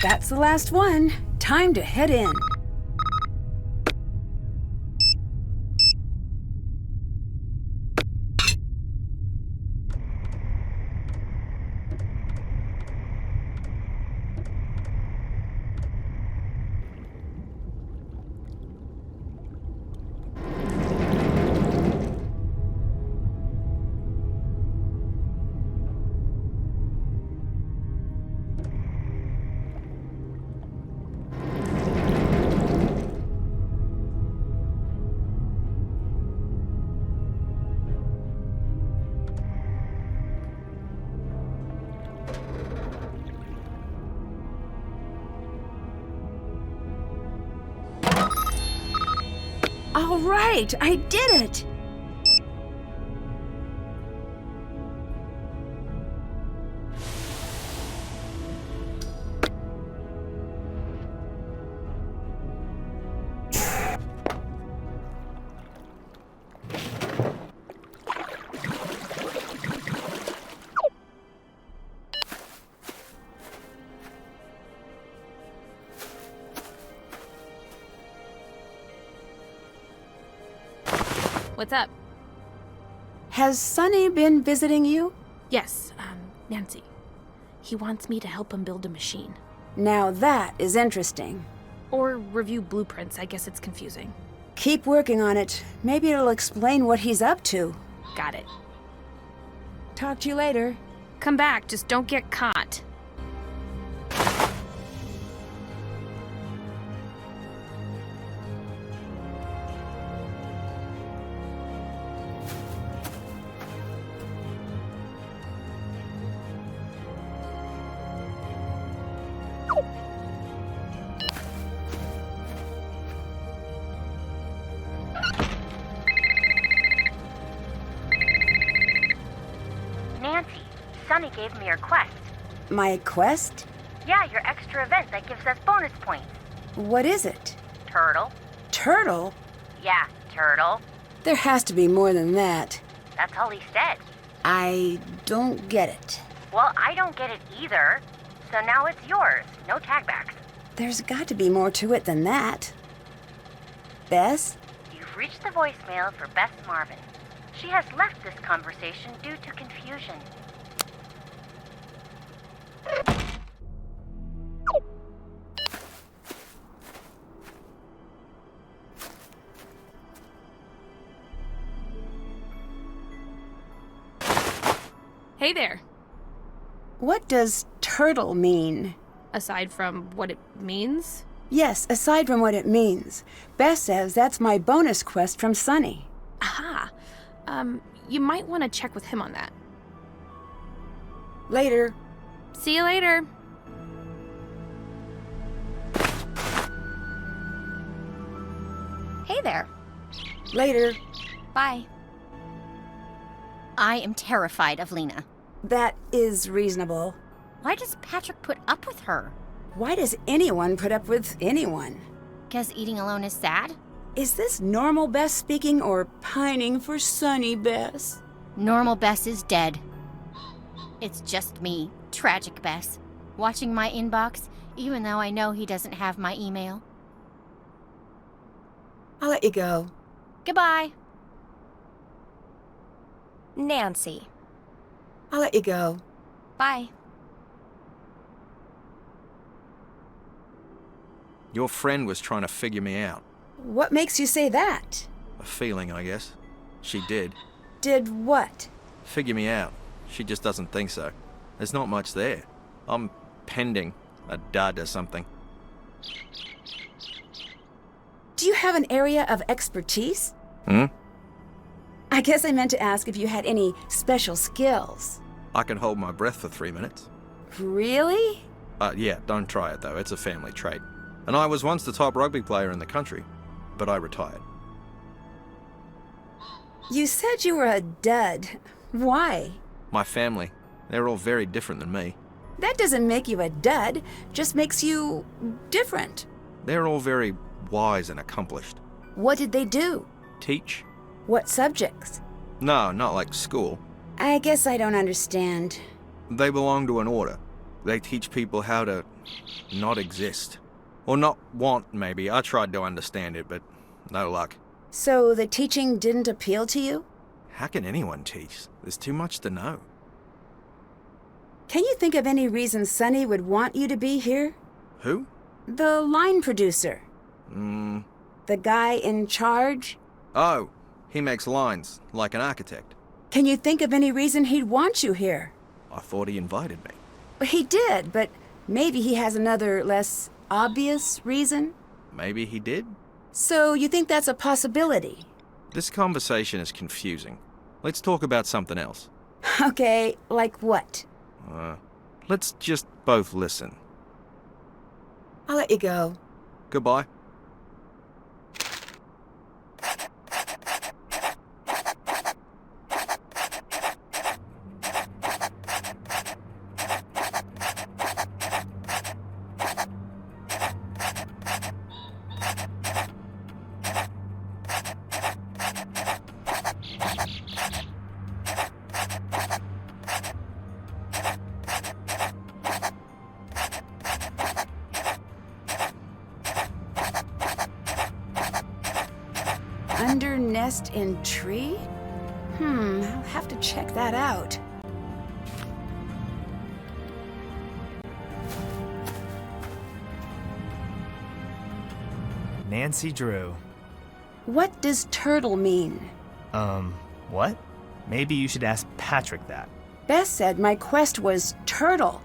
That's the last one. Time to head in. All right, I did it! What's up? Has Sonny been visiting you? Yes, Nancy. He wants me to help him build a machine. Now that is interesting. Or review blueprints, I guess it's confusing. Keep working on it. Maybe it'll explain what he's up to. Got it. Talk to you later. Come back, just don't get caught. Nancy, Sunny gave me your quest. My quest? Yeah, your extra event that gives us bonus points. What is it? Turtle? Turtle? Yeah, turtle. There has to be more than that. That's all he said. I don't get it. Well, I don't get it either. So now it's yours. No tagbacks. There's got to be more to it than that. Bess? You've reached the voicemail for Bess Marvin. She has left this conversation due to confusion. Hey there. What does turtle mean? Aside from what it means? Yes, aside from what it means. Bess says that's my bonus quest from Sonny. Aha. You might want to check with him on that. Later. See you later. Hey there. Later. Bye. I am terrified of Lena. That is reasonable. Why does Patrick put up with her? Why does anyone put up with anyone? Guess eating alone is sad? Is this normal Bess speaking or pining for Sonny Bess? Normal Bess is dead. It's just me, tragic Bess, watching my inbox, even though I know he doesn't have my email. I'll let you go. Goodbye. Nancy. I'll let you go. Bye. Your friend was trying to figure me out. What makes you say that? A feeling, I guess. She did. Did what? Figure me out. She just doesn't think so. There's not much there. I'm pending a dud or something. Do you have an area of expertise? I guess I meant to ask if you had any special skills. I can hold my breath for 3 minutes. Really? Yeah, don't try it though. It's a family trait. And I was once the top rugby player in the country, but I retired. You said you were a dud. Why? My family, they're all very different than me. That doesn't make you a dud, just makes you different. They're all very wise and accomplished. What did they do? Teach? What subjects? No, not like school. I guess I don't understand. They belong to an order. They teach people how to not exist. Or not want, maybe. I tried to understand it, but no luck. So the teaching didn't appeal to you? How can anyone teach? There's too much to know. Can you think of any reason Sonny would want you to be here? Who? The line producer. The guy in charge? Oh, he makes lines, like an architect. Can you think of any reason he'd want you here? I thought he invited me. He did, but maybe he has another, less obvious reason? Maybe he did? So you think that's a possibility? This conversation is confusing. Let's talk about something else. Okay, like what? Let's just both listen. I'll let you go. Goodbye. Reminder nest in tree? I'll have to check that out. Nancy Drew. What does turtle mean? What? Maybe you should ask Patrick that. Bess said my quest was turtle.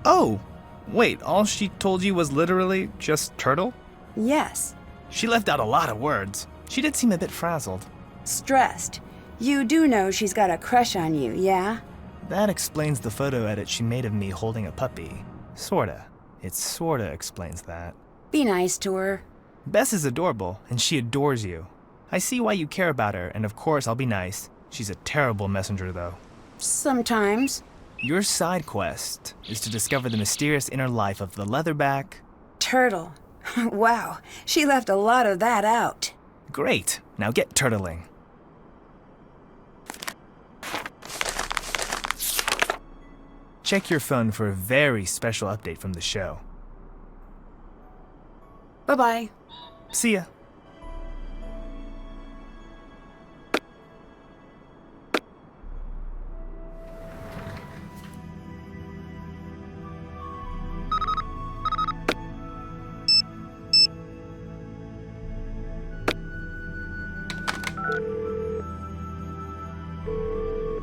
Oh! Wait, all she told you was literally just turtle? Yes. She left out a lot of words. She did seem a bit frazzled. Stressed. You do know she's got a crush on you, yeah? That explains the photo edit she made of me holding a puppy. Sorta. It sorta explains that. Be nice to her. Bess is adorable, and she adores you. I see why you care about her, and of course I'll be nice. She's a terrible messenger, though. Sometimes. Your side quest is to discover the mysterious inner life of the leatherback... Turtle. Wow, she left a lot of that out. Great. Now get turtling. Check your phone for a very special update from the show. Bye-bye. See ya.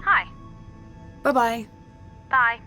Hi. Bye-bye. Bye.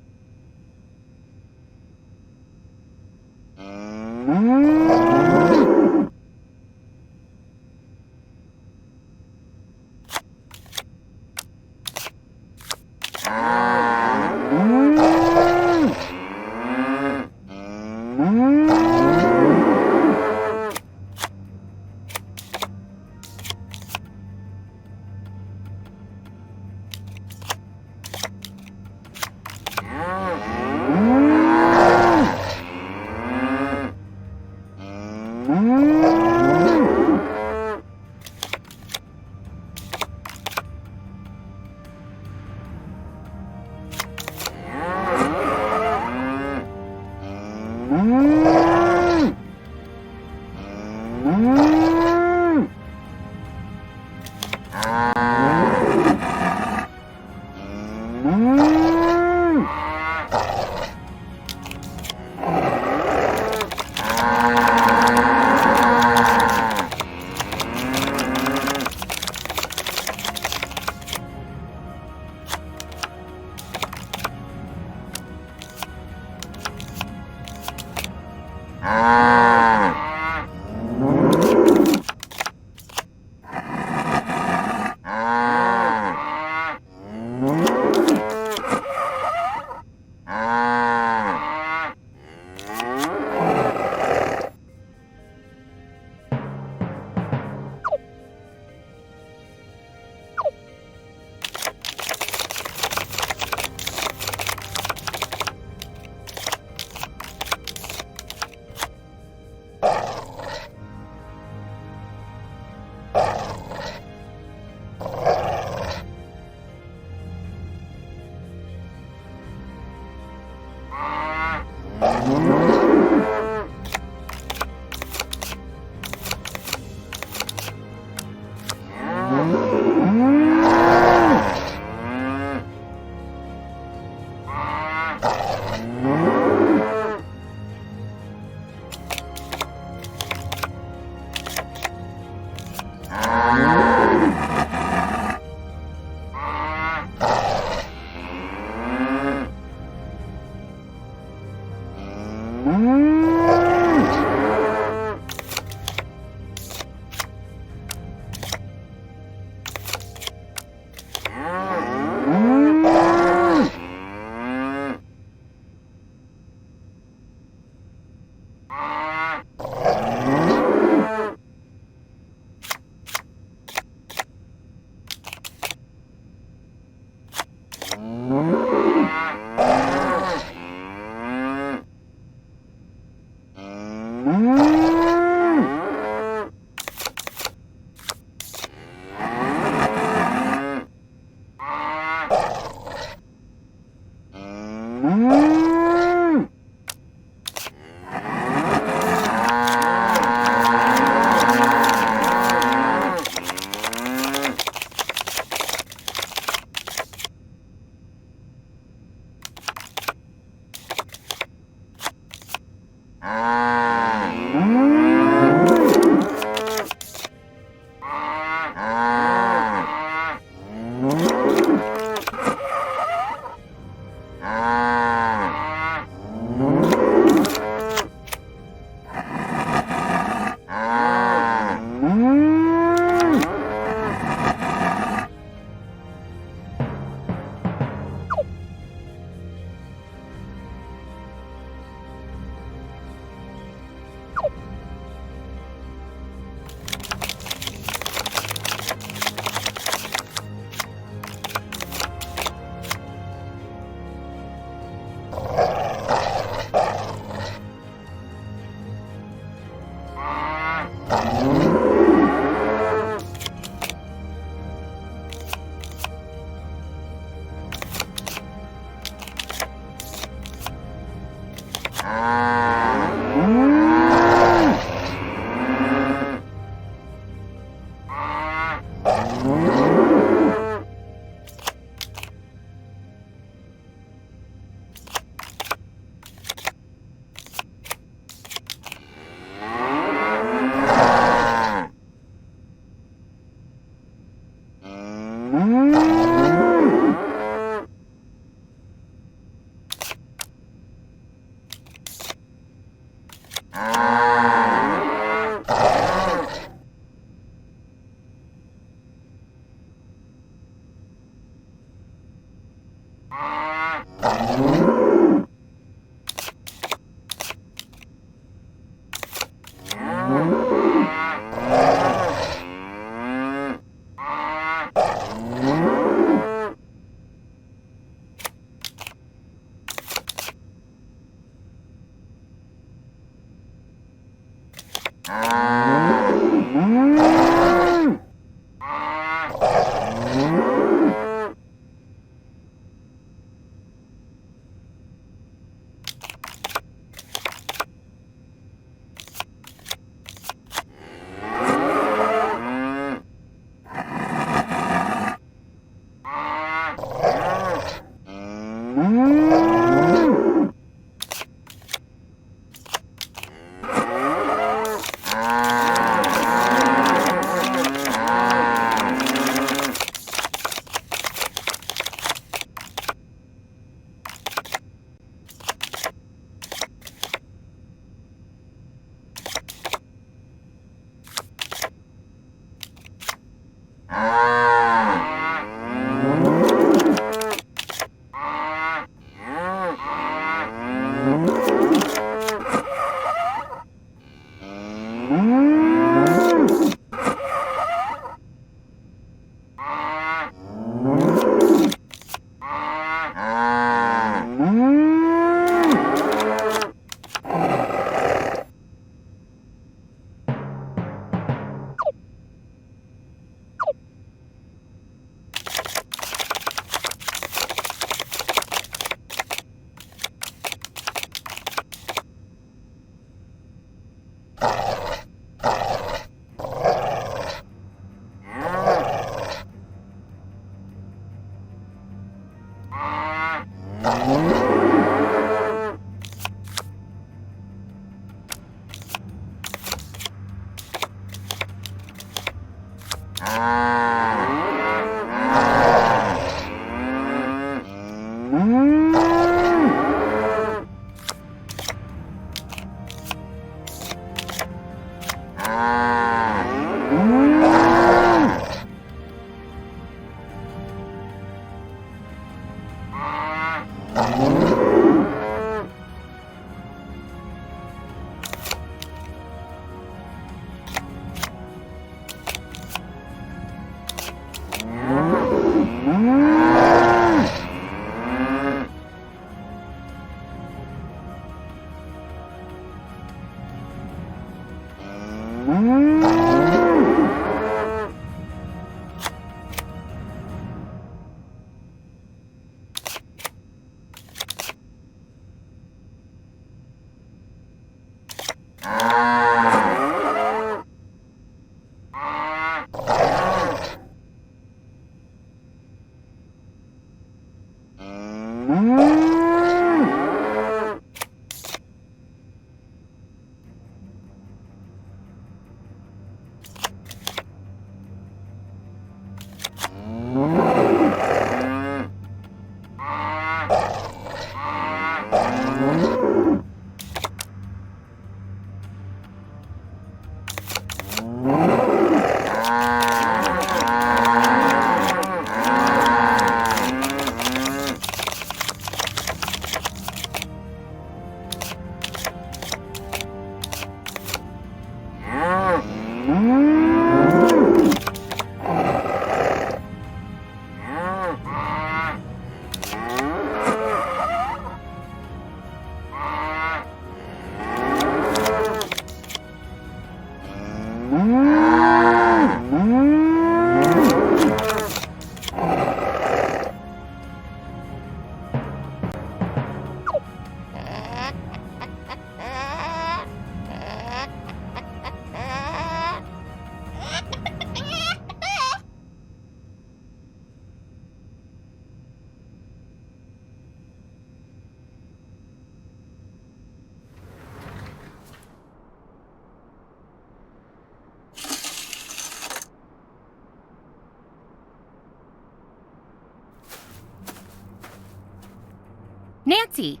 Nancy!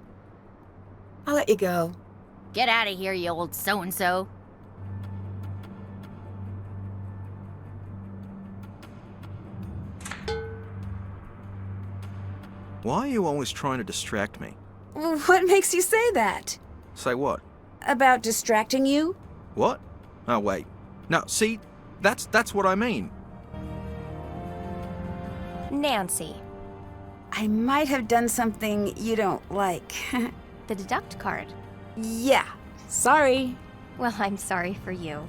I'll let you go. Get out of here, you old so-and-so. Why are you always trying to distract me? What makes you say that? Say what? About distracting you? What? Oh, wait. No, see, that's what I mean. Nancy. I might have done something you don't like. The deduct card. Yeah, sorry. Well, I'm sorry for you.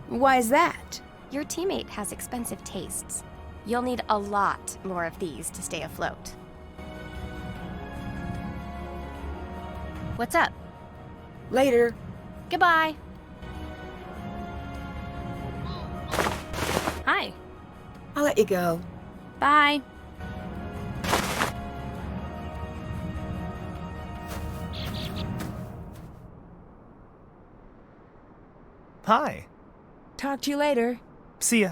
Why's that? Your teammate has expensive tastes. You'll need a lot more of these to stay afloat. What's up? Later. Goodbye. Hi. I'll let you go. Bye. Hi. Talk to you later. See ya.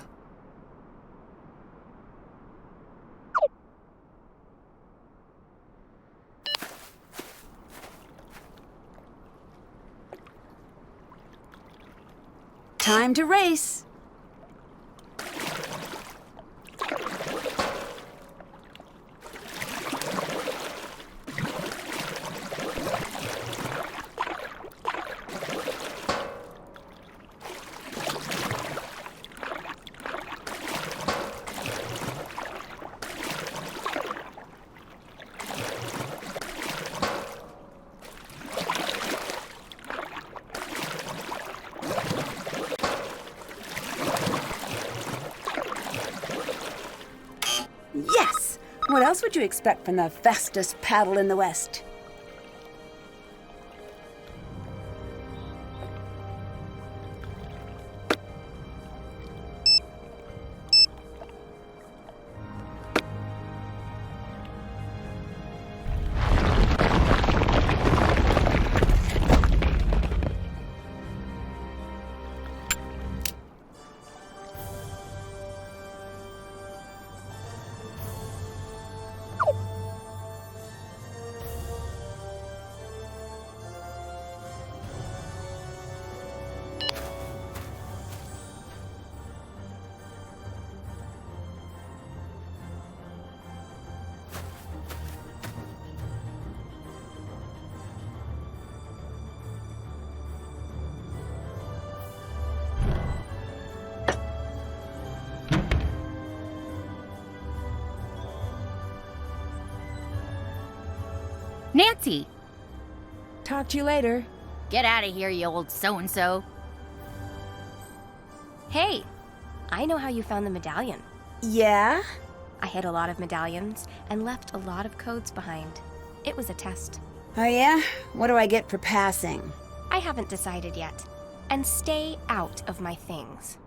Time to race. Yes! What else would you expect from the fastest paddle in the West? Nancy! Talk to you later. Get out of here, you old so-and-so. Hey, I know how you found the medallion. Yeah? I hid a lot of medallions and left a lot of codes behind. It was a test. Oh yeah? What do I get for passing? I haven't decided yet. And stay out of my things.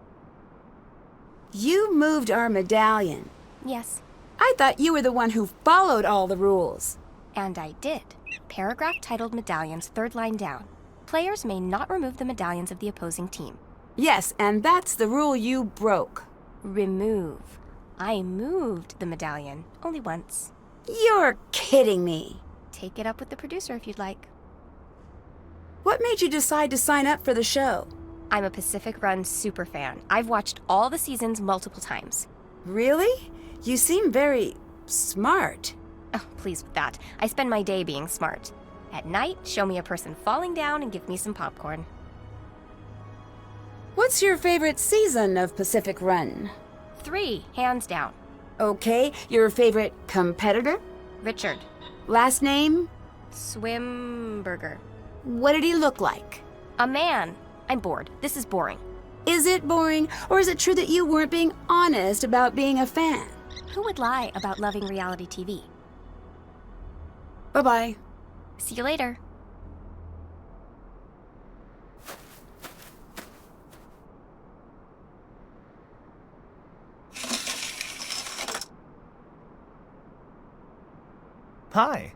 You moved our medallion. Yes, I thought you were the one who followed all the rules. and I did. Paragraph titled Medallions, third line down. Players may not remove the medallions of the opposing team. Yes, and that's the rule you broke. Remove. I moved the medallion only once. You're kidding me. Take it up with the producer if you'd like. What made you decide to sign up for the show? I'm a Pacific Run superfan. I've watched all the seasons multiple times. Really? You seem very smart. Oh, please with that. I spend my day being smart. At night, show me a person falling down and give me some popcorn. What's your favorite season of Pacific Run? 3, hands down. Okay, your favorite competitor? Richard. Last name? Swimburger. What did he look like? A man. I'm bored. This is boring. Is it boring, or is it true that you weren't being honest about being a fan? Who would lie about loving reality TV? Bye-bye. See you later. Hi.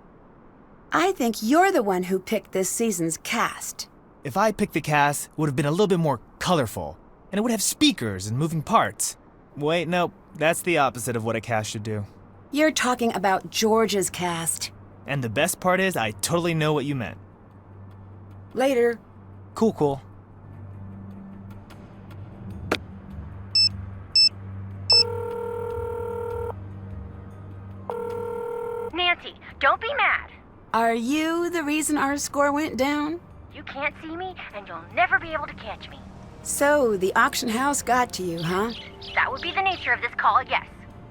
I think you're the one who picked this season's cast. If I picked the cast, it would have been a little bit more colorful, and it would have speakers and moving parts. Wait, no, that's the opposite of what a cast should do. You're talking about George's cast. And the best part is, I totally know what you meant. Later. Cool. Nancy, don't be mad. Are you the reason our score went down? You can't see me, and you'll never be able to catch me. So, the auction house got to you, huh? That would be the nature of this call, yes.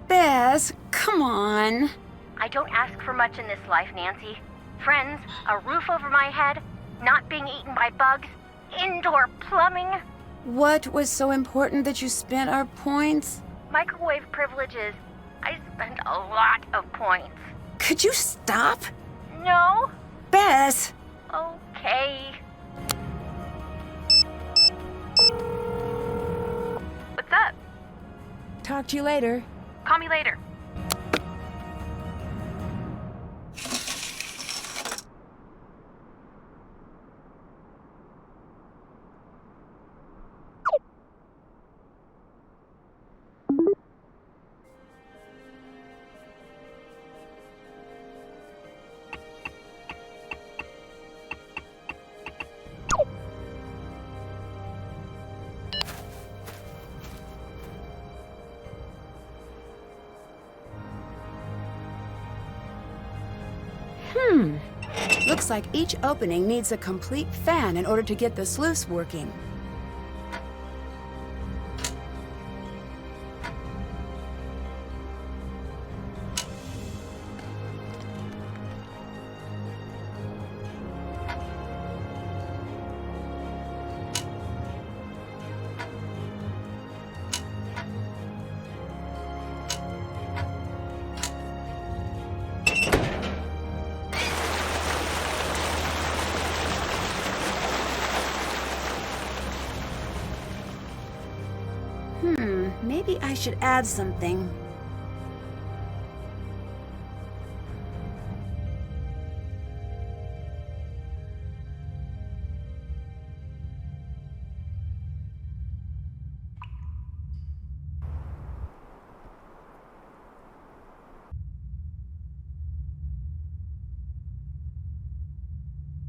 Bess, come on. I don't ask for much in this life, Nancy. Friends, a roof over my head, not being eaten by bugs, indoor plumbing. What was so important that you spent our points? Microwave privileges. I spent a lot of points. Could you stop? No? Bess! Okay. What's up? Talk to you later. Call me later. Looks like each opening needs a complete fan in order to get the sluice working. Maybe I should add something.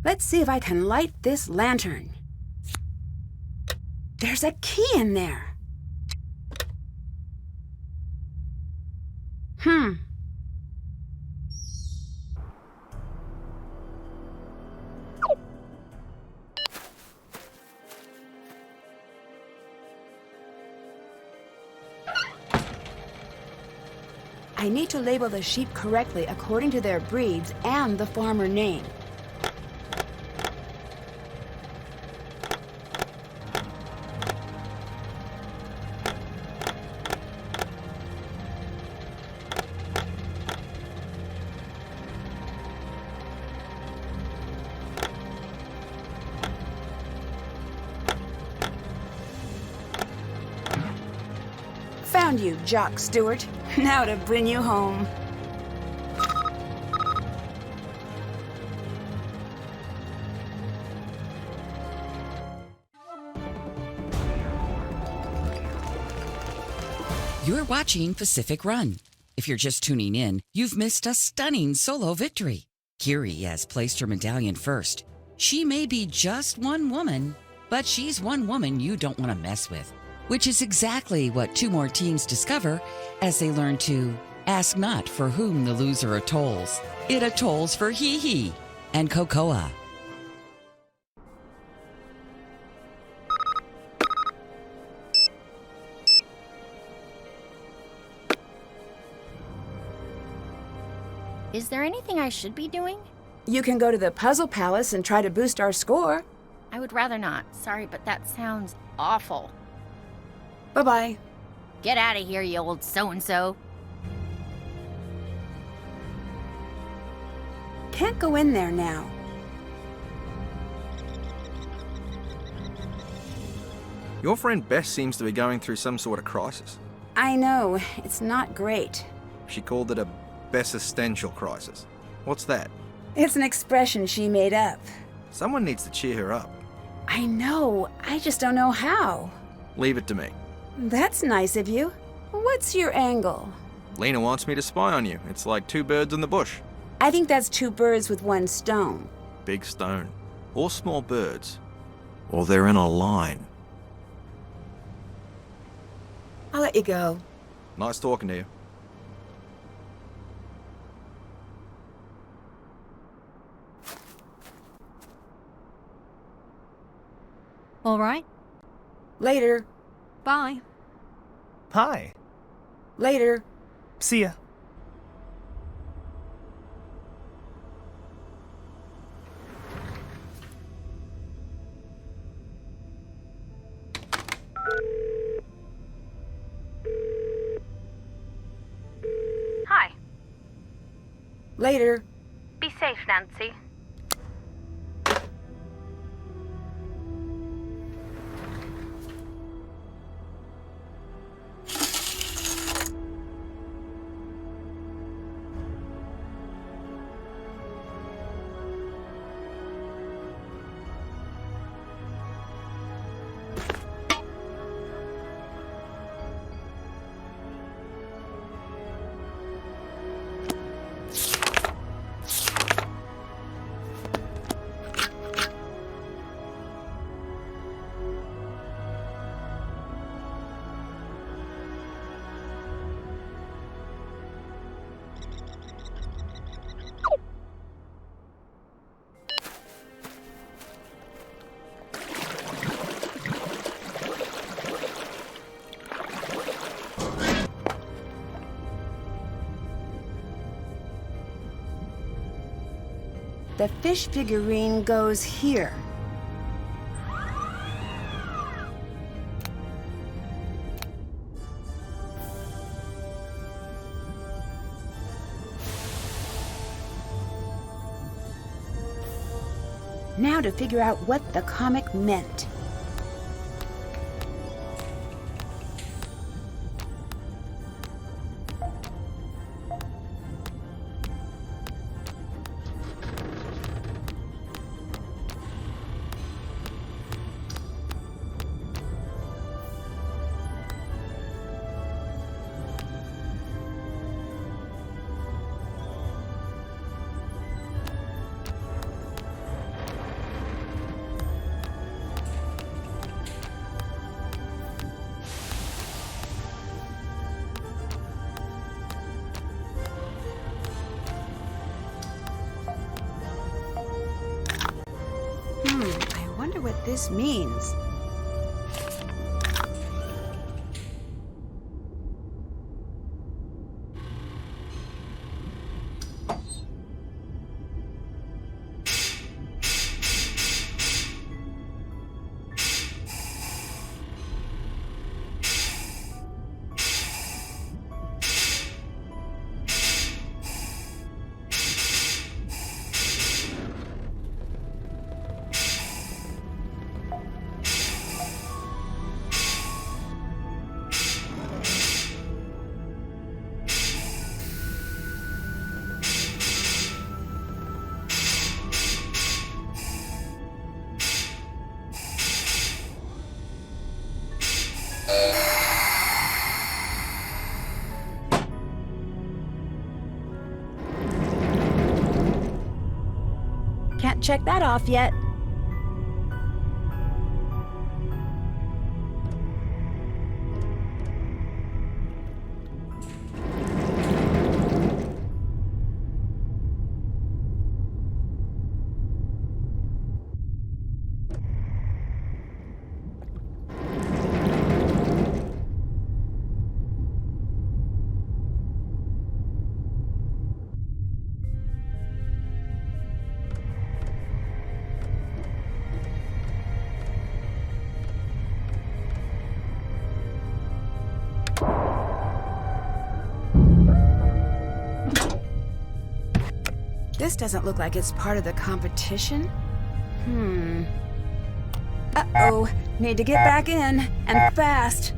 Let's see if I can light this lantern. There's a key in there. I need to label the sheep correctly according to their breeds and the farmer name. Found you, Jock Stewart. Now to bring you home. You're watching Pacific Run. If you're just tuning in, you've missed a stunning solo victory. Kiri has placed her medallion first. She may be just one woman, but she's one woman you don't want to mess with. Which is exactly what two more teams discover as they learn to ask not for whom the loser atolls. It atolls for Hee and Cocoa. Is there anything I should be doing? You can go to the Puzzle Palace and try to boost our score. I would rather not. Sorry, but that sounds awful. Bye-bye. Get out of here, you old so-and-so. Can't go in there now. Your friend Bess seems to be going through some sort of crisis. I know. It's not great. She called it a Bessistential crisis. What's that? It's an expression she made up. Someone needs to cheer her up. I know. I just don't know how. Leave it to me. That's nice of you. What's your angle? Lena wants me to spy on you. It's like two birds in the bush. I think that's two birds with one stone. Big stone. Or small birds. Or they're in a line. I'll let you go. Nice talking to you. All right. Later. Bye. Hi. Later. See ya. Hi. Later. Be safe, Nancy. The fish figurine goes here. Now to figure out what the comic meant. I wonder what this means. Can't check that off yet. This doesn't look like it's part of the competition. Uh-oh. Need to get back in, and fast.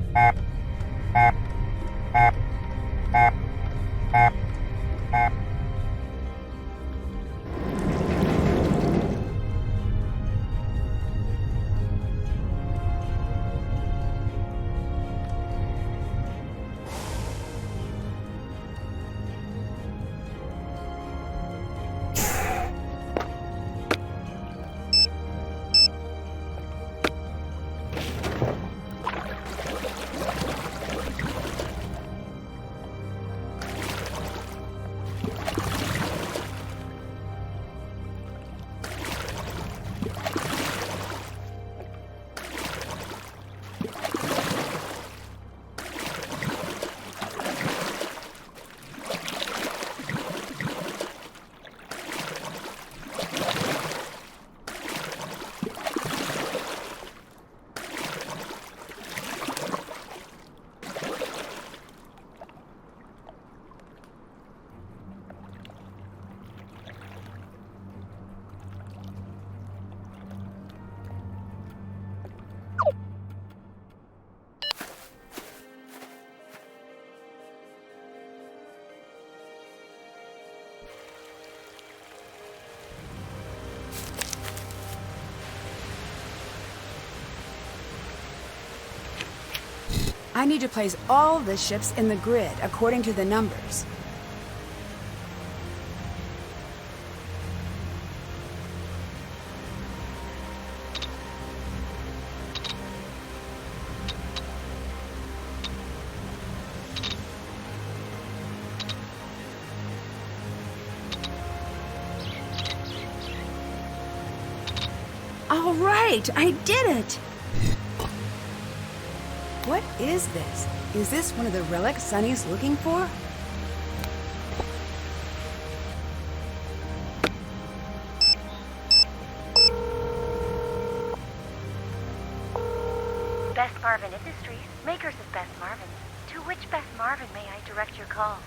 I need to place all the ships in the grid according to the numbers. All right, I did it! What is this? Is this one of the relics Sunny's looking for? Best Marvin Industries, makers of Best Marvin. To which Best Marvin may I direct your call?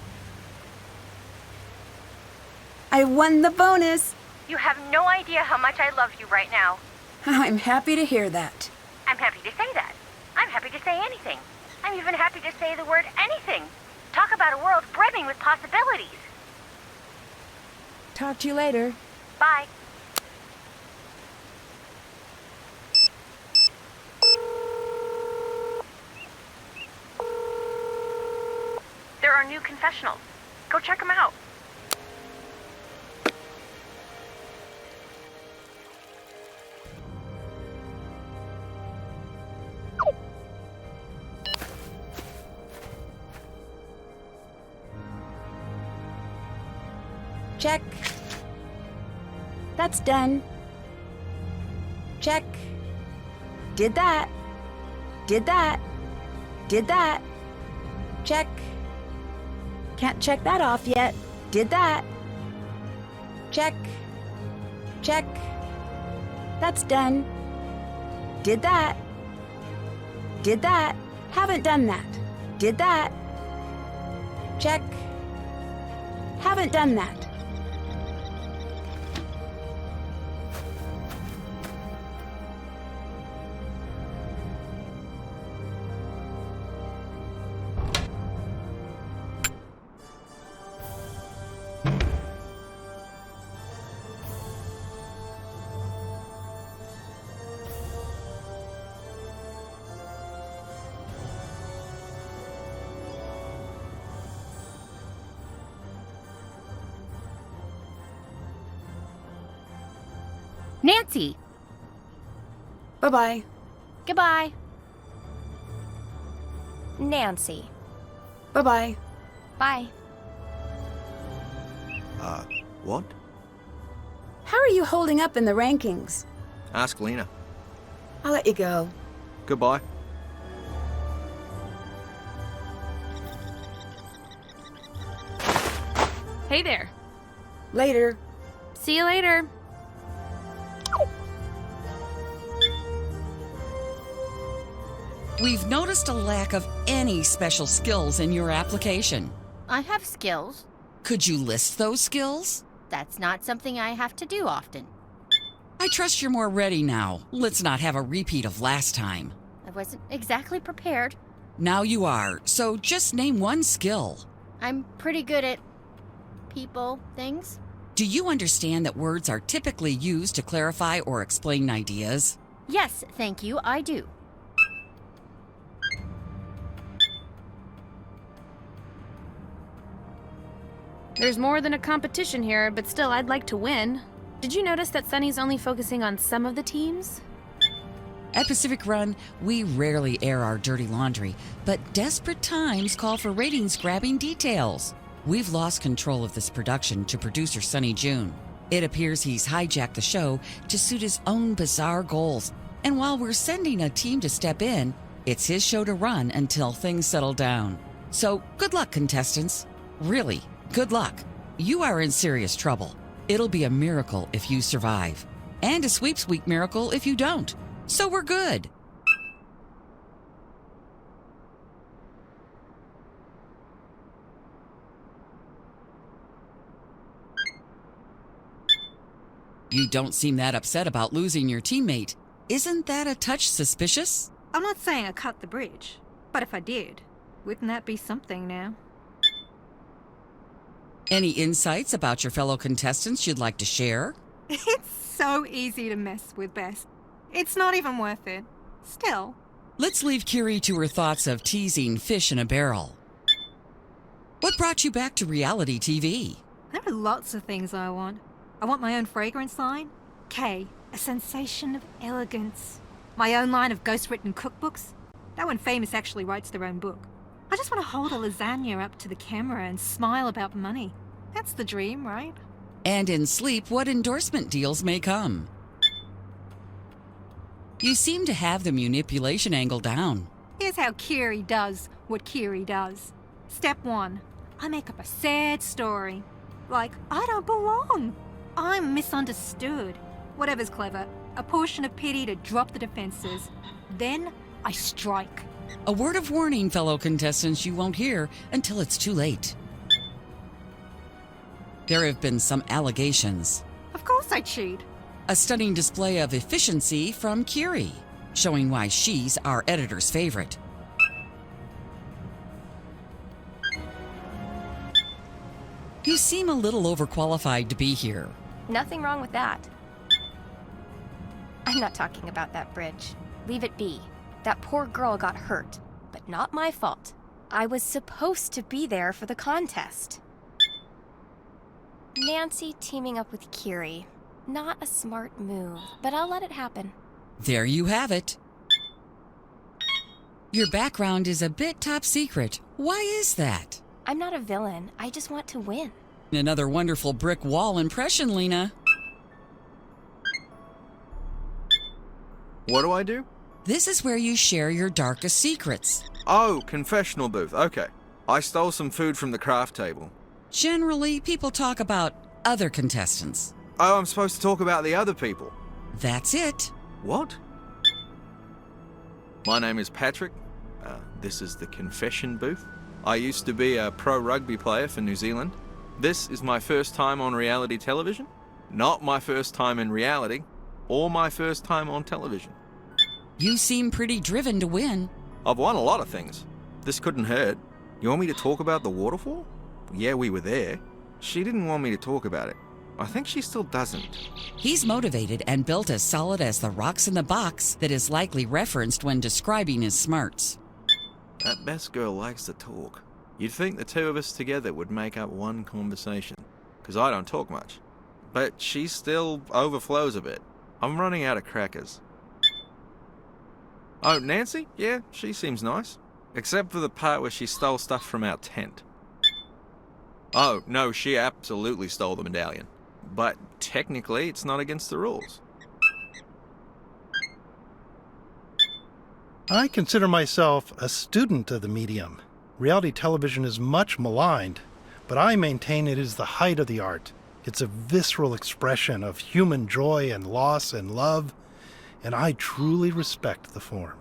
I won the bonus! You have no idea how much I love you right now. I'm happy to hear that. I'm happy to say that. I'm happy to say anything. I'm even happy to say the word anything. Talk about a world brimming with possibilities. Talk to you later. Bye. There are new confessionals. Go check them out. Check. That's done. Check. Did that. Did that. Did that. Check. Can't check that off yet. Did that. Check. Check. That's done. Did that. Did that. Haven't done that. Did that. Check. Haven't done that. Nancy! Bye-bye. Goodbye. Nancy. Bye-bye. Bye. What? How are you holding up in the rankings? Ask Lena. I'll let you go. Goodbye. Hey there. Later. See you later. We've noticed a lack of any special skills in your application. I have skills. Could you list those skills? That's not something I have to do often. I trust you're more ready now. Let's not have a repeat of last time. I wasn't exactly prepared. Now you are, so just name one skill. I'm pretty good at people, things. Do you understand that words are typically used to clarify or explain ideas? Yes, thank you, I do. There's more than a competition here, but still, I'd like to win. Did you notice that Sunny's only focusing on some of the teams? At Pacific Run, we rarely air our dirty laundry, but desperate times call for ratings-grabbing details. We've lost control of this production to producer Sunny June. It appears he's hijacked the show to suit his own bizarre goals, and while we're sending a team to step in, it's his show to run until things settle down. So, good luck, contestants. Really, good luck. You are in serious trouble. It'll be a miracle if you survive, and a sweeps week miracle if you don't. So we're good. You don't seem that upset about losing your teammate. Isn't that a touch suspicious? I'm not saying I cut the bridge, but if I did, wouldn't that be something now? Any insights about your fellow contestants you'd like to share? It's so easy to mess with Bess. It's not even worth it. Still, Let's leave Curie to her thoughts of teasing fish in a barrel. What brought you back to reality TV? There are lots of things I want. I want my own fragrance line. K, a sensation of elegance. My own line of ghost-written cookbooks. That when famous actually writes their own book. I just want to hold a lasagna up to the camera and smile about money. That's the dream, right? And in sleep, what endorsement deals may come? You seem to have the manipulation angle down. Here's how Curie does what Curie does. Step 1. I make up a sad story. Like, I don't belong. I'm misunderstood. Whatever's clever. A portion of pity to drop the defenses. Then I strike. A word of warning, fellow contestants, you won't hear until it's too late. There have been some allegations. Of course I cheat. A stunning display of efficiency from Curie, showing why she's our editor's favorite. You seem a little overqualified to be here. Nothing wrong with that. I'm not talking about that bridge. Leave it be. That poor girl got hurt, but not my fault. I was supposed to be there for the contest. Nancy teaming up with Curie. Not a smart move, but I'll let it happen. There you have it. Your background is a bit top secret. Why is that? I'm not a villain. I just want to win. Another wonderful brick wall impression, Lena. What do I do? This is where you share your darkest secrets. Oh, confessional booth. Okay. I stole some food from the craft table. Generally, people talk about other contestants. Oh, I'm supposed to talk about the other people. That's it. What? My name is Patrick. This is the confession booth. I used to be a pro rugby player for New Zealand. This is my first time on reality television. Not my first time in reality, or my first time on television. You seem pretty driven to win. I've won a lot of things. This couldn't hurt. You want me to talk about the waterfall? Yeah, we were there. She didn't want me to talk about it. I think she still doesn't. He's motivated and built as solid as the rocks in the box that is likely referenced when describing his smarts. That best girl likes to talk. You'd think the two of us together would make up one conversation, because I don't talk much. But she still overflows a bit. I'm running out of crackers. Oh, Nancy? Yeah, she seems nice. Except for the part where she stole stuff from our tent. Oh, no, she absolutely stole the medallion. But technically, it's not against the rules. I consider myself a student of the medium. Reality television is much maligned, but I maintain it is the height of the art. It's a visceral expression of human joy and loss and love, and I truly respect the form.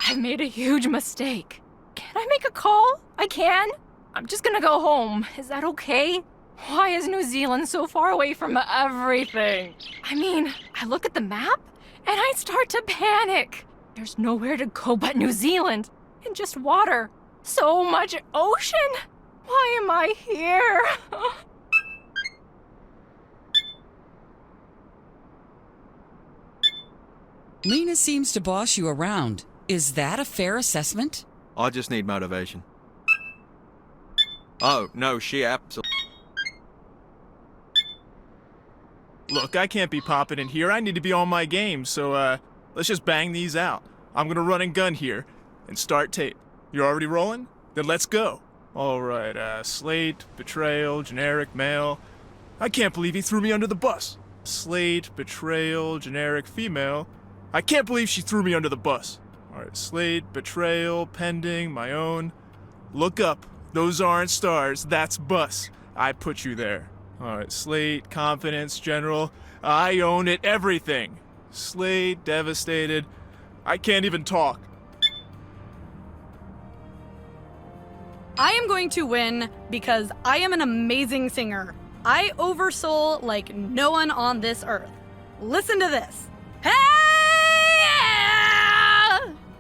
I've made a huge mistake. Can I make a call? I can? I'm just gonna go home. Is that okay? Why is New Zealand so far away from everything? I mean, I look at the map and I start to panic. There's nowhere to go but New Zealand. And just water. So much ocean. Why am I here? Lena seems to boss you around. Is that a fair assessment? I just need motivation. Oh, no, she absolutely... Look, I can't be popping in here. I need to be on my game, so, let's just bang these out. I'm gonna run and gun here and start tape. You're already rolling? Then let's go. Alright, slate, betrayal, generic male. I can't believe he threw me under the bus. Slate, betrayal, generic female. I can't believe she threw me under the bus. Alright, slate, betrayal, pending, my own. Look up. Those aren't stars. That's bus. I put you there. Alright, slate, confidence, general. I own it, everything. Slate, devastated. I can't even talk. I am going to win because I am an amazing singer. I oversoul like no one on this earth. Listen to this. Hey!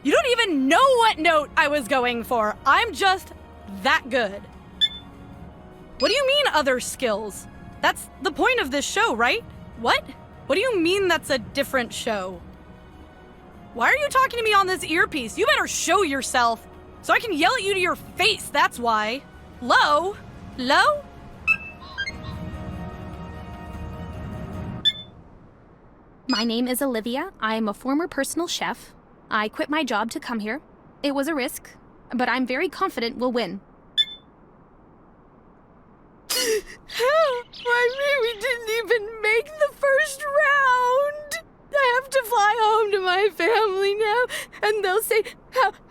You don't even know what note I was going for. I'm just that good. What do you mean other skills? That's the point of this show, right? What? What do you mean that's a different show? Why are you talking to me on this earpiece? You better show yourself. So I can yell at you to your face, that's why. Low? Low? My name is Olivia. I am a former personal chef. I quit my job to come here. It was a risk, but I'm very confident we'll win. I really didn't even make the first round. I have to fly home to my family now, and they'll say,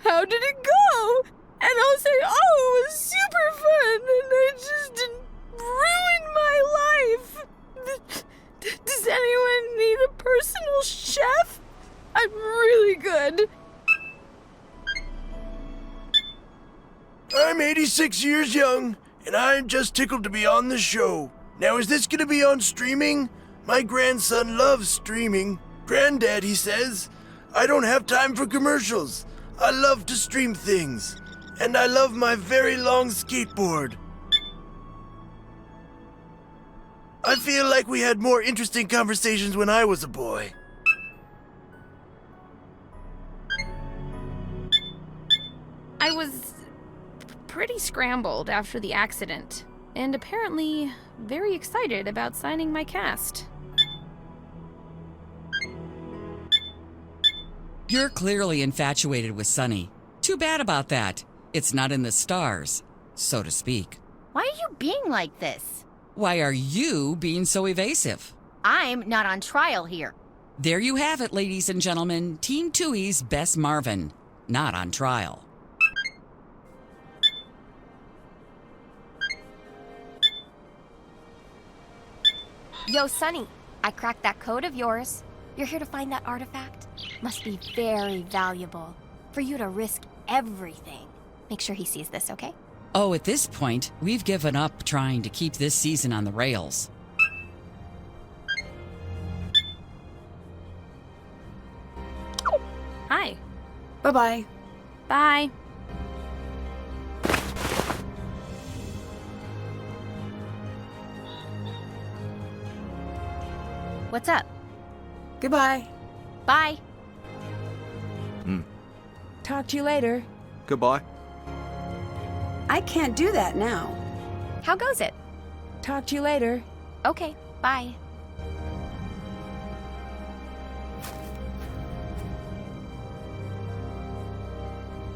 how did it go? And I'll say, oh, it was super fun, and I just didn't ruin my life. Does anyone need a personal chef? I'm really good. I'm 86 years young, and I'm just tickled to be on the show. Now, is this gonna be on streaming? My grandson loves streaming. Granddad, he says, I don't have time for commercials. I love to stream things. And I love my very long skateboard. I feel like we had more interesting conversations when I was a boy. I was pretty scrambled after the accident, and apparently very excited about signing my cast. You're clearly infatuated with Sunny. Too bad about that. It's not in the stars, so to speak. Why are you being like this? Why are you being so evasive? I'm not on trial here. There you have it, ladies and gentlemen. Team Twoie's best Marvin. Not on trial. Yo, Sunny, I cracked that code of yours. You're here to find that artifact? Must be very valuable for you to risk everything. Make sure he sees this, okay? Oh, at this point, we've given up trying to keep this season on the rails. Hi. Bye-bye. Bye. What's up? Goodbye. Bye. Talk to you later. Goodbye. I can't do that now. How goes it? Talk to you later. Okay, bye.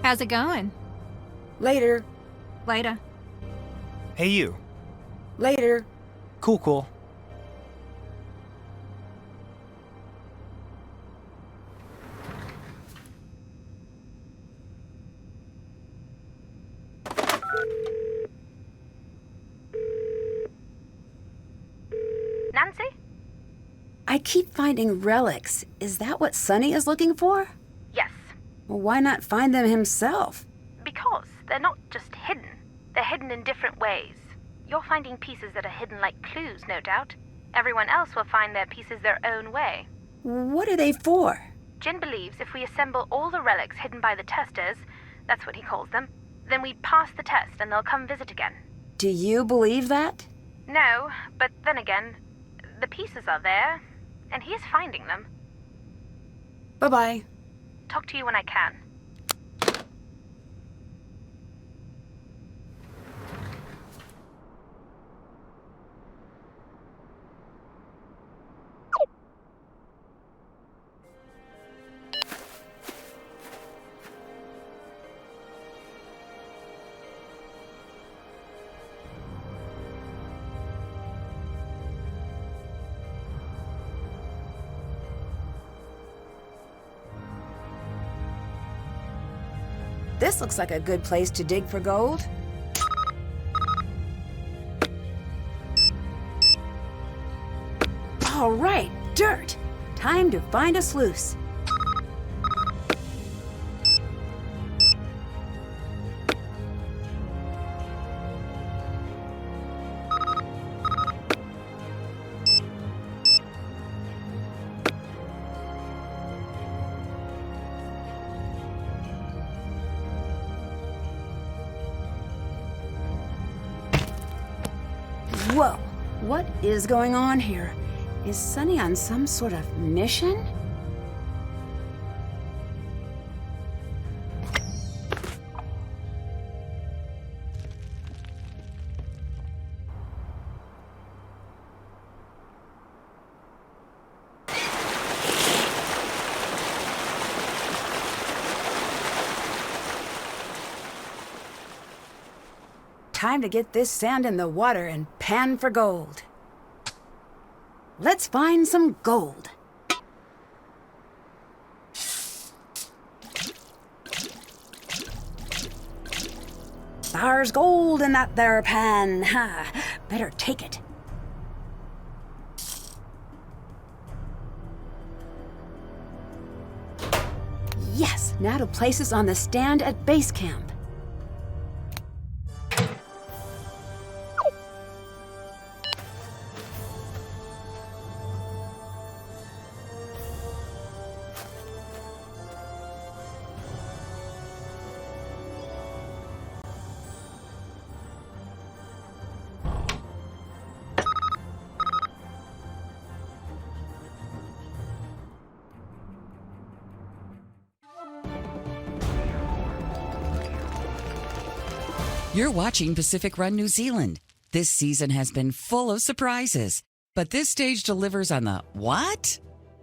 How's it going? Later. Later. Hey, you. Later. Cool. Nancy? I keep finding relics. Is that what Sunny is looking for? Yes. Well, why not find them himself? Because they're not just hidden. They're hidden in different ways. You're finding pieces that are hidden like clues, no doubt. Everyone else will find their pieces their own way. What are they for? Jin believes if we assemble all the relics hidden by the testers, that's what he calls them, then we pass the test and they'll come visit again. Do you believe that? No, but then again, the pieces are there, and he is finding them. Bye-bye. Talk to you when I can. This looks like a good place to dig for gold. All right, dirt. Time to find a sluice. Whoa, what is going on here? Is Sunny on some sort of mission? Time to get this sand in the water and pan for gold. Let's find some gold. There's gold in that there pan. Ha! Better take it. Yes, now to place us on the stand at base camp. You're watching Pacific Run New Zealand. This season has been full of surprises, but this stage delivers on the what?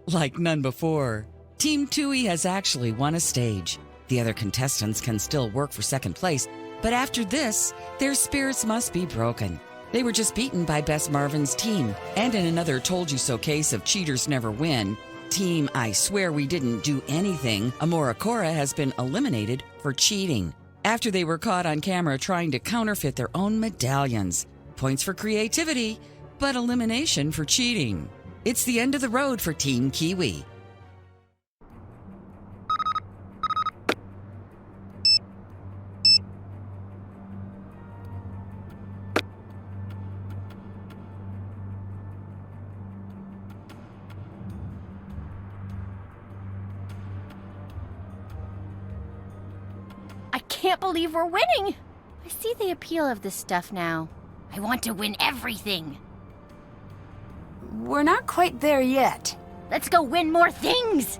Like none before. Team Tui has actually won a stage. The other contestants can still work for second place, but after this, their spirits must be broken. They were just beaten by Bess Marvin's team, and in another told you so case of cheaters never win, Team I Swear We Didn't Do Anything, Amora Cora has been eliminated for cheating after they were caught on camera trying to counterfeit their own medallions. Points for creativity, but elimination for cheating. It's the end of the road for Team Kiwi. I can't believe we're winning! I see the appeal of this stuff now. I want to win everything. We're not quite there yet. Let's go win more things!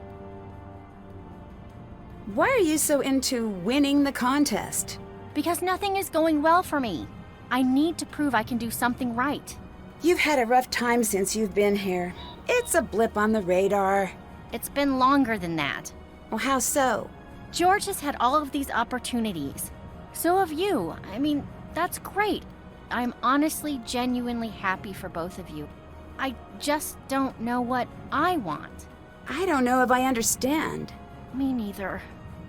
Why are you so into winning the contest? Because nothing is going well for me. I need to prove I can do something right. You've had a rough time since you've been here. It's a blip on the radar. It's been longer than that. Well, how so? George has had all of these opportunities. So have you. I mean, that's great. I'm honestly, genuinely happy for both of you. I just don't know what I want. I don't know if I understand. Me neither.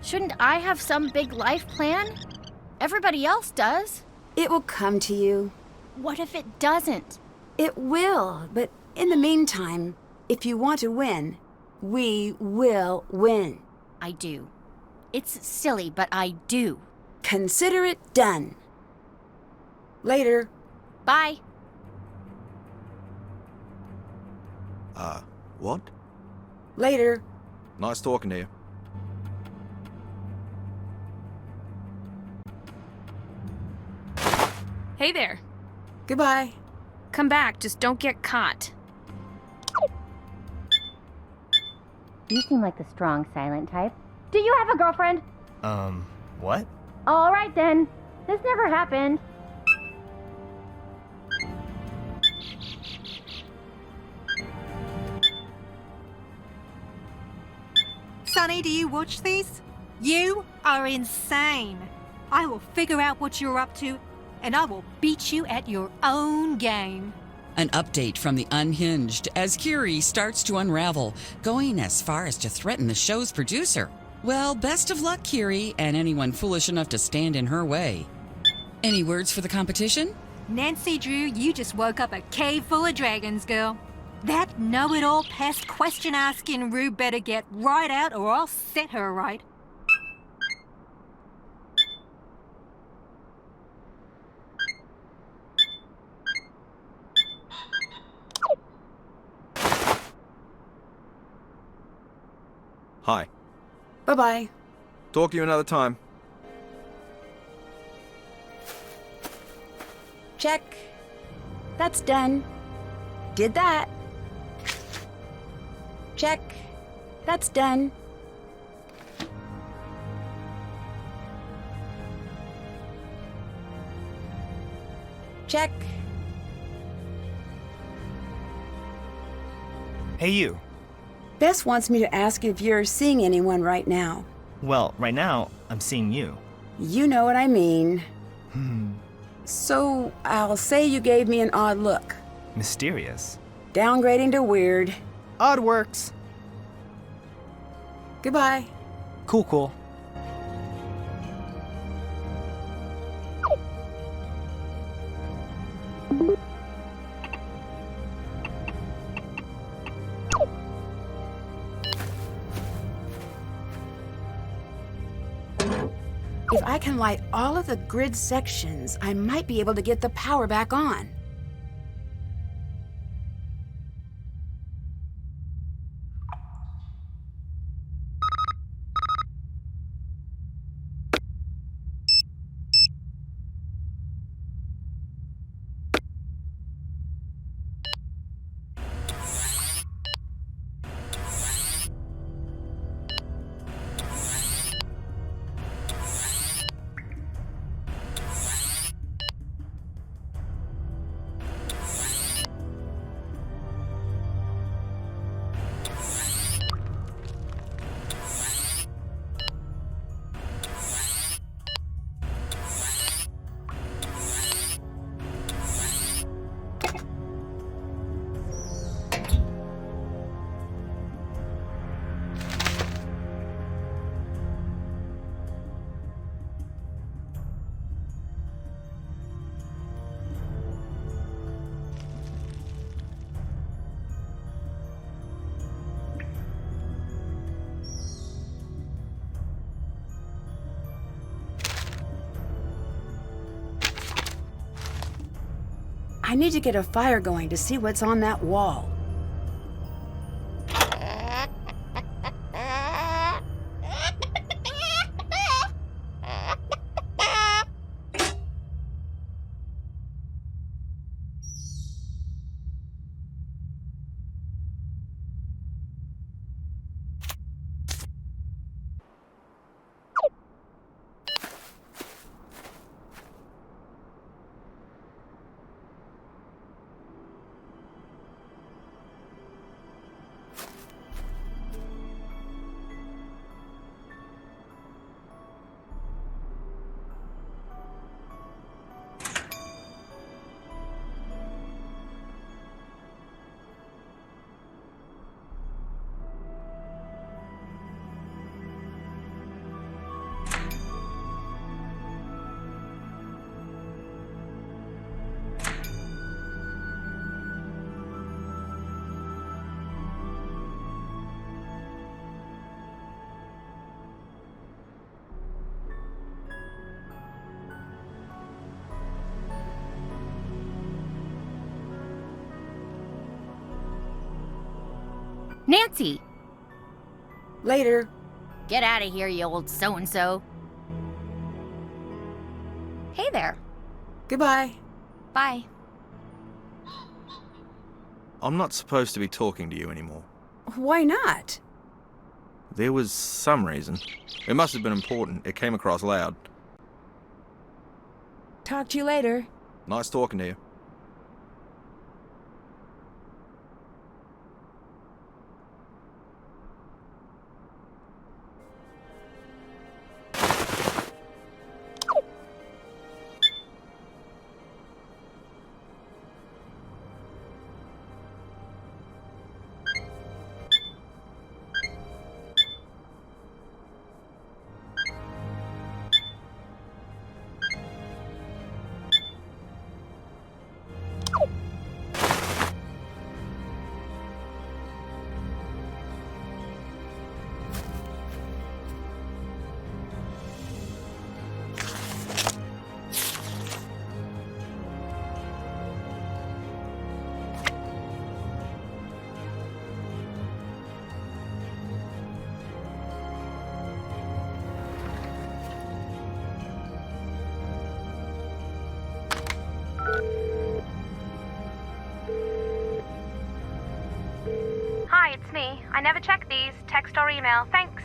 Shouldn't I have some big life plan? Everybody else does. It will come to you. What if it doesn't? It will, but in the meantime, if you want to win, we will win. I do. It's silly, but I do. Consider it done. Later. Bye. What? Later. Nice talking to you. Hey there. Goodbye. Come back, just don't get caught. You seem like the strong, silent type. Do you have a girlfriend? What? All right then. This never happened. Sonny, do you watch these? You are insane. I will figure out what you're up to, and I will beat you at your own game. An update from the Unhinged as Kiri starts to unravel, going as far as to threaten the show's producer. Well, best of luck, Kiri, and anyone foolish enough to stand in her way. Any words for the competition? Nancy Drew, you just woke up a cave full of dragons, girl. That know-it-all pest question-asking Rube better get right out or I'll set her right. Hi. Bye-bye. Talk to you another time. Check. That's done. Did that. Check. That's done. Check. Hey, you. Bess wants me to ask if you're seeing anyone right now. Well, right now, I'm seeing you. You know what I mean. So, I'll say you gave me an odd look. Mysterious. Downgrading to weird. Odd works. Goodbye. Cool. If I can light all of the grid sections, I might be able to get the power back on. I need to get a fire going to see what's on that wall. Nancy! Later. Get out of here, you old so-and-so. Hey there. Goodbye. Bye. I'm not supposed to be talking to you anymore. Why not? There was some reason. It must have been important. It came across loud. Talk to you later. Nice talking to you. Hi, it's me. I never check these. Text or email. Thanks.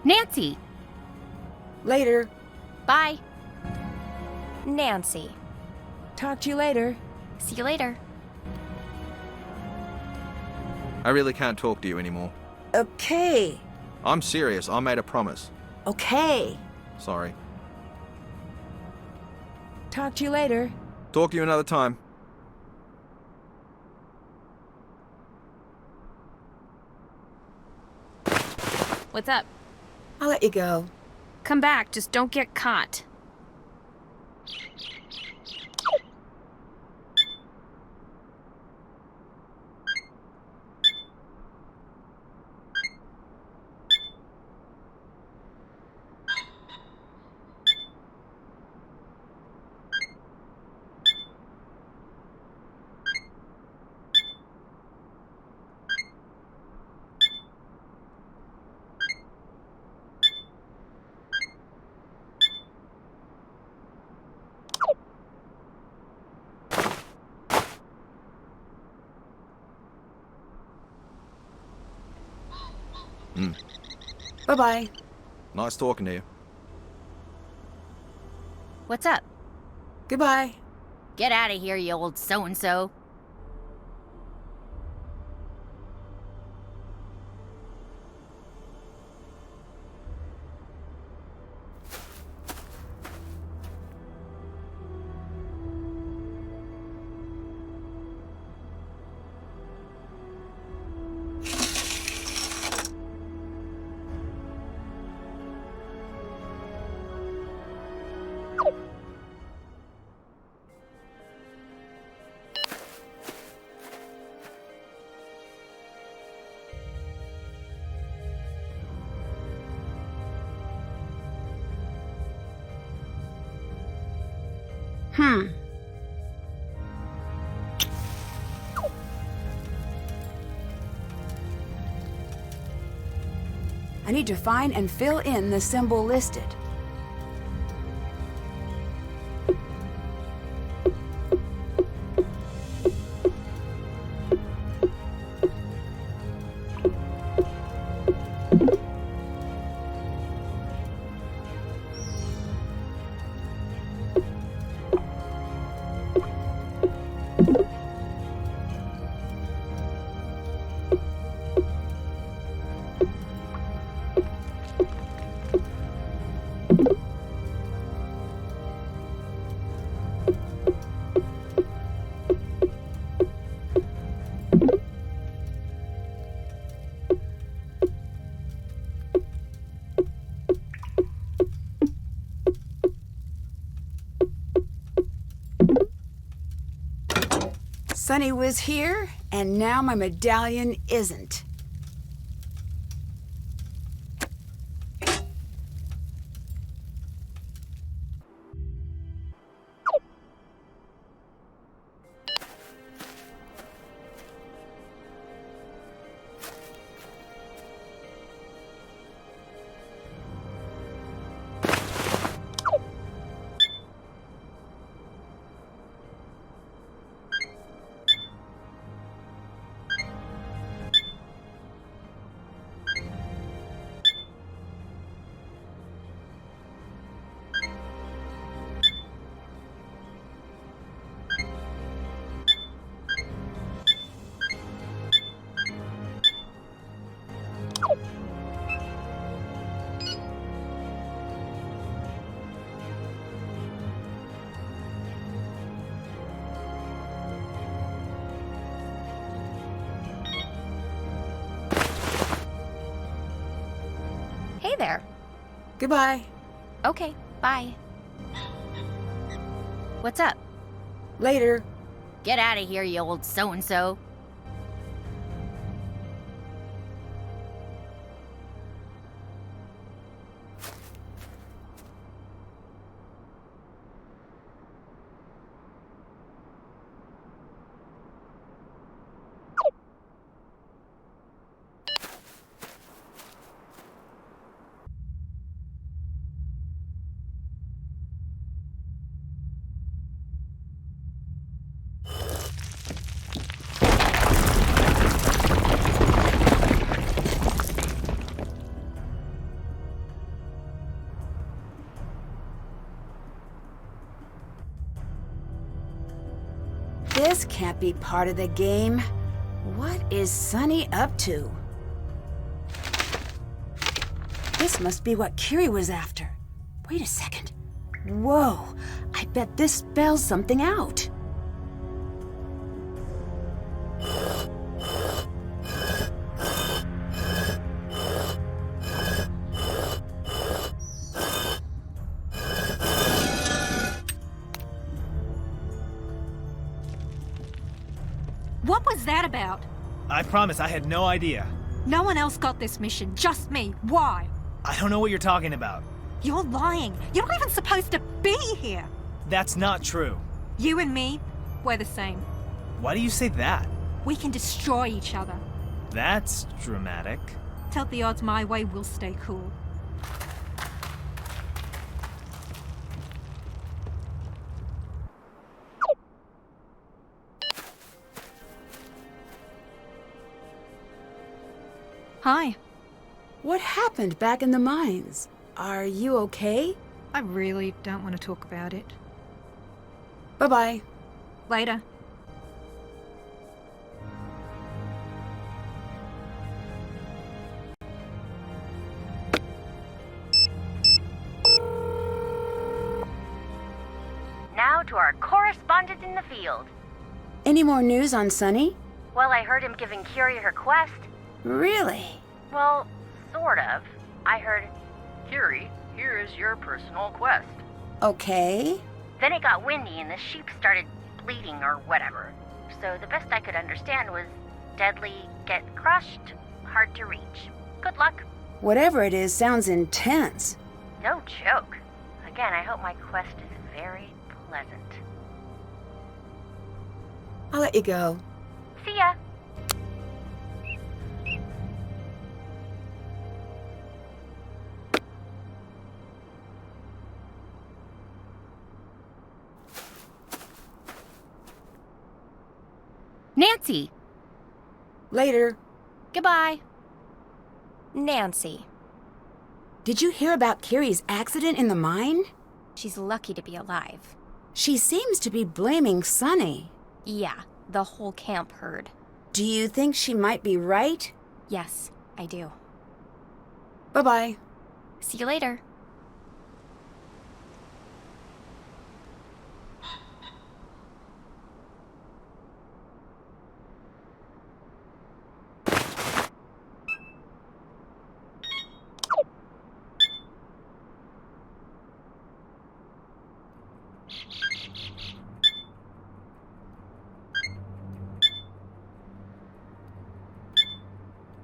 Nancy! Later. Bye. Nancy. Talk to you later. See you later. I really can't talk to you anymore. Okay. I'm serious. I made a promise. Okay. Sorry. Talk to you later. Talk to you another time. What's up? I'll let you go. Come back, just don't get caught. Bye-bye. Nice talking to you. What's up? Goodbye. Get out of here, you old so-and-so. I need to find and fill in the symbol listed. Sunny was here, and now my medallion isn't. Hey there. Goodbye. Okay, bye. What's up? Later. Get out of here, you old so-and-so. This can't be part of the game. What is Sunny up to? This must be what Kiri was after. Wait a second. Whoa, I bet this spells something out. What was that about? I promise I had no idea. No one else got this mission, just me. Why? I don't know what you're talking about. You're lying. You're not even supposed to be here. That's not true. You and me, we're the same. Why do you say that? We can destroy each other. That's dramatic. Tilt the odds my way, we'll stay cool. Hi. What happened back in the mines? Are you okay? I really don't want to talk about it. Bye-bye. Later. Now to our correspondent in the field. Any more news on Sunny? Well, I heard him giving Curie her quest. Really? Well, sort of. I heard, Curie, here is your personal quest. Okay. Then it got windy and the sheep started bleeding or whatever. So the best I could understand was deadly, get crushed, hard to reach. Good luck. Whatever it is sounds intense. No joke. Again, I hope my quest is very pleasant. I'll let you go. See ya. Nancy! Later. Goodbye. Nancy. Did you hear about Curie's accident in the mine? She's lucky to be alive. She seems to be blaming Sunny. Yeah, the whole camp heard. Do you think she might be right? Yes, I do. Bye-bye. See you later.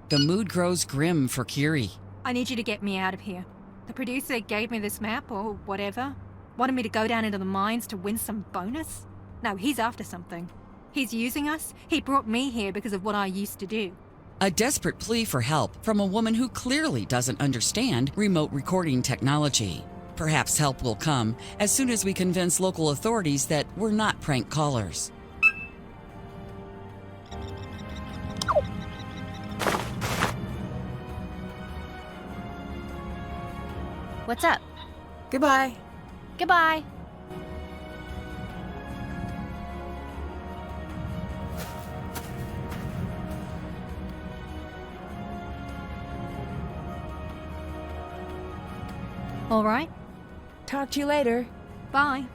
The mood grows grim for Curie. I need you to get me out of here. The producer gave me this map, or whatever. Wanted me to go down into the mines to win some bonus? No, he's after something. He's using us. He brought me here because of what I used to do. A desperate plea for help from a woman who clearly doesn't understand remote recording technology. Perhaps help will come as soon as we convince local authorities that we're not prank callers. What's up? Goodbye. Goodbye. All right. Talk to you later. Bye.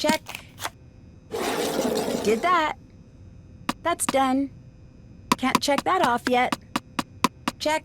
Check. Did that. That's done. Can't check that off yet. Check.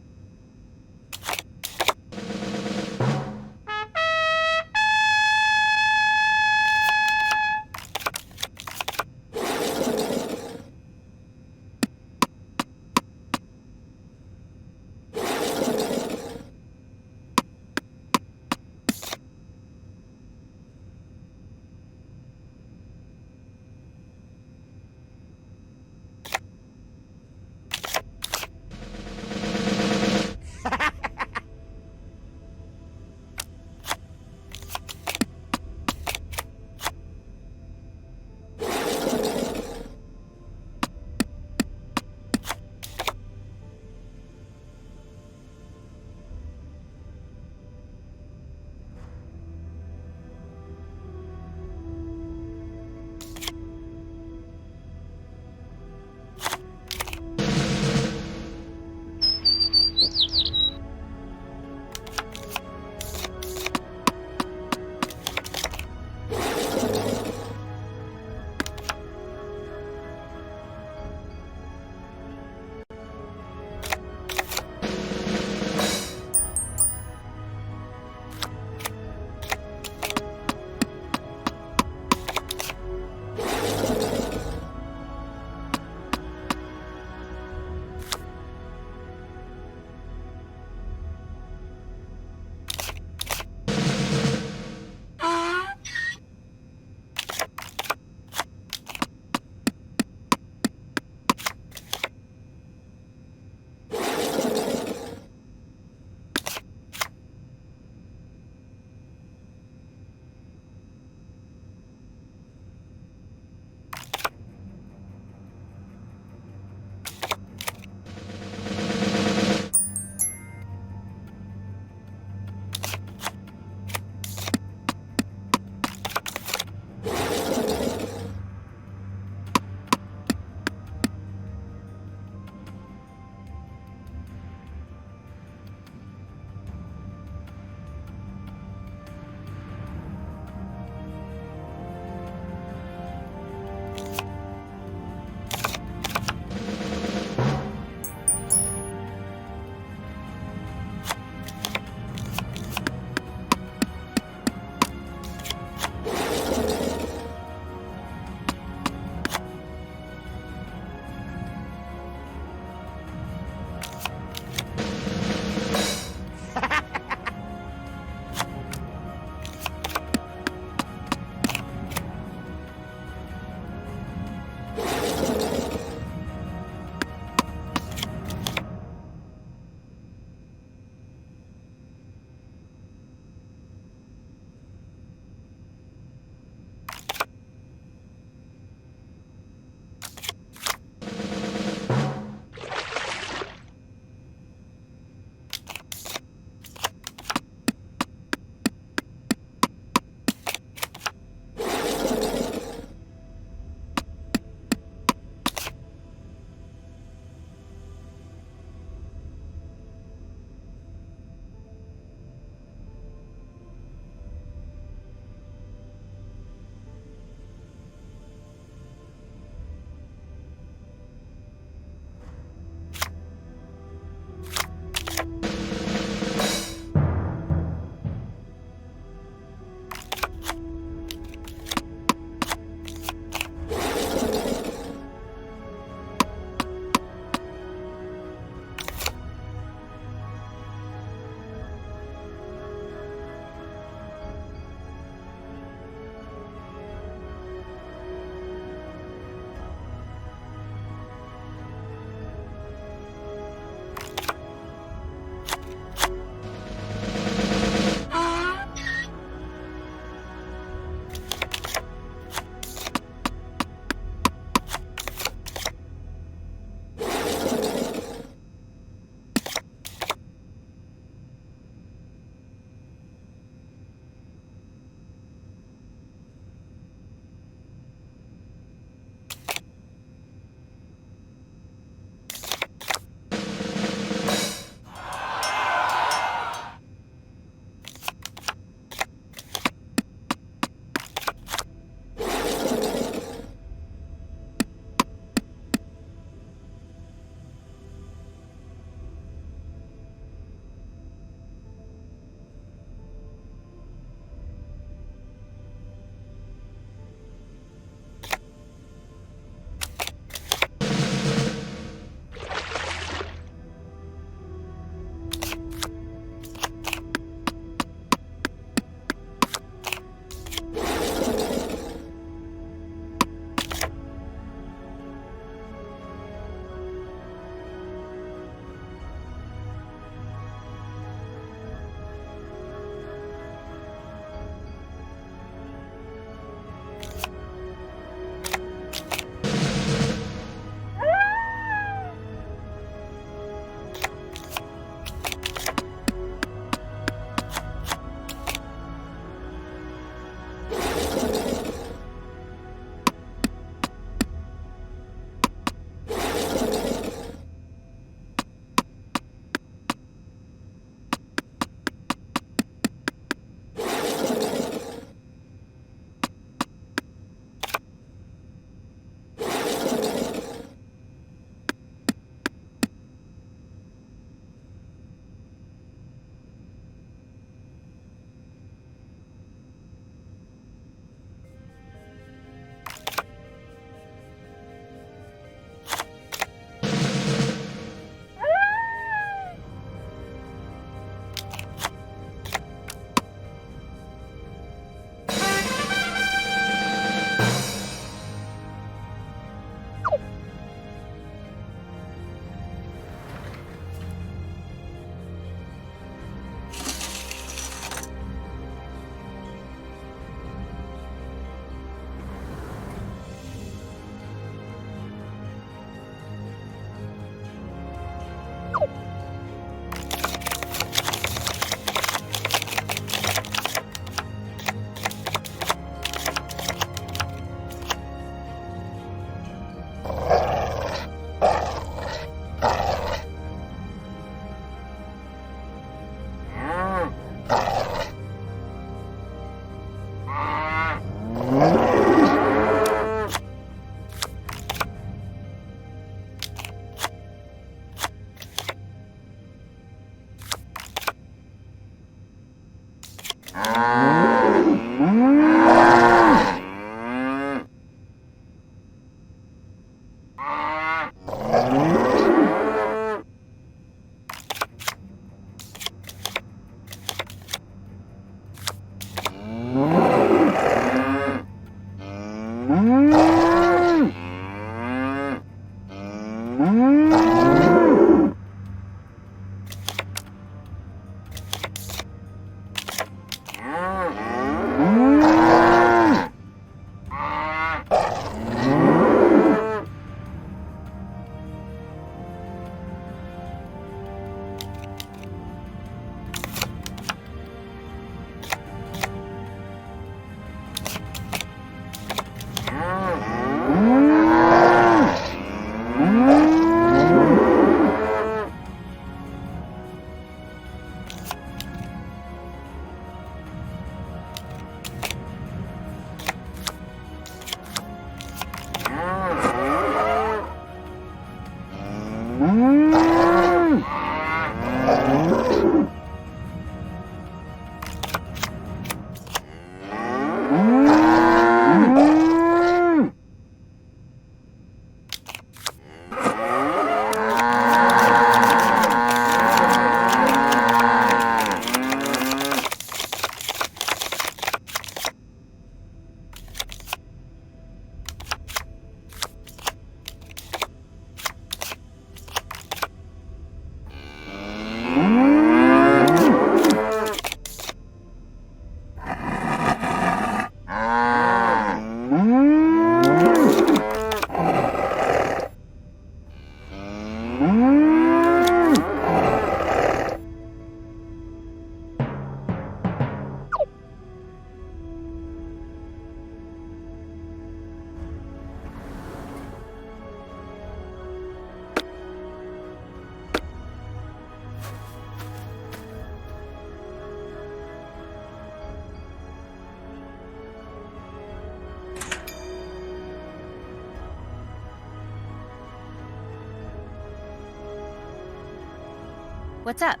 What's up?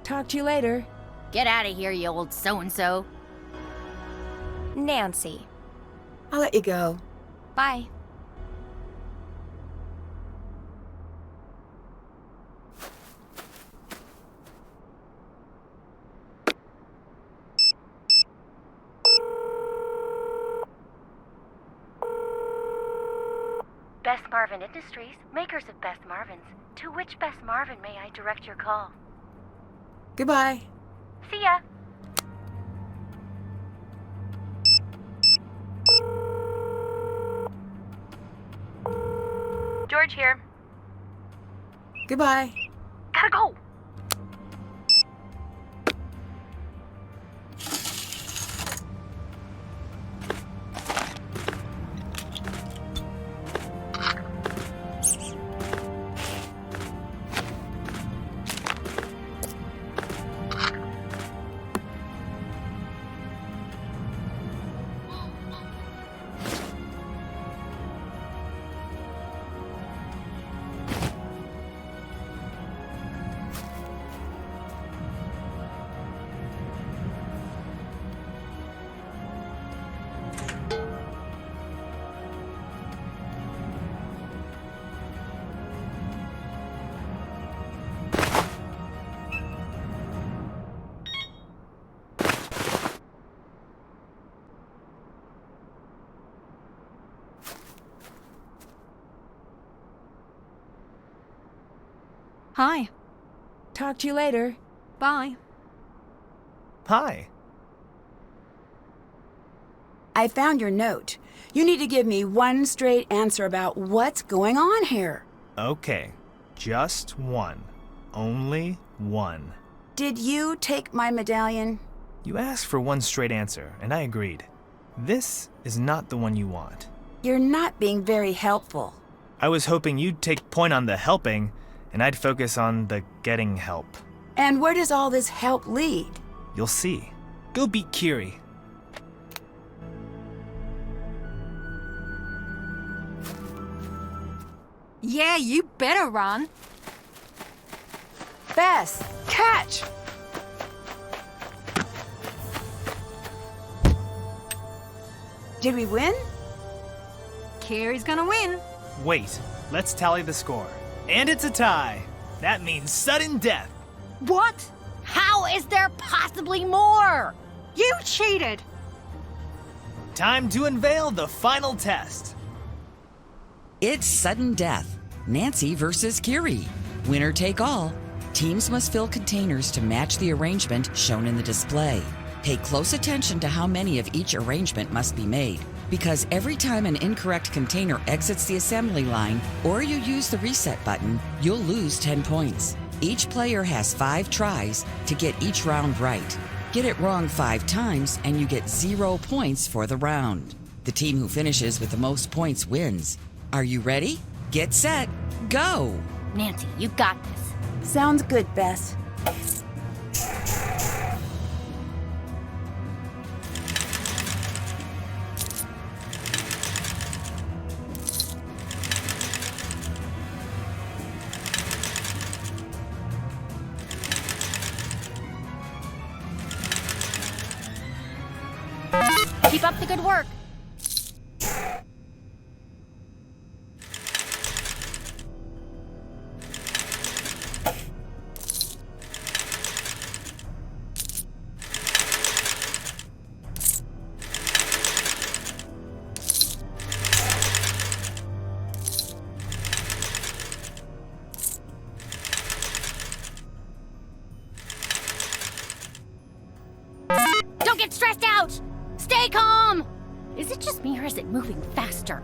Talk to you later. Get out of here, you old so-and-so. Nancy. I'll let you go. Bye. Best Marvin Industries, makers of Best Marvins. To which Best Marvin may I direct your call? Goodbye. See ya! George here. Goodbye. Gotta go! Hi. Talk to you later. Bye. Hi. I found your note. You need to give me one straight answer about what's going on here. Okay. Just one. Only one. Did you take my medallion? You asked for one straight answer, and I agreed. This is not the one you want. You're not being very helpful. I was hoping you'd take point on the helping, and I'd focus on the getting help. And where does all this help lead? You'll see. Go beat Kiri. Yeah, you better run. Bess, catch! Did we win? Kiri's gonna win. Wait, let's tally the score. And it's a tie. That means sudden death. What? How is there possibly more? You cheated. Time to unveil the final test. It's sudden death. Nancy versus Kiri. Winner take all. Teams must fill containers to match the arrangement shown in the display. Pay close attention to how many of each arrangement must be made, because every time an incorrect container exits the assembly line or you use the reset button, you'll lose 10 points. Each player has 5 tries to get each round right. Get it wrong 5 times and you get 0 points for the round. The team who finishes with the most points wins. Are you ready? Get set, go! Nancy, you got this. Sounds good, Bess. Keep up the good work. Don't get stressed out! Stay calm! Is it just me or is it moving faster?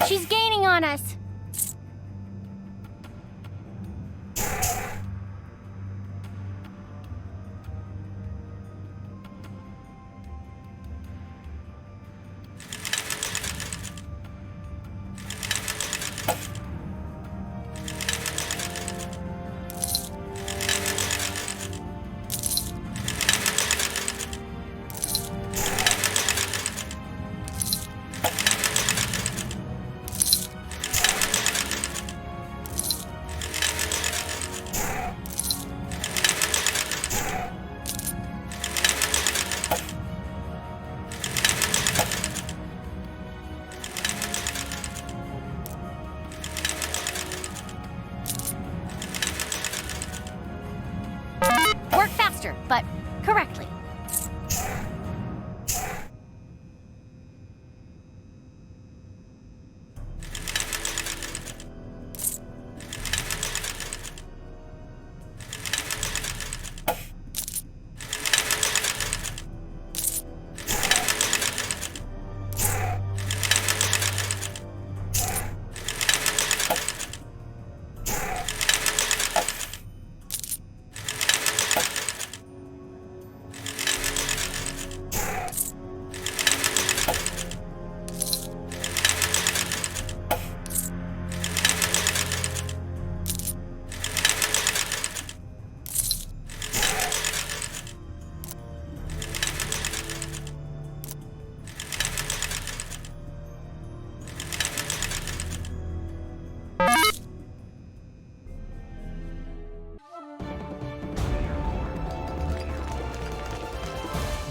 She's gaining on us. Work faster, but correctly.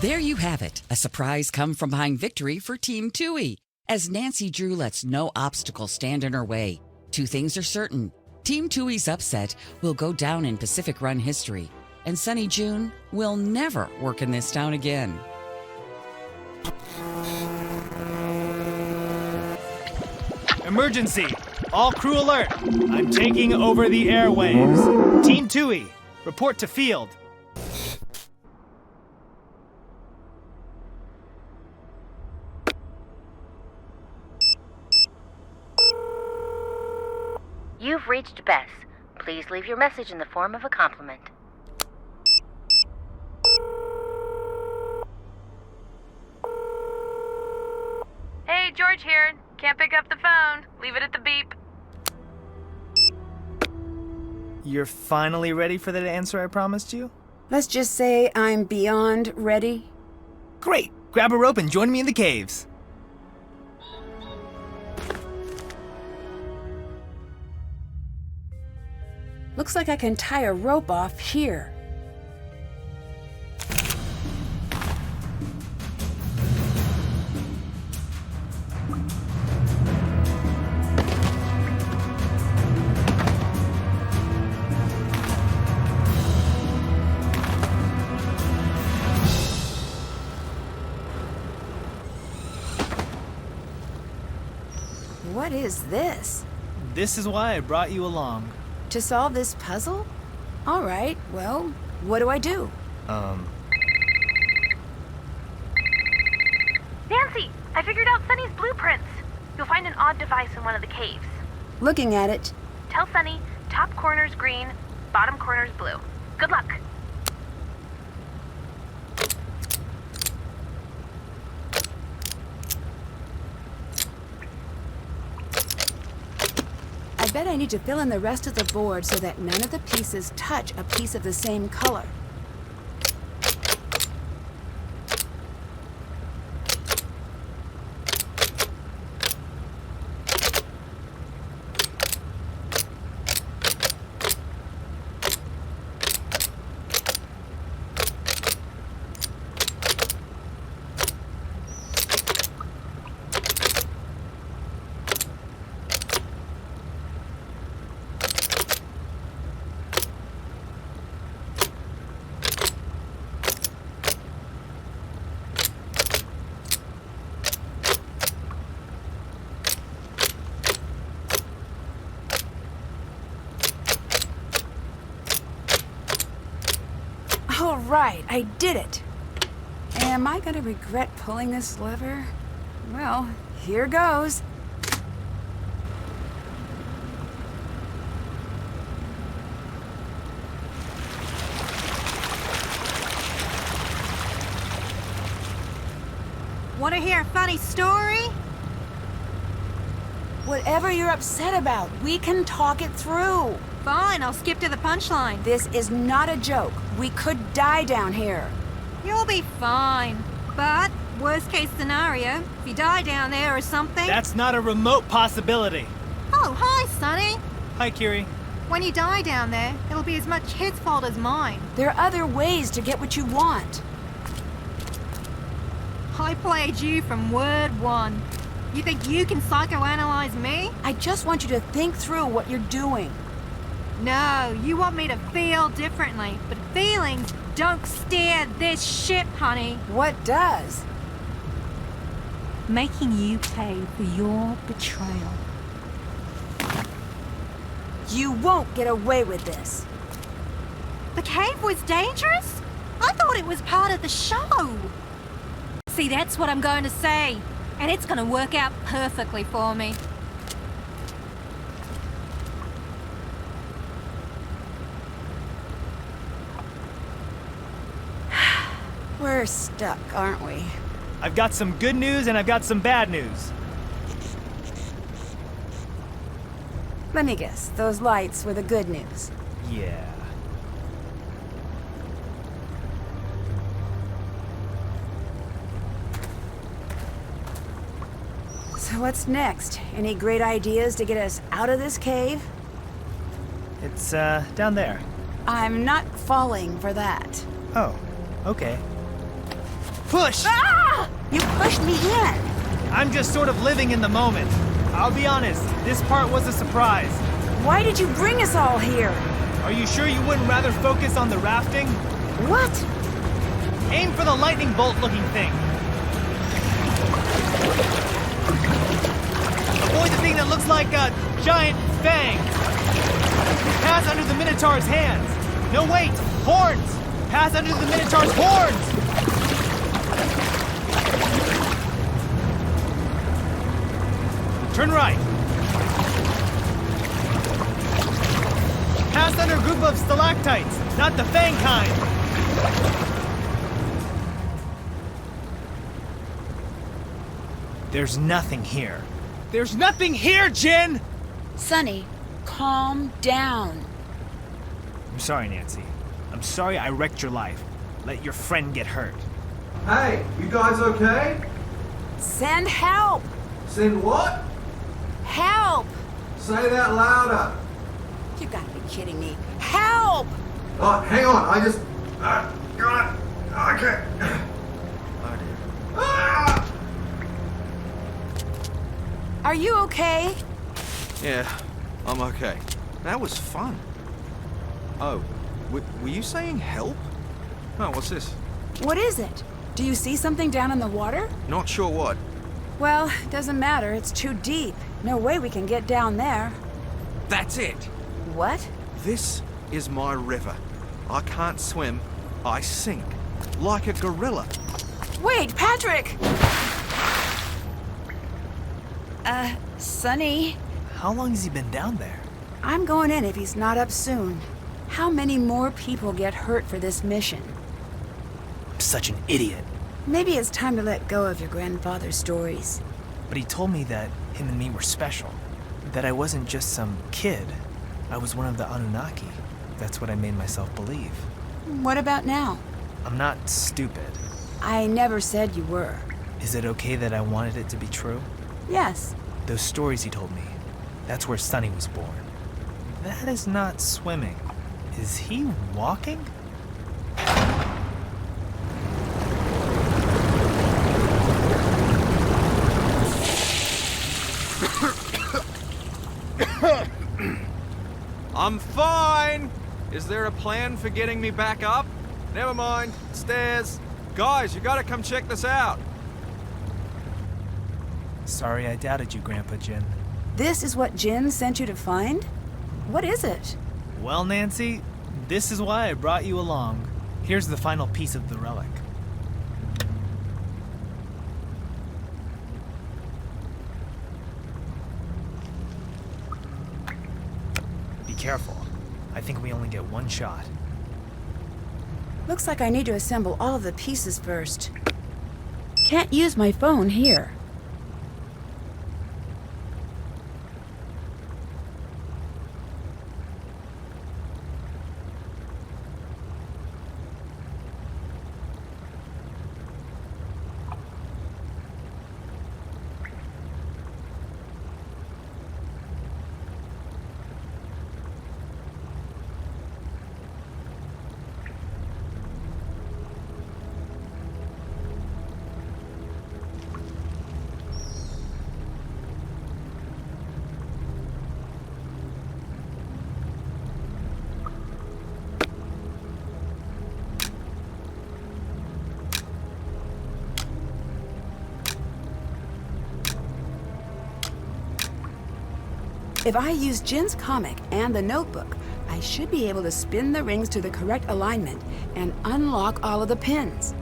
There you have it, a surprise come from behind victory for Team Tui, as Nancy Drew lets no obstacle stand in her way. Two things are certain. Team Tui's upset will go down in Pacific Run history, and Sunny June will never work in this town again. Emergency! All crew alert! I'm taking over the airwaves. Team Tui, report to field. You've reached Bess. Please leave your message in the form of a compliment. Hey, George here. Can't pick up the phone. Leave it at the beep. You're finally ready for that answer I promised you? Let's just say I'm beyond ready. Great! Grab a rope and join me in the caves. Looks like I can tie a rope off here. What is this? This is why I brought you along. To solve this puzzle? All right, well, what do I do? Nancy, I figured out Sunny's blueprints. You'll find an odd device in one of the caves. Looking at it. Tell Sunny, top corner's green, bottom corner's blue. Good luck. I bet I need to fill in the rest of the board so that none of the pieces touch a piece of the same color. All right, I did it. Am I gonna regret pulling this lever? Well, here goes. Want to hear a funny story? Whatever you're upset about, we can talk it through. Fine, I'll skip to the punchline. This is not a joke. We could die down here. You'll be fine. But, worst case scenario, if you die down there or something... That's not a remote possibility. Oh, hi, Sonny. Hi, Kiri. When you die down there, it'll be as much his fault as mine. There are other ways to get what you want. I played you from word one. You think you can psychoanalyze me? I just want you to think through what you're doing. No, you want me to feel differently, but feelings don't steer this ship, honey. What does? Making you pay for your betrayal. You won't get away with this. The cave was dangerous? I thought it was part of the show. See, that's what I'm going to say, and it's going to work out perfectly for me. We're stuck, aren't we? I've got some good news and I've got some bad news. Let me guess, those lights were the good news. Yeah. So what's next? Any great ideas to get us out of this cave? It's, down there. I'm not falling for that. Oh, okay. Push! Ah! You pushed me in. I'm just sort of living in the moment. I'll be honest, this part was a surprise. Why did you bring us all here? Are you sure you wouldn't rather focus on the rafting? What? Aim for the lightning bolt looking thing. Avoid the thing that looks like a giant fang. Pass under the Minotaur's hands. No, wait! Horns! Pass under the Minotaur's horns! Turn right. Pass under a group of stalactites, not the fang kind. There's nothing here. There's nothing here, Jin! Sonny, calm down. I'm sorry, Nancy. I'm sorry I wrecked your life. Let your friend get hurt. Hey, you guys okay? Send help! Send what? Help! Say that louder. You gotta be kidding me. Help! Oh, hang on, I just... God, okay. Oh dear. Ah! Are you okay? Yeah, I'm okay. That was fun. Oh, were you saying help? Oh, what's this? What is it? Do you see something down in the water? Not sure what. Well, it doesn't matter. It's too deep. No way we can get down there. That's it. What? This is my river. I can't swim. I sink. Like a gorilla. Wait, Patrick! Sonny. How long has he been down there? I'm going in if he's not up soon. How many more people get hurt for this mission? I'm such an idiot. Maybe it's time to let go of your grandfather's stories. But he told me that him and me were special. That I wasn't just some kid. I was one of the Anunnaki. That's what I made myself believe. What about now? I'm not stupid. I never said you were. Is it okay that I wanted it to be true? Yes. Those stories he told me, that's where Sonny was born. That is not swimming. Is he walking? I'm fine! Is there a plan for getting me back up? Never mind. Stairs. Guys, you gotta come check this out. Sorry I doubted you, Grandpa Jin. This is what Jin sent you to find? What is it? Well, Nancy, this is why I brought you along. Here's the final piece of the relic. Be careful. I think we only get one shot. Looks like I need to assemble all of the pieces first. Can't use my phone here. If I use Jin's comic and the notebook, I should be able to spin the rings to the correct alignment and unlock all of the pins.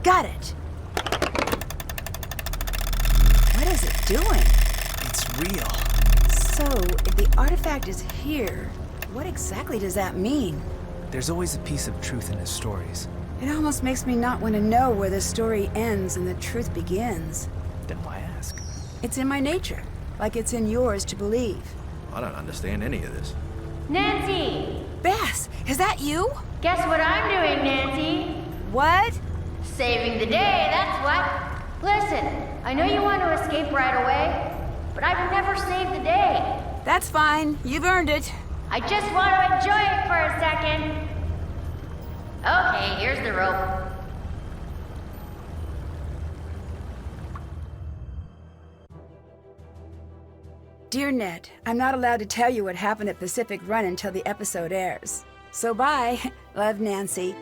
Got it! What is it doing? It's real. So, if the artifact is here, what exactly does that mean? There's always a piece of truth in his stories. It almost makes me not want to know where the story ends and the truth begins. Then why ask? It's in my nature, like it's in yours to believe. I don't understand any of this. Nancy! Bess, is that you? Guess what I'm doing, Nancy? What? Saving the day, that's what. Listen, I know you want to escape right away, but I've never saved the day. That's fine. You've earned it. I just want to enjoy it for a second. Okay, here's the rope. Dear Ned, I'm not allowed to tell you what happened at Pacific Run until the episode airs. So bye. Love, Nancy.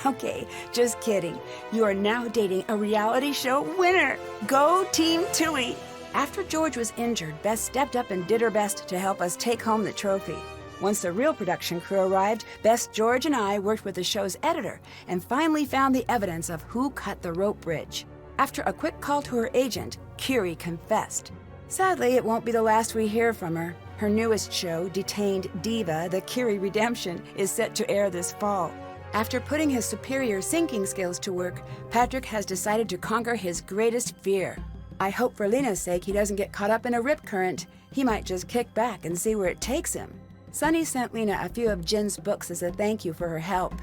Okay, just kidding. You are now dating a reality show winner. Go Team Tui. After George was injured, Bess stepped up and did her best to help us take home the trophy. Once the real production crew arrived, Bess, George, and I worked with the show's editor and finally found the evidence of who cut the rope bridge. After a quick call to her agent, Kiri confessed. Sadly, it won't be the last we hear from her. Her newest show, Detained Diva, The Kiri Redemption, is set to air this fall. After putting his superior sinking skills to work, Patrick has decided to conquer his greatest fear. I hope for Lena's sake he doesn't get caught up in a rip current. He might just kick back and see where it takes him. Sunny sent Lena a few of Jin's books as a thank you for her help.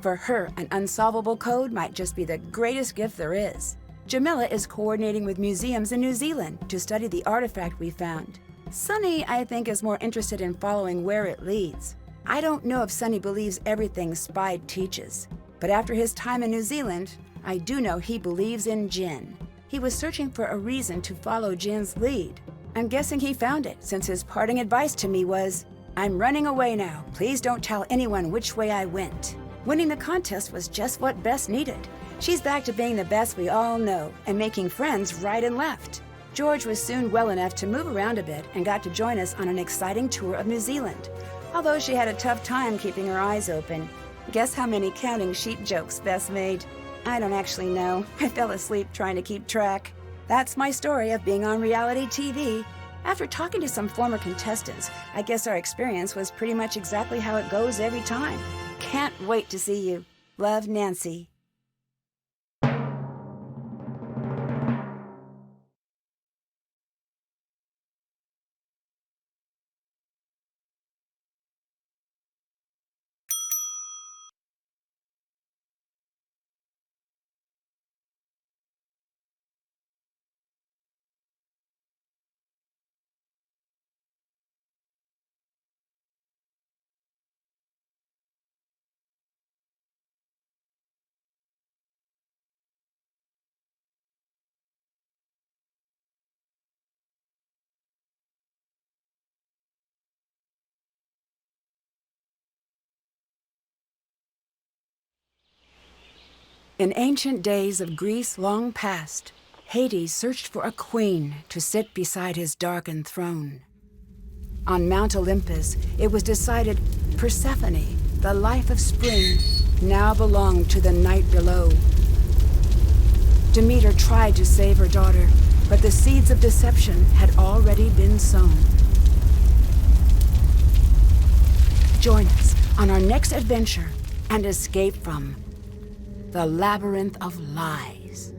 For her, an unsolvable code might just be the greatest gift there is. Jamila is coordinating with museums in New Zealand to study the artifact we found. Sunny, I think, is more interested in following where it leads. I don't know if Sunny believes everything Spide teaches, but after his time in New Zealand, I do know he believes in Jin. He was searching for a reason to follow Jin's lead. I'm guessing he found it, since his parting advice to me was, "I'm running away now. Please don't tell anyone which way I went." Winning the contest was just what Bess needed. She's back to being the best we all know and making friends right and left. George was soon well enough to move around a bit and got to join us on an exciting tour of New Zealand. Although she had a tough time keeping her eyes open. Guess how many counting sheep jokes Bess made? I don't actually know. I fell asleep trying to keep track. That's my story of being on reality TV. After talking to some former contestants, I guess our experience was pretty much exactly how it goes every time. Can't wait to see you. Love, Nancy. In ancient days of Greece long past, Hades searched for a queen to sit beside his darkened throne. On Mount Olympus, it was decided Persephone, the life of spring, now belonged to the night below. Demeter tried to save her daughter, but the seeds of deception had already been sown. Join us on our next adventure and escape from the Labyrinth of Lies.